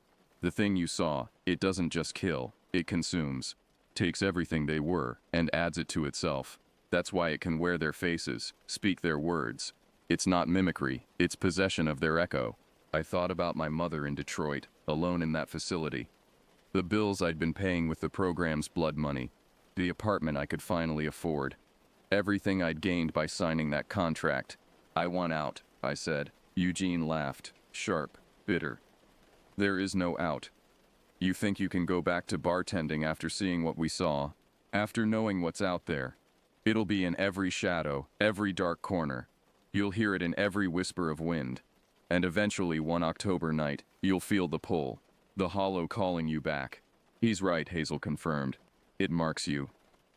The thing you saw, it doesn't just kill, it consumes. Takes everything they were and adds it to itself. That's why it can wear their faces, speak their words. It's not mimicry, it's possession of their echo. I thought about my mother in Detroit, alone in that facility. The bills I'd been paying with the program's blood money. The apartment I could finally afford. Everything I'd gained by signing that contract. I want out, I said. Eugene laughed, sharp, bitter. There is no out. You think you can go back to bartending after seeing what we saw? After knowing what's out there? It'll be in every shadow, every dark corner. You'll hear it in every whisper of wind. And eventually, one October night, you'll feel the pull. The hollow calling you back. He's right, Hazel confirmed. It marks you.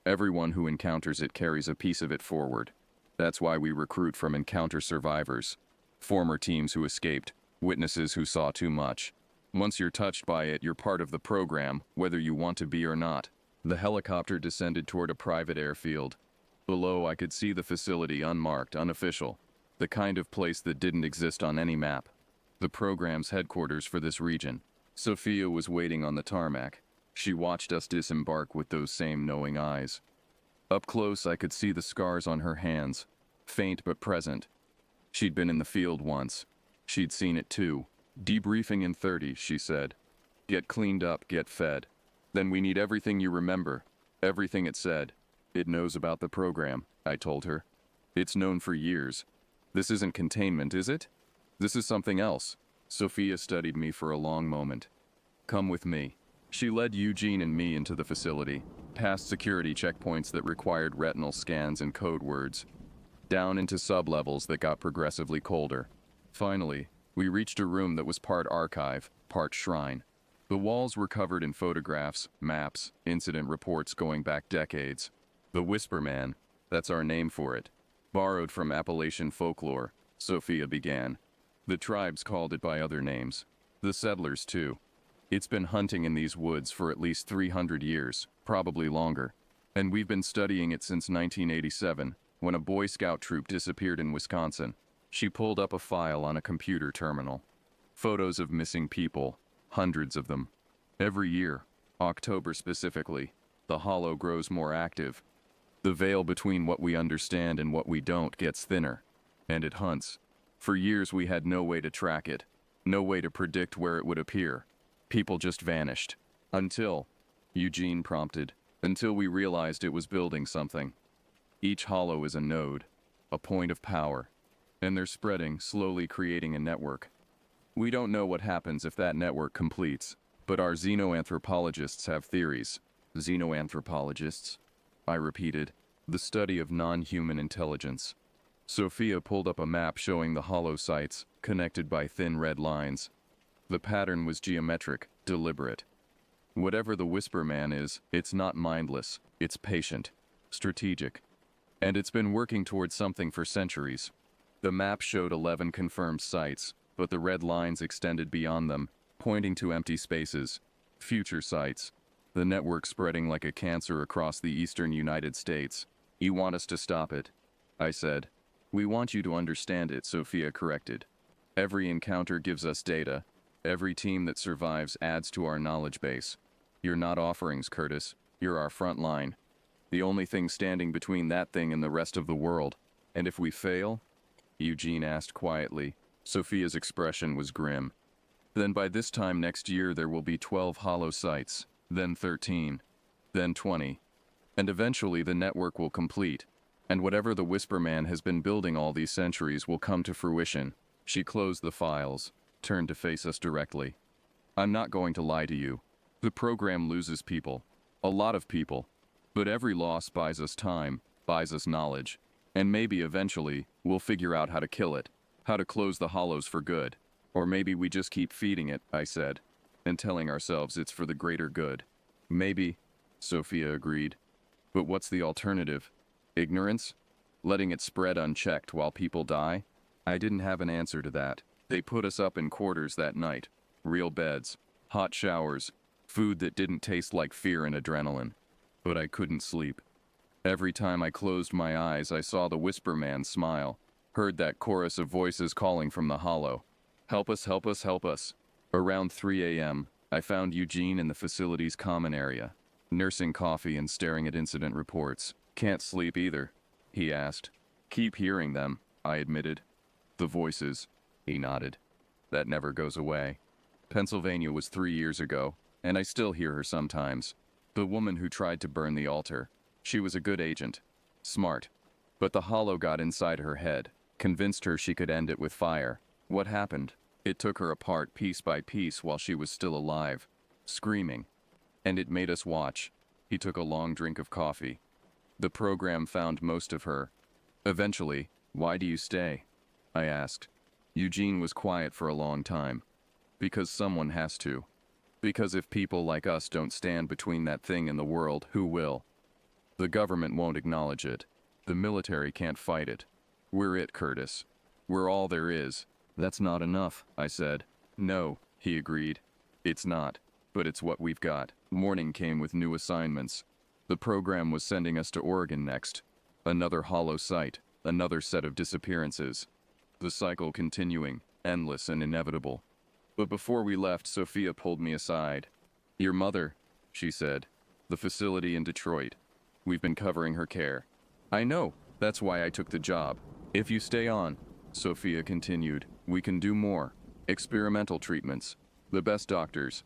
Everyone who encounters it carries a piece of it forward. That's why we recruit from encounter survivors. Former teams who escaped, witnesses who saw too much. Once you're touched by it, you're part of the program, whether you want to be or not. The helicopter descended toward a private airfield. Below, I could see the facility, unmarked, unofficial. The kind of place that didn't exist on any map. The program's headquarters for this region. Sophia was waiting on the tarmac. She watched us disembark with those same knowing eyes. Up close, I could see the scars on her hands, faint but present. She'd been in the field once. She'd seen it too. Debriefing in 30, she said. Get cleaned up, get fed. Then we need everything you remember. Everything it said. It knows about the program, I told her. It's known for years. This isn't containment, is it? This is something else. Sophia studied me for a long moment. Come with me. She led Eugene and me into the facility, past security checkpoints that required retinal scans and code words, down into sublevels that got progressively colder. Finally, we reached a room that was part archive, part shrine. The walls were covered in photographs, maps, incident reports going back decades. The Whisper Man, that's our name for it. Borrowed from Appalachian folklore, Sophia began. The tribes called it by other names. The settlers, too. It's been hunting in these woods for at least 300 years, probably longer. And we've been studying it since 1987, when a Boy Scout troop disappeared in Wisconsin. She pulled up a file on a computer terminal. Photos of missing people, hundreds of them. Every year, October specifically, the hollow grows more active. The veil between what we understand and what we don't gets thinner, and it hunts. For years we had no way to track it, no way to predict where it would appear. People just vanished. Until, Eugene prompted, until we realized it was building something. Each hollow is a node, a point of power, and they're spreading, slowly creating a network. We don't know what happens if that network completes, but our xenoanthropologists have theories. Xenoanthropologists? I repeated, the study of non-human intelligence. Sophia pulled up a map showing the hollow sites, connected by thin red lines. The pattern was geometric, deliberate. Whatever the Whisper Man is, it's not mindless, it's patient, strategic. And it's been working towards something for centuries. The map showed 11 confirmed sites, but the red lines extended beyond them, pointing to empty spaces, future sites. The network spreading like a cancer across the eastern United States. You want us to stop it? I said. We want you to understand it, Sophia corrected. Every encounter gives us data. Every team that survives adds to our knowledge base. You're not offerings, Curtis. You're our front line. The only thing standing between that thing and the rest of the world. And if we fail? Eugene asked quietly. Sophia's expression was grim. Then by this time next year there will be 12 hollow sites. Then 13, then 20, and eventually the network will complete, and whatever the Whisper Man has been building all these centuries will come to fruition. She closed the files, turned to face us directly. I'm not going to lie to you. The program loses people, a lot of people, but every loss buys us time, buys us knowledge, and maybe eventually we'll figure out how to kill it, how to close the hollows for good. Or maybe we just keep feeding it, I said, and telling ourselves it's for the greater good. Maybe, Sophia agreed. But what's the alternative? Ignorance? Letting it spread unchecked while people die? I didn't have an answer to that. They put us up in quarters that night. Real beds, hot showers, food that didn't taste like fear and adrenaline. But I couldn't sleep. Every time I closed my eyes, I saw the Whisper Man smile, heard that chorus of voices calling from the hollow. Help us, help us, help us. Around 3 a.m., I found Eugene in the facility's common area, nursing coffee and staring at incident reports. Can't sleep either, he asked. Keep hearing them, I admitted. The voices, he nodded. That never goes away. Pennsylvania was 3 years ago, and I still hear her sometimes. The woman who tried to burn the altar. She was a good agent. Smart. But the hollow got inside her head, convinced her she could end it with fire. What happened? It took her apart piece by piece while she was still alive, screaming. And it made us watch. He took a long drink of coffee. The program found most of her. Eventually, why do you stay? I asked. Eugene was quiet for a long time. Because someone has to. Because if people like us don't stand between that thing and the world, who will? The government won't acknowledge it. The military can't fight it. We're it, Curtis. We're all there is. That's not enough, I said. No, he agreed. It's not. But it's what we've got. Morning came with new assignments. The program was sending us to Oregon next. Another hollow site. Another set of disappearances. The cycle continuing, endless and inevitable. But before we left, Sophia pulled me aside. Your mother, she said. The facility in Detroit. We've been covering her care. I know. That's why I took the job. If you stay on, Sophia continued, we can do more. Experimental treatments. The best doctors.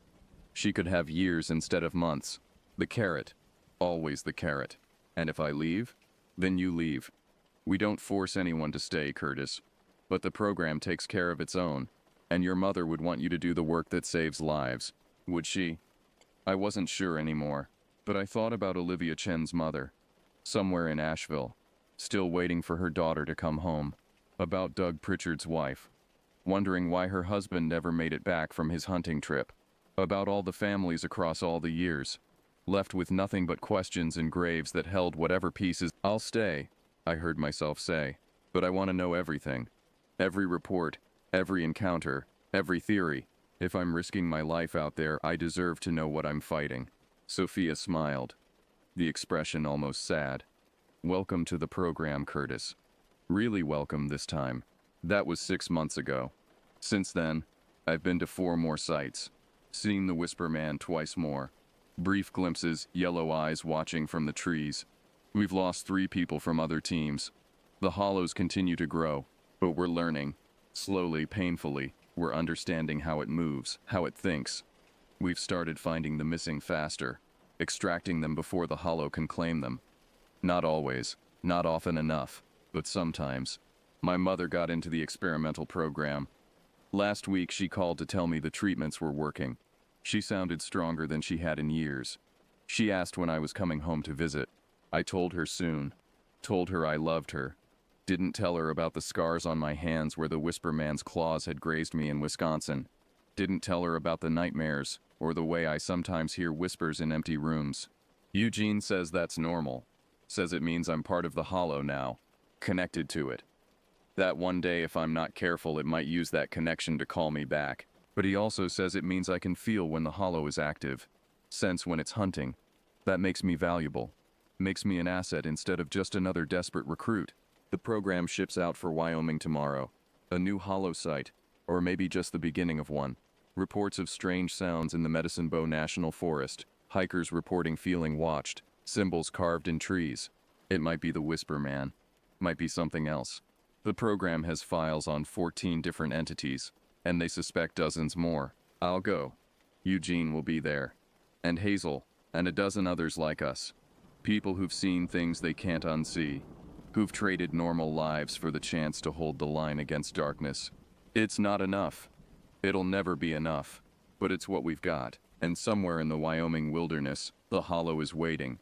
She could have years instead of months. The carrot. Always the carrot. And if I leave, then you leave. We don't force anyone to stay, Curtis. But the program takes care of its own. And your mother would want you to do the work that saves lives. Would she? I wasn't sure anymore. But I thought about Olivia Chen's mother. Somewhere in Asheville. Still waiting for her daughter to come home. About Doug Pritchard's wife. Wondering why her husband never made it back from his hunting trip. About all the families across all the years. Left with nothing but questions and graves that held whatever pieces. I'll stay, I heard myself say. But I want to know everything. Every report, every encounter, every theory. If I'm risking my life out there, I deserve to know what I'm fighting. Sophia smiled. The expression almost sad. Welcome to the program, Curtis. Really welcome this time. That was 6 months ago. Since then, I've been to 4 more sites. Seen the Whisper Man twice more. Brief glimpses, yellow eyes watching from the trees. We've lost 3 people from other teams. The hollows continue to grow, but we're learning. Slowly, painfully, we're understanding how it moves, how it thinks. We've started finding the missing faster, extracting them before the hollow can claim them. Not always, not often enough, but sometimes. My mother got into the experimental program. Last week she called to tell me the treatments were working. She sounded stronger than she had in years. She asked when I was coming home to visit. I told her soon. Told her I loved her. Didn't tell her about the scars on my hands where the Whisper Man's claws had grazed me in Wisconsin. Didn't tell her about the nightmares, or the way I sometimes hear whispers in empty rooms. Eugene says that's normal. Says it means I'm part of the hollow now. Connected to it. That one day, if I'm not careful, it might use that connection to call me back. But he also says it means I can feel when the hollow is active. Sense when it's hunting. That makes me valuable. Makes me an asset instead of just another desperate recruit. The program ships out for Wyoming tomorrow. A new hollow site. Or maybe just the beginning of one. Reports of strange sounds in the Medicine Bow National Forest. Hikers reporting feeling watched. Symbols carved in trees. It might be the Whisper Man. Might be something else. The program has files on 14 different entities, and they suspect dozens more. I'll go. Eugene will be there. And Hazel, and a dozen others like us. People who've seen things they can't unsee. Who've traded normal lives for the chance to hold the line against darkness. It's not enough. It'll never be enough. But it's what we've got. And somewhere in the Wyoming wilderness, the hollow is waiting.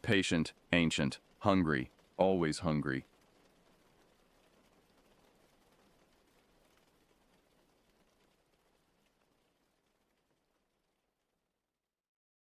Patient, ancient, hungry, always hungry.